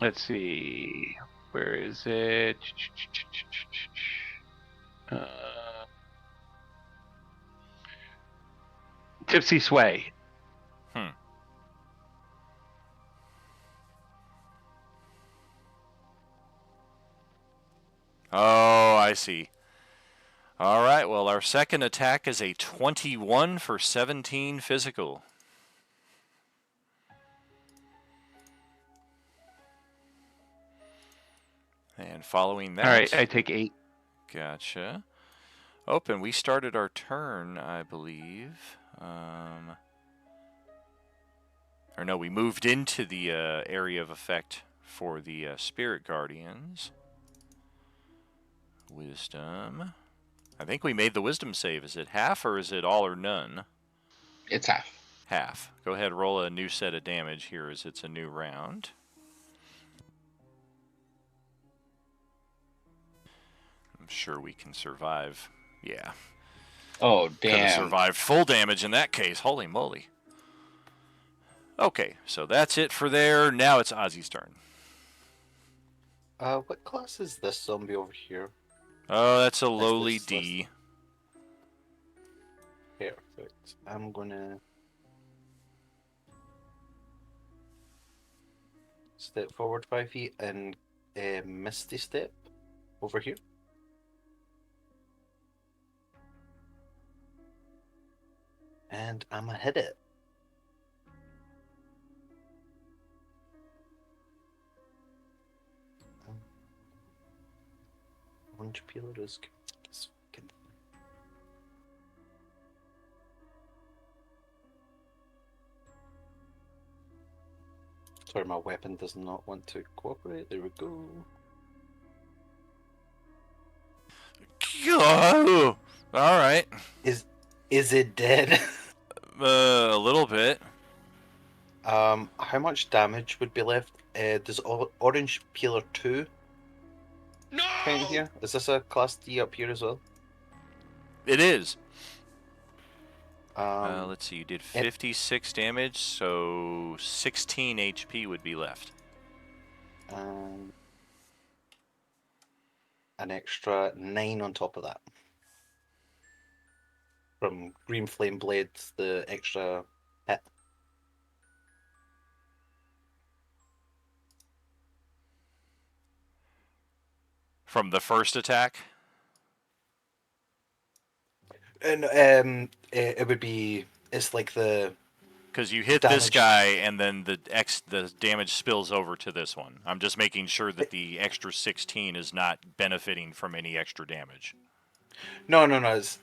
Let's see. Where is it? Tipsy Sway. Oh, I see. All right, well, our second attack is a 21 for 17 physical. And following that... All right, I take 8. Gotcha. Oh, and we started our turn, I believe. Or no, we moved into the area of effect for the Spirit Guardians. Wisdom. I think we made the Wisdom save. Is it half or is it all or none? It's half. Half. Go ahead, roll a new set of damage here as it's a new round. I'm sure we can survive. Yeah. Oh, Could have damn. survived full damage in that case. Holy moly. Okay, so that's it for there. Now it's Ozzy's turn. What class is this zombie over here? Oh, that's a lowly this D. Perfect. I'm gonna step forward 5 feet and Misty Step over here. And I'm gonna hit it. Orange peeler is fucking... Sorry, my weapon does not want to cooperate. There we go. Oh, all right. Is it dead? A little bit. How much damage would be left? Does Orange Peeler 2 count here? Is this a Class D up here as well? It is. Um, Let's see, you did 56 damage, so 16 HP would be left. An extra 9 on top of that. From Green Flame Blade, the extra hit. From the first attack? And it would be, it's like the... Because you hit this guy, and then the damage spills over to this one. I'm just making sure that the extra 16 is not benefiting from any extra damage. No,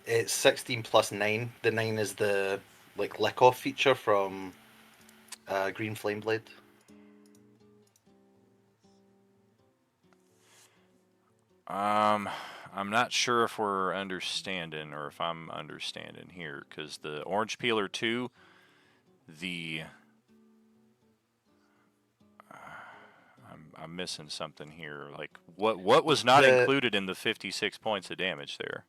it's 16 plus 9. The 9 is the like lick-off feature from Green Flame Blade. I'm not sure if we're understanding, or if I'm understanding here, because the Orange Peeler 2, I'm missing something here. Like, what was not included in the 56 points of damage there?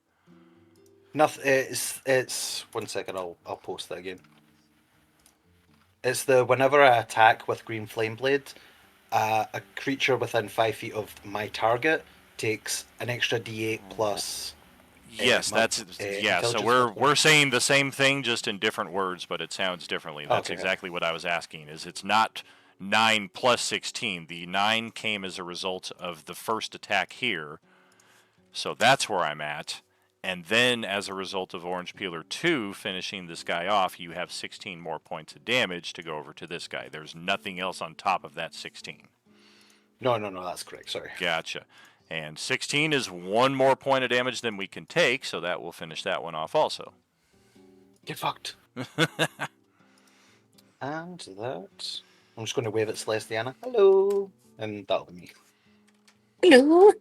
Nothing. It's 1 second. I'll post that again. It's the whenever I attack with Green Flame Blade, a creature within 5 feet of my target takes an extra D8 plus. Yes, yeah. So we're saying the same thing, just in different words, but it sounds differently. That's exactly what I was asking. Is it's not 9 plus 16. The 9 came as a result of the first attack here, so that's where I'm at. And then, as a result of Orange Peeler 2 finishing this guy off, you have 16 more points of damage to go over to this guy. There's nothing else on top of that 16. No, that's correct. Sorry. Gotcha. And 16 is 1 more point of damage than we can take, so that will finish that one off also. Get fucked. And that... I'm just going to wave at Celestiana. Hello! And that'll be me. Hello.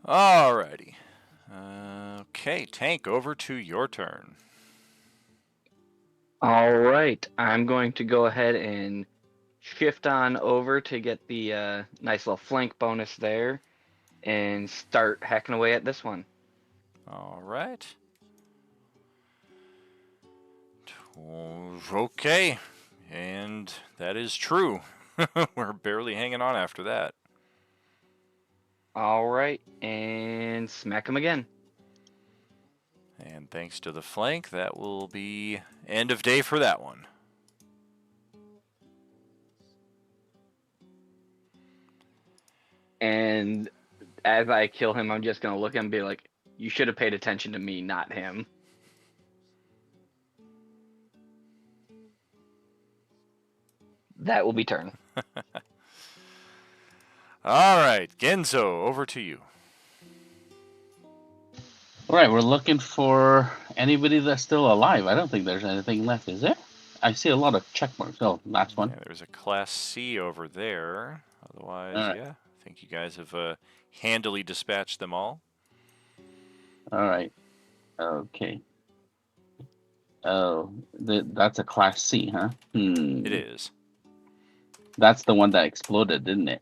Alrighty. Okay, Tank, over to your turn. All right, I'm going to go ahead and shift on over to get the nice little flank bonus there and start hacking away at this one. All right. Okay, and that is true. We're barely hanging on after that. All right, and smack him again. And thanks to the flank, that will be end of day for that one. And as I kill him, I'm just gonna look at him and be like, "You should have paid attention to me, not him." That will be turn. All right, Genzo, over to you. All right, we're looking for anybody that's still alive. I don't think there's anything left, is there? I see a lot of check marks. Oh, last one. Yeah, there's a Class C over there. Otherwise, All right. yeah, I think you guys have handily dispatched them all. All right. Okay. Oh, that's a Class C, huh? It is. That's the one that exploded, didn't it?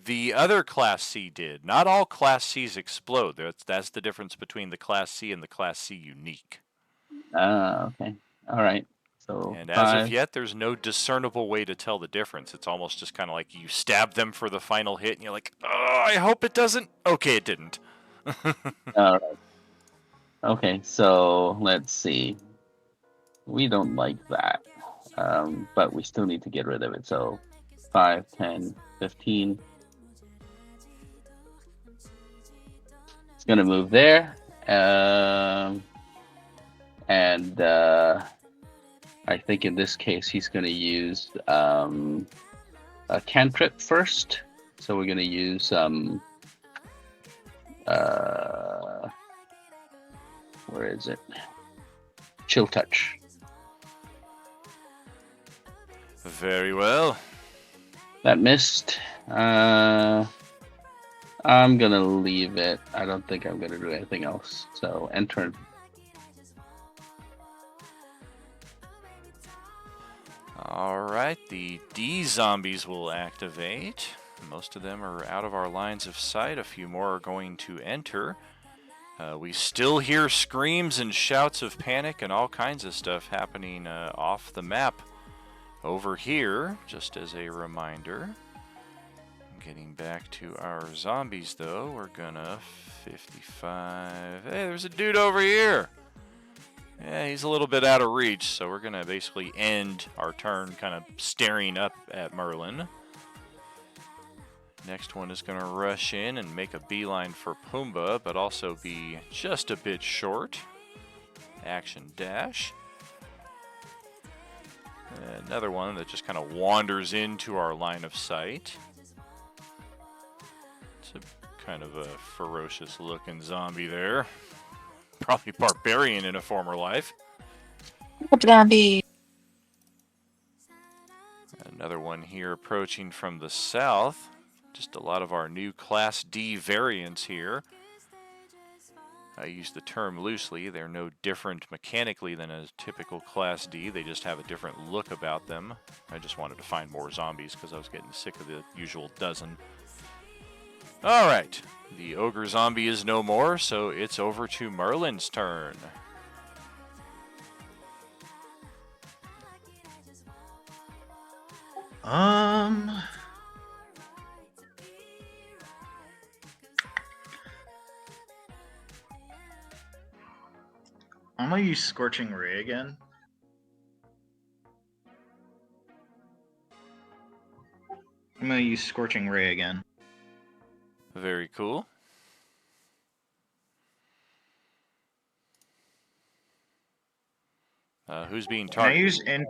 The other Class C did. Not all Class Cs explode. That's the difference between the Class C and the Class C unique. Okay. All right. So And as of 5. yet, there's no discernible way to tell the difference. It's almost just kind of like you stab them for the final hit, and you're like, oh, I hope it doesn't. Okay, it didn't. All right. Okay, so let's see. We don't like that, but we still need to get rid of it. So 5, 10, 15. It's going to move there. And I think in this case, he's going to use a cantrip first. So we're going to use where is it? Chill touch. Very well. That missed. I'm gonna leave it. I don't think I'm gonna do anything else. So end turn. All right, the D zombies will activate. Most of them are out of our lines of sight. A few more are going to enter. We still hear screams and shouts of panic and all kinds of stuff happening off the map over here, just as a reminder. Getting back to our zombies, though, we're gonna 55. Hey, there's a dude over here. Yeah, he's a little bit out of reach, so we're gonna basically end our turn kind of staring up at Merlin. Next one is gonna rush in and make a beeline for Pumbaa, but also be just a bit short. Action dash. Another one that just kind of wanders into our line of sight. It's a kind of a ferocious looking zombie there. Probably barbarian in a former life. Zombie. Another one here approaching from the south. Just a lot of our new Class D variants here. I use the term loosely. They're no different mechanically than a typical Class D. They just have a different look about them. I just wanted to find more zombies because I was getting sick of the usual dozen. All right. The ogre zombie is no more, so it's over to Merlin's turn. I'm gonna use Scorching Ray again. I'm gonna use Scorching Ray again. Very cool. Who's being targeted?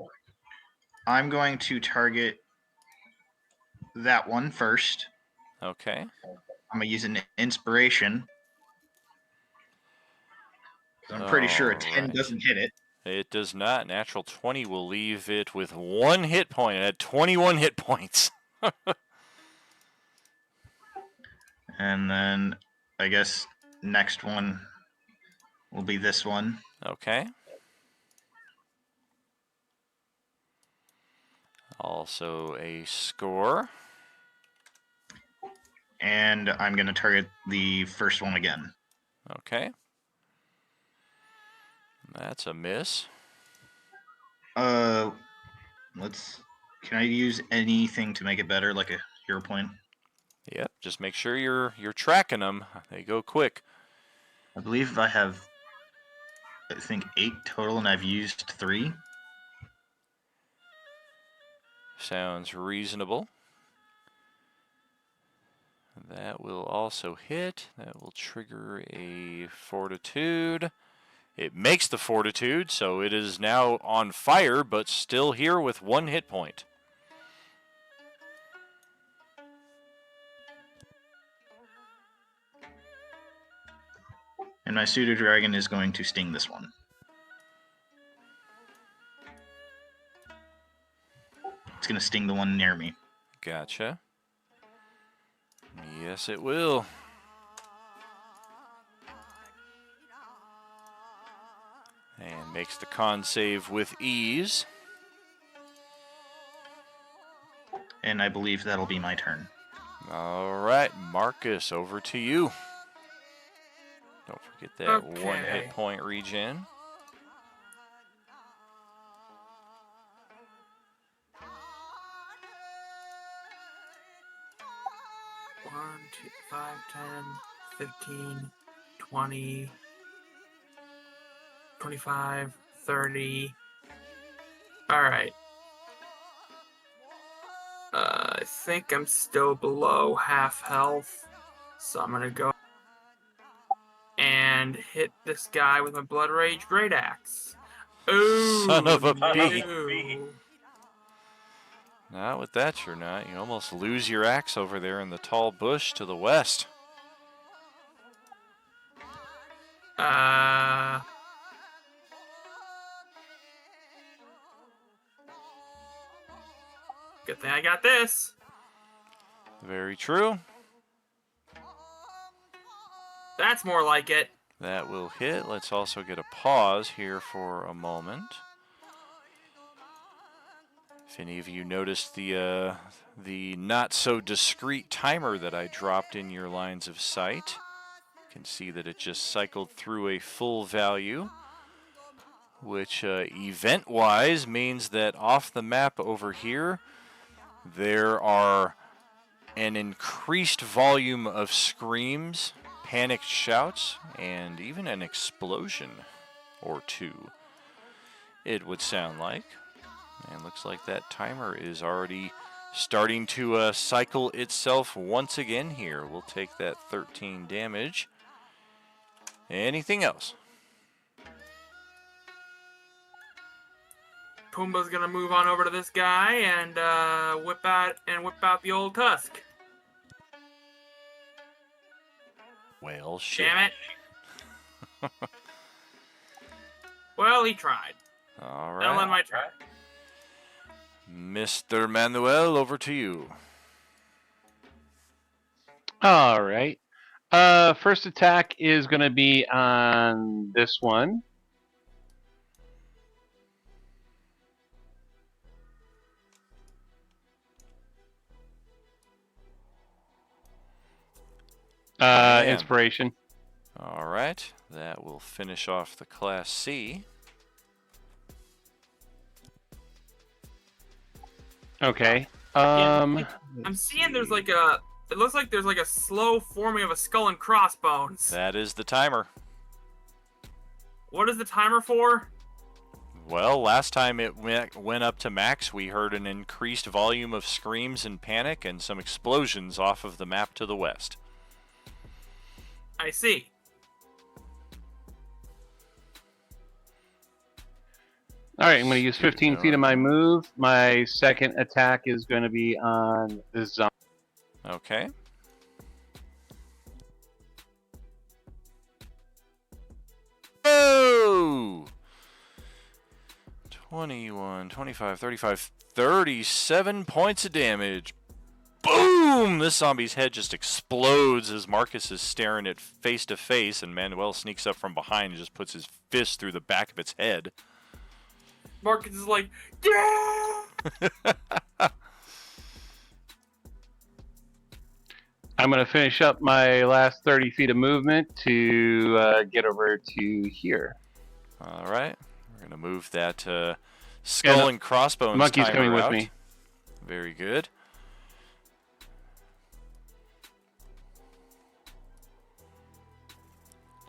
I'm going to target that one first. Okay. I'm gonna use an inspiration. I'm pretty sure a 10 doesn't hit it. It does not. Natural 20 will leave it with 1 hit point. It had 21 hit points. And then I guess next one will be this one. Okay. Also a score. And I'm going to target the first one again. Okay. That's a miss. Can I use anything to make it better, like a hero point? Yep, just make sure you're tracking them. They go quick. I believe I have, 8 total, and I've used 3. Sounds reasonable. That will also hit. That will trigger a fortitude. It makes the fortitude, so it is now on fire, but still here with 1 hit point. And my pseudo dragon is going to sting this one. It's going to sting the one near me. Gotcha. Yes, it will. And makes the con save with ease. And I believe that'll be my turn. All right, Marcus, over to you. Don't forget that 1 hit point regen. One, 2, 5, 10, 15, 20, 25, 30. Alright. I think I'm still below half health. So I'm gonna go and hit this guy with my Blood Rage Great Axe. Ooh, Son of a no. bee. Not with that, you're not. You almost lose your axe over there in the tall bush to the west. Good thing I got this. Very true. That's more like it. That will hit. Let's also get a pause here for a moment. If any of you noticed the not so discreet timer that I dropped in your lines of sight, you can see that it just cycled through a full value, which event-wise means that off the map over here, there are an increased volume of screams, panicked shouts, and even an explosion or two, it would sound like. And looks like that timer is already starting to cycle itself once again here. We'll take that 13 damage. Anything else? Pumbaa's gonna move on over to this guy and whip out the old tusk. Well, shit. Damn it. Well, he tried. All Don't let right. my try. Mr. Manuel, over to you. All right. First attack is going to be on this one. Inspiration. All right. That will finish off the Class C. Okay. I'm seeing there's like a... It looks like there's like a slow forming of a skull and crossbones. That is the timer. What is the timer for? Well, last time it went up to max, we heard an increased volume of screams and panic and some explosions off of the map to the west. I see. All right, I'm going to use 15 feet of my move. My second attack is going to be on this zombie. Okay. Oh! 21, 25, 35, 37 points of damage. Boom! This zombie's head just explodes as Marcus is staring it face to face, and Manuel sneaks up from behind and just puts his fist through the back of its head. Marcus is like, yeah! I'm going to finish up my last 30 feet of movement to get over to here. All right. We're going to move that skull and crossbones monkey's timer coming with out. me. Very good.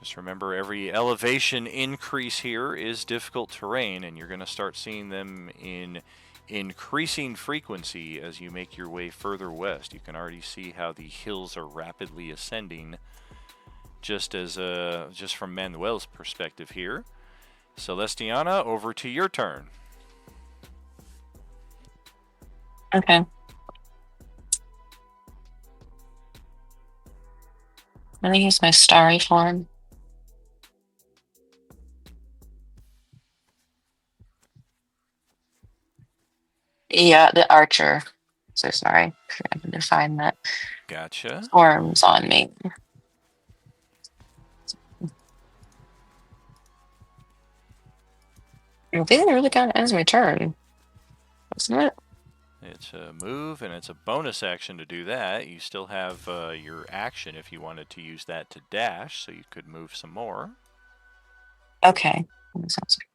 Just remember, every elevation increase here is difficult terrain, and you're going to start seeing them in increasing frequency as you make your way further west. You can already see how the hills are rapidly ascending, just from Manuel's perspective here. Celestiana, over to your turn. Okay. I'm gonna use my starry form. Yeah, the archer. So sorry. I can define that. Gotcha. Forms on me. I think it really kind of ends my turn, doesn't it? It's a move, and it's a bonus action to do that. You still have your action if you wanted to use that to dash, so you could move some more. Okay. That sounds good.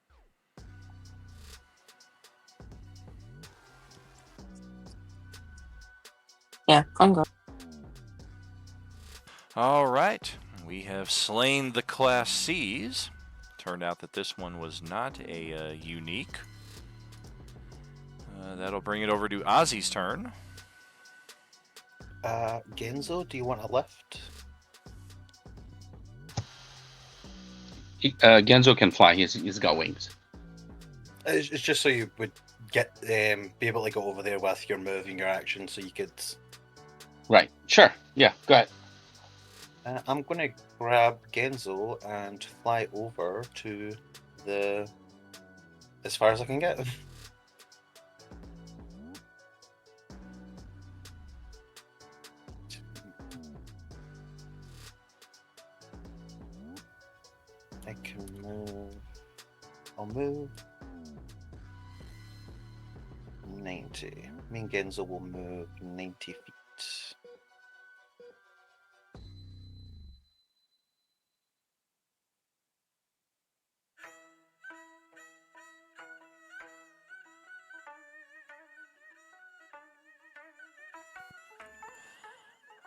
Yeah, I'm good. All right. We have slain the Class Cs. Turned out that this one was not a unique. That'll bring it over to Ozzy's turn. Genzo, do you want a lift? Genzo can fly. He's got wings. It's just so you would get be able to go over there with your move and your action, so you could. Right. Sure. Yeah. Go ahead. I'm going to grab Genzo and fly over to as far as I can get. I can move. I'll move 90. Me and Genzo will move 90 feet.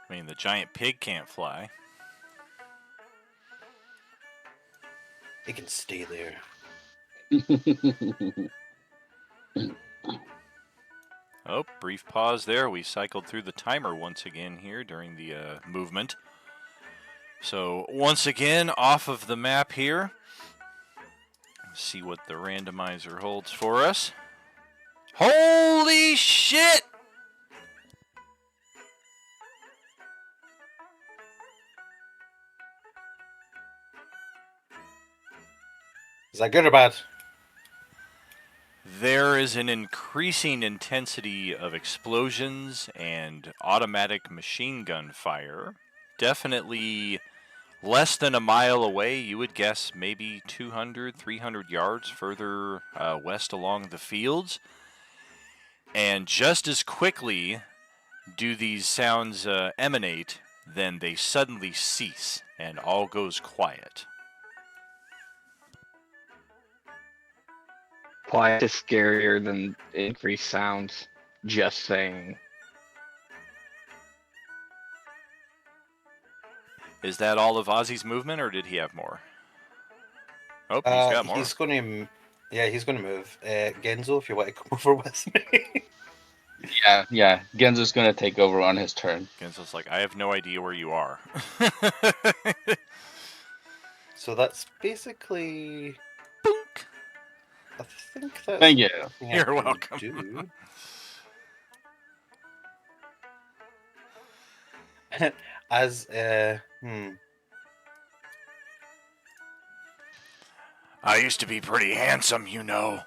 I mean, the giant pig can't fly. It can stay there. Oh, brief pause there. We cycled through the timer once again here during the movement. So once again, off of the map here. See what the randomizer holds for us. Holy shit! Is that good or bad? There is an increasing intensity of explosions and automatic machine gun fire. Definitely less than a mile away. You would guess maybe 200, 300 yards further west along the fields. And just as quickly do these sounds emanate, then they suddenly cease and all goes quiet. Quiet is scarier than increased sounds. Just saying. Is that all of Ozzy's movement, or did he have more? Oh, he's got more. He's going to, he's going to move. Genzo, if you want to come over with me. Yeah. Genzo's gonna take over on his turn. Genzo's like, I have no idea where you are. So that's basically. Boink. I think that's. Thank you. You're welcome. Do. As I used to be pretty handsome, you know.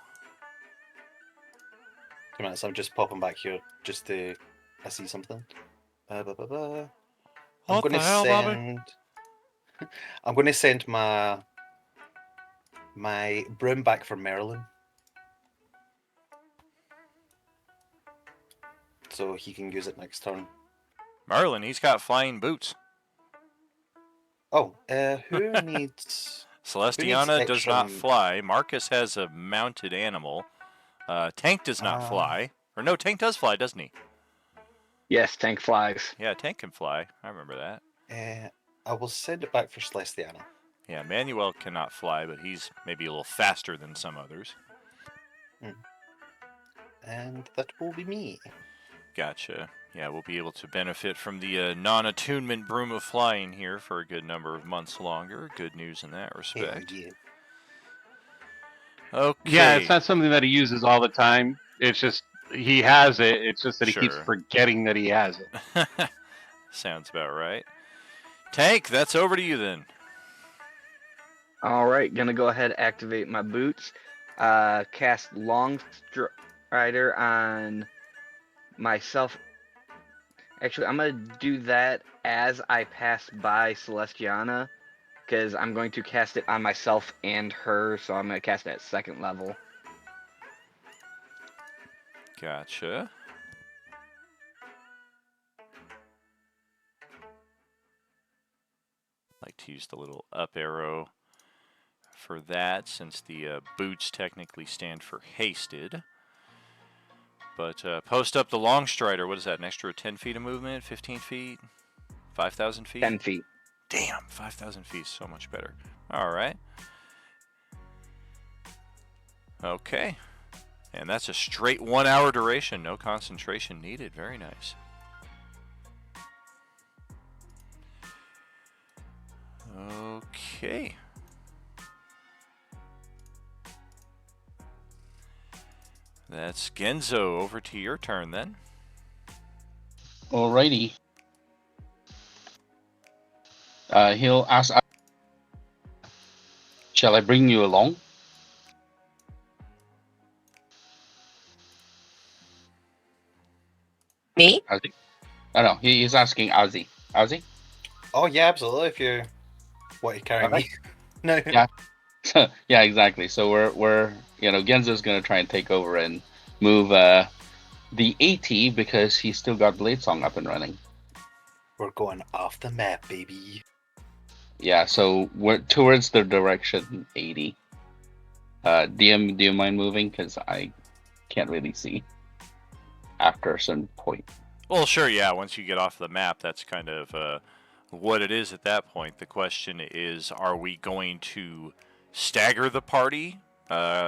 2 minutes. I'm just popping back here just to. I see something. I'm What going the to hell, send. Bobby? I'm going to send my broom back for Merlin, so he can use it next turn. Merlin, he's got flying boots. Oh, who needs? Celestiana does not fly. Marcus has a mounted animal. Tank does not fly. Or no, Tank does fly, doesn't he? Yes, Tank flies. Yeah, Tank can fly. I remember that. I will send it back for Celestiana. Yeah, Manuel cannot fly, but he's maybe a little faster than some others. and that will be me. Gotcha. Yeah, we'll be able to benefit from the non-attunement broom of flying here for a good number of months longer. Good news in that Hell respect. yeah. Okay. Yeah, it's not something that he uses all the time. It's just he has it. It's just that he keeps Sure. forgetting that he has it. Sounds about right. Tank, that's over to you then. All right, gonna go ahead and activate my boots. Cast Long Strider on myself. Actually, I'm gonna do that as I pass by Celestiana, because I'm going to cast it on myself and her, so I'm gonna cast it at 2nd level. Gotcha. Like to use the little up arrow for that, since the boots technically stand for hasted. But post up the Long Strider. What is that? An extra 10 feet of movement? 15 feet? 5,000 feet? 10 feet. Damn, 5,000 feet is so much better. All right. Okay. And that's a straight 1 hour duration. No concentration needed. Very nice. Okay. That's Genzo. Over to your turn then. Alrighty. He'll ask, shall I bring you along? Me? Ozzy? Oh no, he's asking Ozzy. Ozzy? Oh yeah, absolutely. If you want to carry Alright. me. No. Yeah. Yeah, exactly. So we're Genzo's gonna try and take over and move the AT because he's still got Bladesong up and running. We're going off the map, baby. Yeah, so we're towards the direction 80. DM, do you mind moving? Because I can't really see after a certain point. Well, sure, yeah. Once you get off the map, that's kind of what it is at that point. The question is, are we going to stagger the party,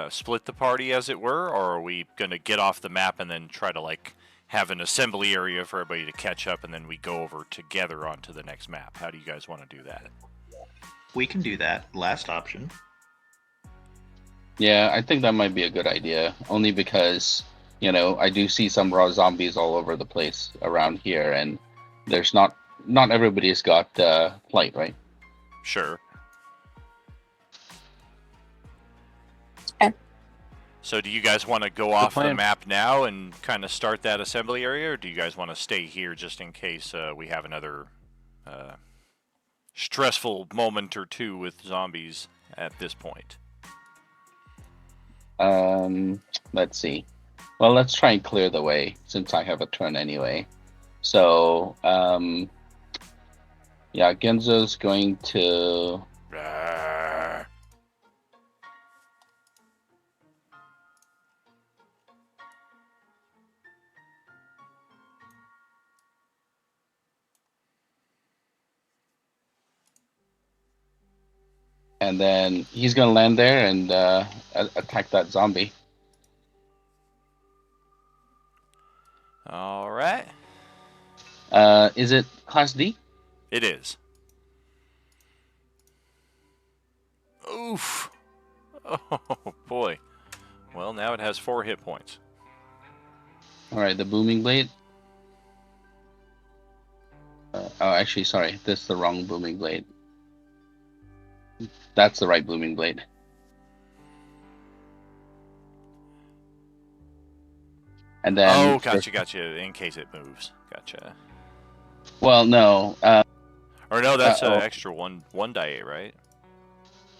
split the party, as it were, or are we going to get off the map and then try to, like, have an assembly area for everybody to catch up, and then we go over together onto the next map? How do you guys want to do that? We can do that. Last option. Yeah, I think that might be a good idea. Only because, I do see some raw zombies all over the place around here, and there's not everybody's got flight, right? Sure. Okay. So do you guys want to go off the plan. map now and kind of start that assembly area, or do you guys want to stay here just in case we have another stressful moment or two with zombies at this point? Let's see. Well, let's try and clear the way since I have a turn anyway. So, yeah, Genzo's going to. And then he's going to land there and attack that zombie. All right. Is it Class D? It is. Oof. Oh, boy. Well, now it has 4 hit points. All right, the Booming Blade. Actually, sorry. This is the wrong Booming Blade. That's the right Booming Blade. And then. Oh, gotcha. In case it moves. Gotcha. Well, no. Or no, that's extra one die, right?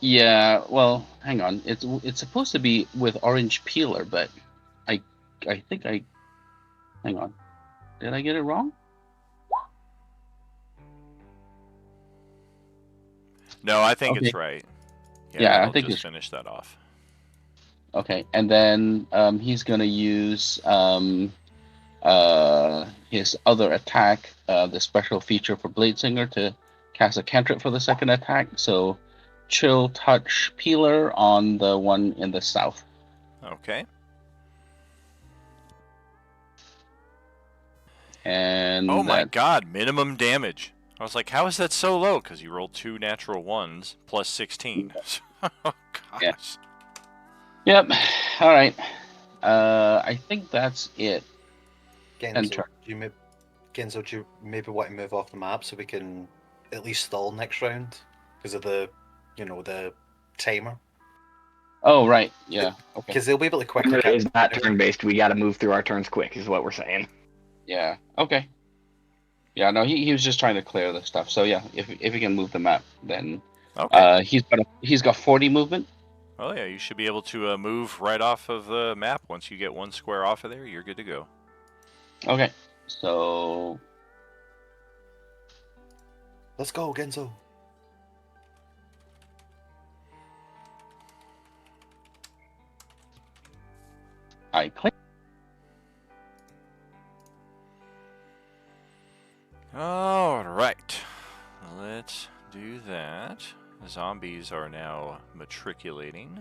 Yeah. Well, hang on. It's supposed to be with orange peeler, but I think I. Hang on. Did I get it wrong? No, I think Okay. it's right. Yeah, I I'll think just it's finish that off. Okay, and then he's gonna use his other attack, the special feature for Bladesinger, to cast a cantrip for the second attack. So, Chill Touch Peeler on the one in the south. Okay. And Oh my that, god, minimum damage. I was like, how is that so low? Because you rolled 2 natural 1s plus 16. Oh gosh. Yeah. Yep. All right. I think that's it. Genzo, do you maybe want to move off the map so we can at least stall next round because of the timer? Oh, right. Yeah. Okay. Because they'll be able to quickly Timer catch is not turn-based. We got to move through our turns quick, is what we're saying. Yeah. Okay. Yeah. No, he was just trying to clear the stuff. So yeah, if he can move the map, then Okay. he's got 40 movement. Oh yeah, you should be able to move right off of the map. Once you get 1 square off of there, you're good to go. Okay. So Let's go, Genzo. I click. All right, let's do that. Zombies are now matriculating.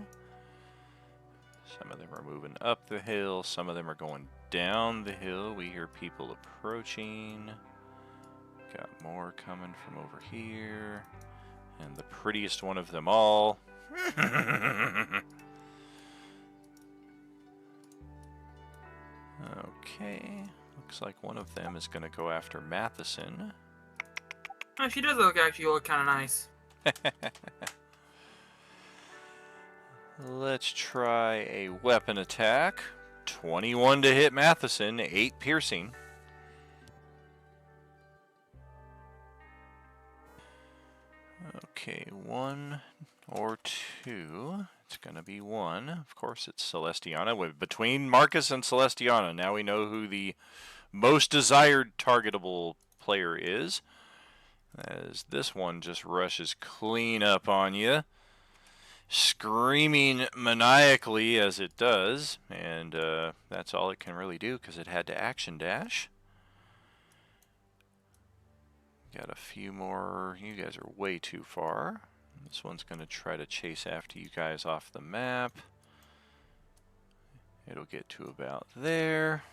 Some of them are moving up the hill, some of them are going down the hill. We hear people approaching. Got more coming from over here. And the prettiest one of them all. Okay, looks like one of them is going to go after Matheson. Oh, she does actually look kind of nice. Let's try a weapon attack. 21 to hit Matheson, 8 piercing. Okay, 1 or 2. It's going to be 1. Of course, it's Celestiana. Between Marcus and Celestiana, now we know who the most desired targetable player is. As this one just rushes clean up on you, screaming maniacally as it does, and that's all it can really do because it had to action dash. Got a few more. You guys are way too far. This one's going to try to chase after you guys off the map. It'll get to about there.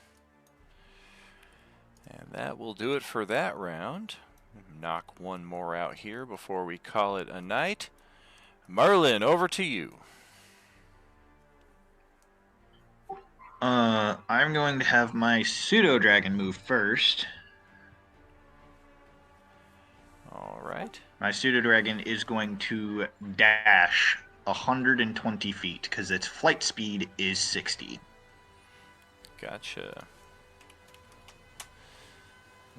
And that will do it for that round. Knock one more out here before we call it a night. Merlin, over to you. I'm going to have my pseudo dragon move first. All right. My pseudo dragon is going to dash 120 feet because its flight speed is 60. Gotcha.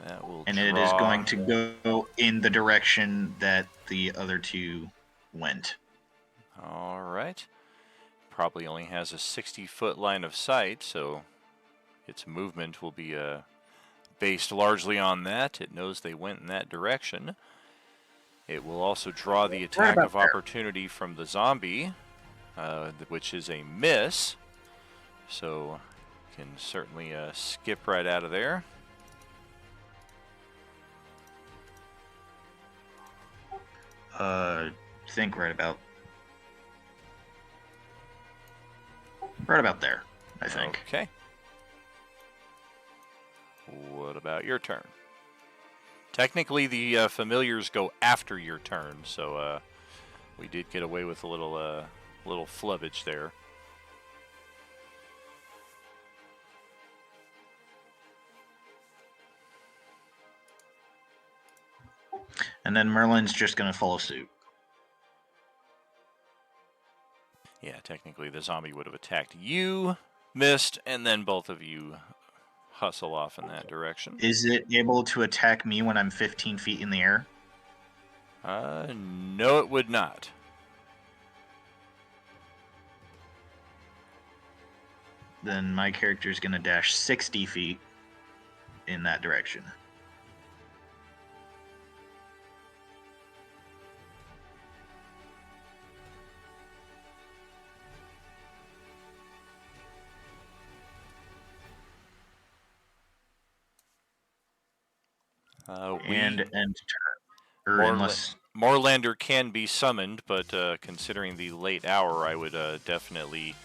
That will And draw. it is going to go in the direction that the other two went. All right. Probably only has a 60-foot line of sight, so its movement will be based largely on that. It knows they went in that direction. It will also draw the attack of opportunity from the zombie, which is a miss. So can certainly skip right out of there. Think right about there, I think. Okay. What about your turn? Technically, the familiars go after your turn, so we did get away with a little flubbage there. And then Merlin's just going to follow suit. Yeah, technically the zombie would have attacked you, missed, and then both of you hustle off in that direction. Is it able to attack me when I'm 15 feet in the air? No, it would not. Then my character is going to dash 60 feet in that direction. And end turn. Unless Moorlander can be summoned, but considering the late hour, I would definitely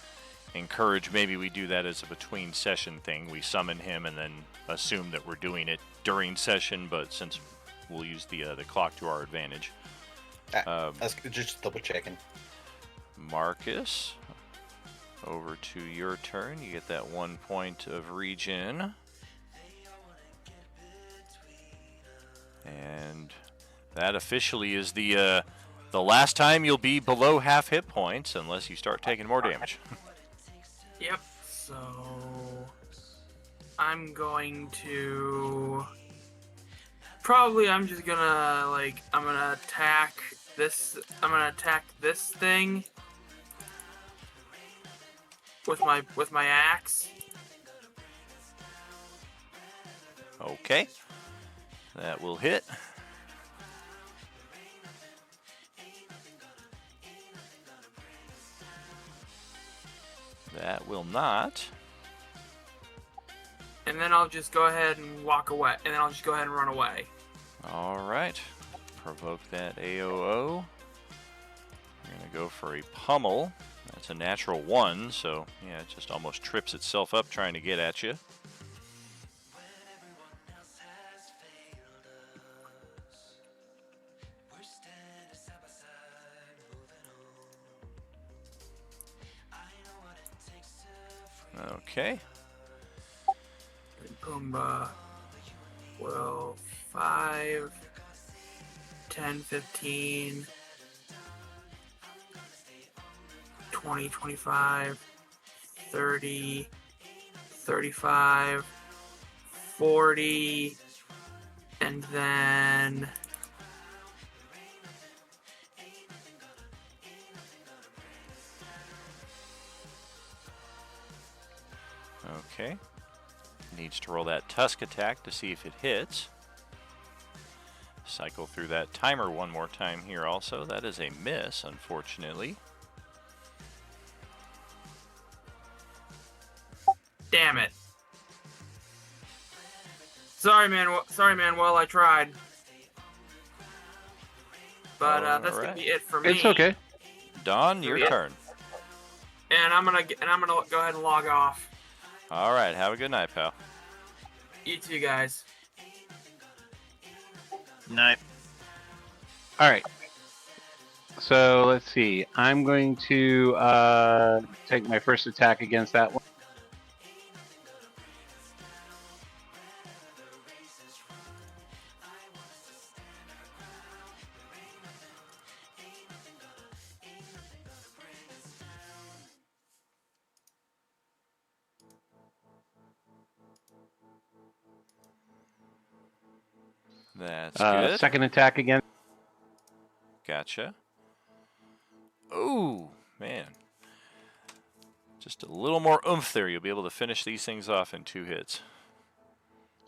encourage maybe we do that as a between session thing. We summon him and then assume that we're doing it during session, but since we'll use the clock to our advantage. That's just double checking. Marcus, over to your turn. You get that 1 point of regen. And that officially is the last time you'll be below half hit points unless you start taking more damage. Yep. So I'm going to I'm just gonna I'm gonna attack this. I'm gonna attack this thing with my axe. Okay. That will hit. That will not. And then I'll just go ahead and walk away. And then I'll just go ahead and run away. All right. Provoke that AOO. We're going to go for a pummel. That's a natural 1, so yeah, it just almost trips itself up trying to get at you. Okay. Pumbaa. Well, 5, 10, 15, 20, 25, 30, 35, 40, and then okay. Needs to roll that tusk attack to see if it hits. Cycle through that timer one more time here also. That is a miss, unfortunately. damn it. Sorry, man. Well, I tried. But that's gonna be it for me. It's okay. Dawn, your turn. And I'm gonna go ahead and log off. All right. Have a good night, pal. You too, guys. Night. All right. So let's see. I'm going to take my first attack against that one. That's good. Second attack again. Gotcha. Ooh, man. Just a little more oomph there. You'll be able to finish these things off in 2 hits.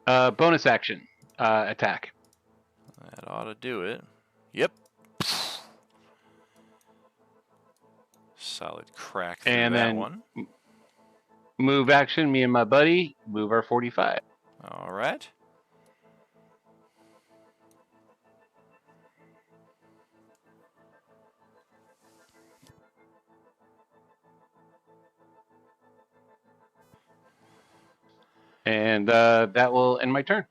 Bonus action attack. That ought to do it. Yep. Solid crack through And that then one. Move action. Me and my buddy move our 45. All right. And that will end my turn.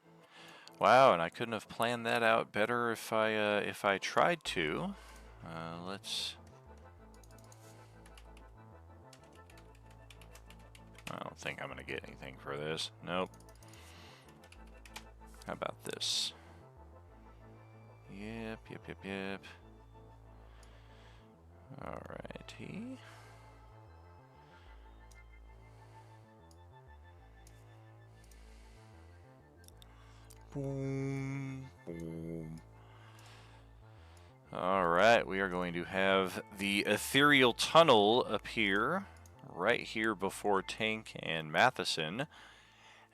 Wow, and I couldn't have planned that out better if I tried to. Let's. I don't think I'm gonna get anything for this. Nope. How about this? Yep. Alrighty. Boom, boom. All right, we are going to have the ethereal tunnel appear right here before Tank and Matheson,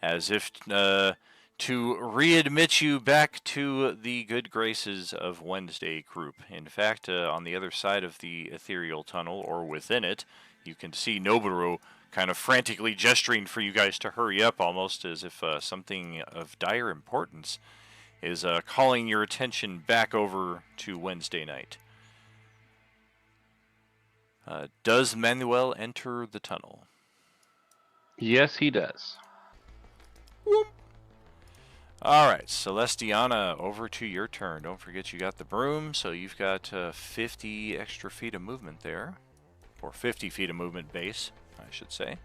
as if to readmit you back to the good graces of Wednesday group. In fact, on the other side of the ethereal tunnel, or within it, you can see Noboru kind of frantically gesturing for you guys to hurry up, almost as if something of dire importance is calling your attention back over to Wednesday night. Does Manuel enter the tunnel? Yes, he does. All right, Celestiana, over to your turn. Don't forget you got the broom, so you've got 50 extra feet of movement there. Or 50 feet of movement base, I should say.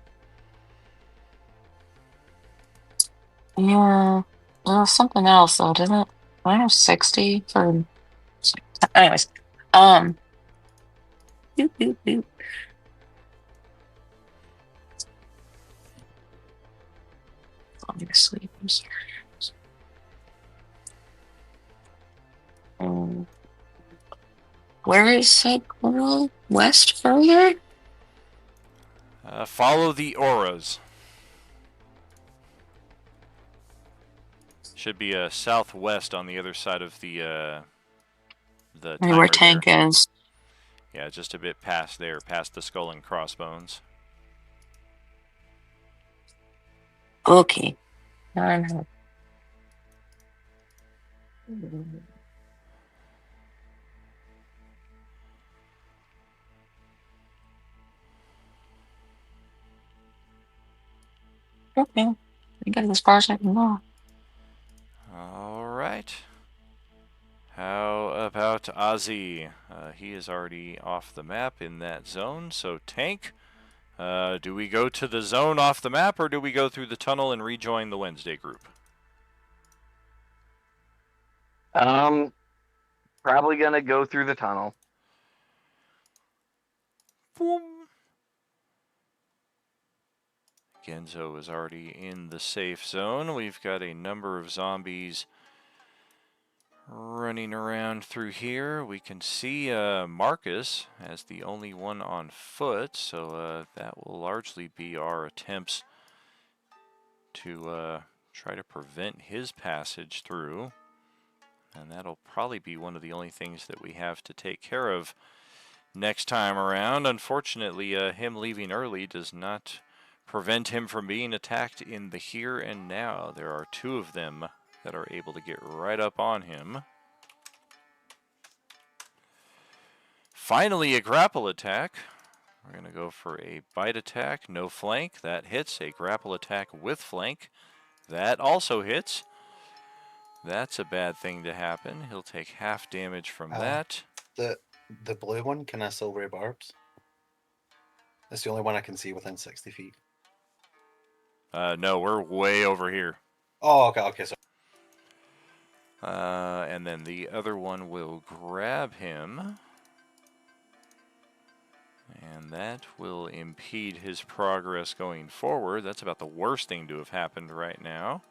Yeah. Something else though, doesn't it? I have 60 for. Anyways, doop, doop, doop. Falling asleep. I'm sorry. Where is it? West further? Follow the auras. Should be southwest on the other side of the Where timer tank there. is. Yeah, just a bit past there, past the skull and crossbones. Okay. Okay. We got as far as I can go. All right. How about Ozzy? He is already off the map in that zone. So Tank, do we go to the zone off the map, or do we go through the tunnel and rejoin the Wednesday group? Probably gonna go through the tunnel. Boom. Genzo is already in the safe zone. We've got a number of zombies running around through here. We can see Marcus as the only one on foot, so that will largely be our attempts to try to prevent his passage through. And that'll probably be one of the only things that we have to take care of next time around. Unfortunately, him leaving early does not prevent him from being attacked in the here and now. There are two of them that are able to get right up on him. Finally, a grapple attack. We're going to go for a bite attack, no flank. That hits. A grapple attack with flank. That also hits. That's a bad thing to happen. He'll take half damage from that. The blue one, can I still wear barbs? That's the only one I can see within 60 feet. No, we're way over here. Oh, okay, so. And then the other one will grab him. And that will impede his progress going forward. That's about the worst thing to have happened right now.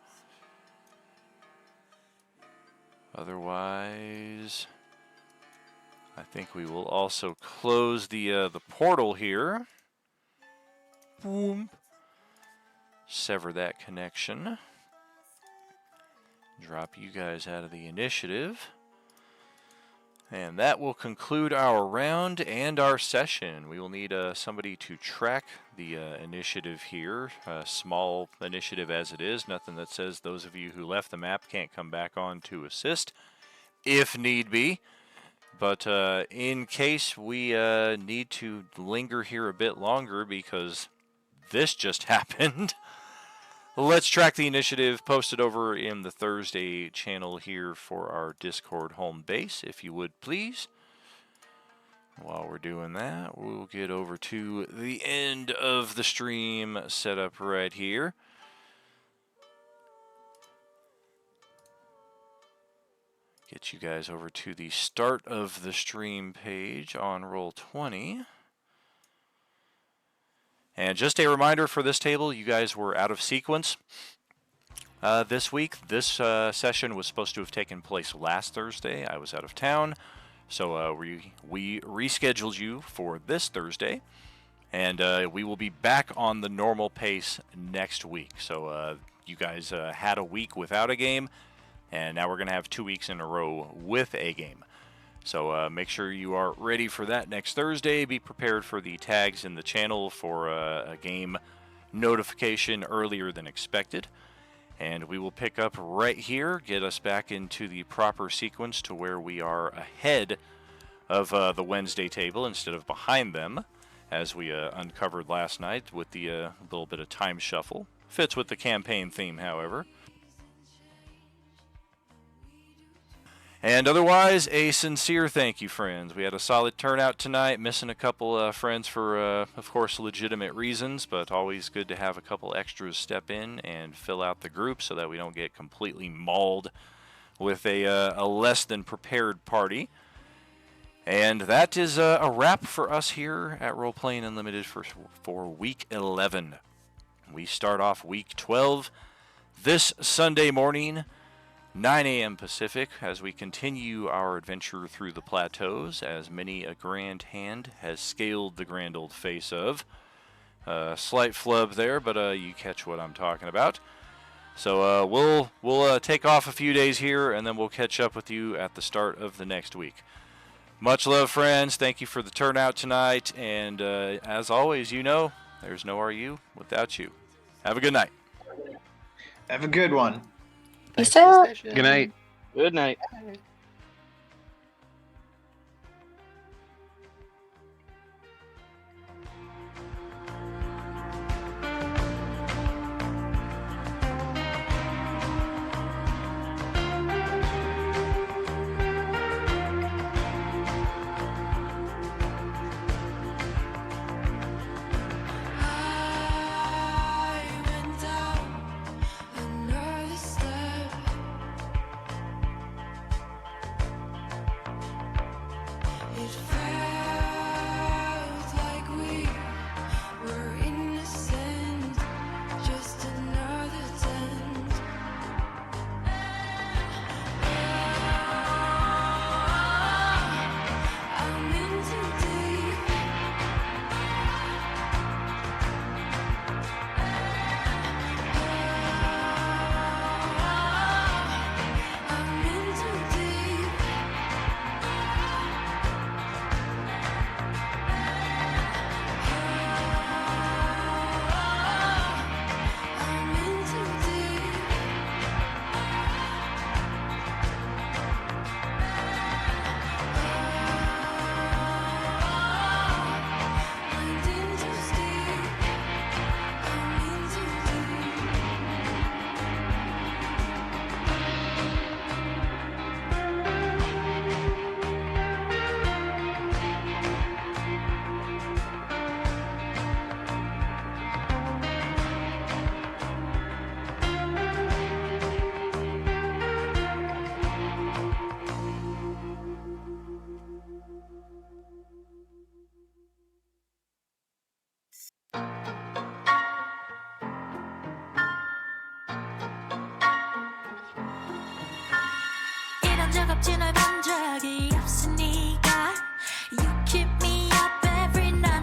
Otherwise, I think we will also close the portal here. Boom. Sever that connection. Drop you guys out of the initiative. And that will conclude our round and our session. We will need somebody to track the initiative here. Small initiative as it is. Nothing that says those of you who left the map can't come back on to assist if need be. But in case we need to linger here a bit longer because this just happened, let's track the initiative, post it over in the Thursday channel here for our Discord home base, if you would please. While we're doing that, we'll get over to the end of the stream setup right here. Get you guys over to the start of the stream page on Roll20. And just a reminder for this table, you guys were out of sequence this week. This session was supposed to have taken place last Thursday. I was out of town, so we rescheduled you for this Thursday. And we will be back on the normal pace next week. So you guys had a week without a game, and now we're going to have 2 weeks in a row with a game. So make sure you are ready for that next Thursday. Be prepared for the tags in the channel for a game notification earlier than expected. And we will pick up right here, get us back into the proper sequence to where we are ahead of the Wednesday table instead of behind them. as we uncovered last night with the little bit of time shuffle. Fits with the campaign theme, however. And otherwise, a sincere thank you, friends. We had a solid turnout tonight, missing a couple friends for, of course, legitimate reasons, but always good to have a couple extras step in and fill out the group so that we don't get completely mauled with a less than prepared party. And that is a wrap for us here at Role Playing Unlimited for Week 11. We start off Week 12 this Sunday morning, 9 a.m. Pacific, as we continue our adventure through the plateaus, as many a grand hand has scaled the grand old face of. Slight flub there, but you catch what I'm talking about. So we'll take off a few days here, and then we'll catch up with you at the start of the next week. Much love, friends. Thank you for the turnout tonight, and as always, you know, there's no RU without you. Have a good night. Have a good one. Peace out. Good night. Good night. 이런 적 없지 널 본 적이 없으니까 You keep me up every night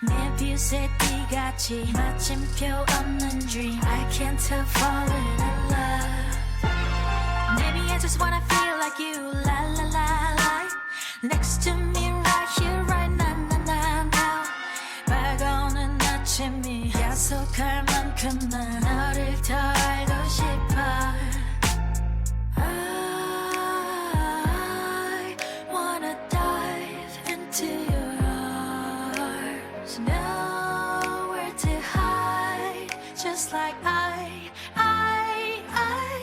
내 뷰새 띠같이 마침표 없는 dream I can't help falling in love Maybe I just wanna feel like you la la la la Next to me right here right now 밝아오는 아침이 약속할 만큼 난 너를 더 알고 싶어 I wanna dive into your arms Nowhere to hide Just like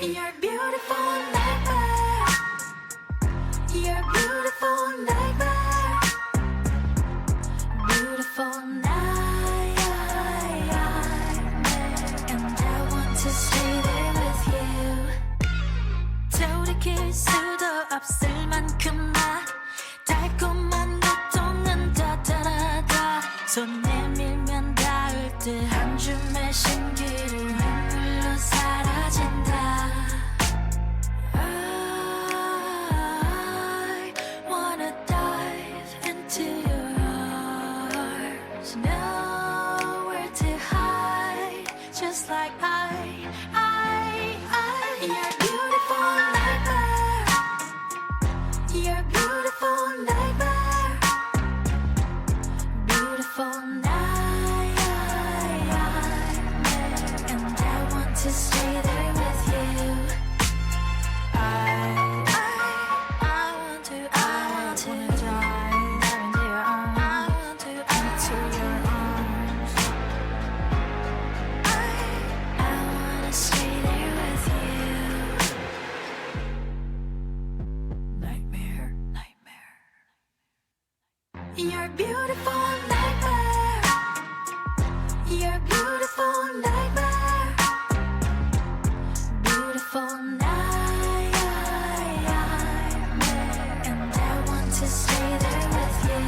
You're beautiful nightmare You're beautiful nightmare Beautiful nightmare And I want to stay there with you 돌이킬 수도 없을 만큼만 달콤한 고통은 더 달아다 손 내밀면 닿을 듯 한 줌의 신기를 눈물로 사라진다 I wanna dive into your arms Nowhere to hide Just like You're beautiful nightmare You're beautiful nightmare Beautiful You're a beautiful nightmare. You're a beautiful nightmare. Beautiful nightmare. And I want to stay there with you.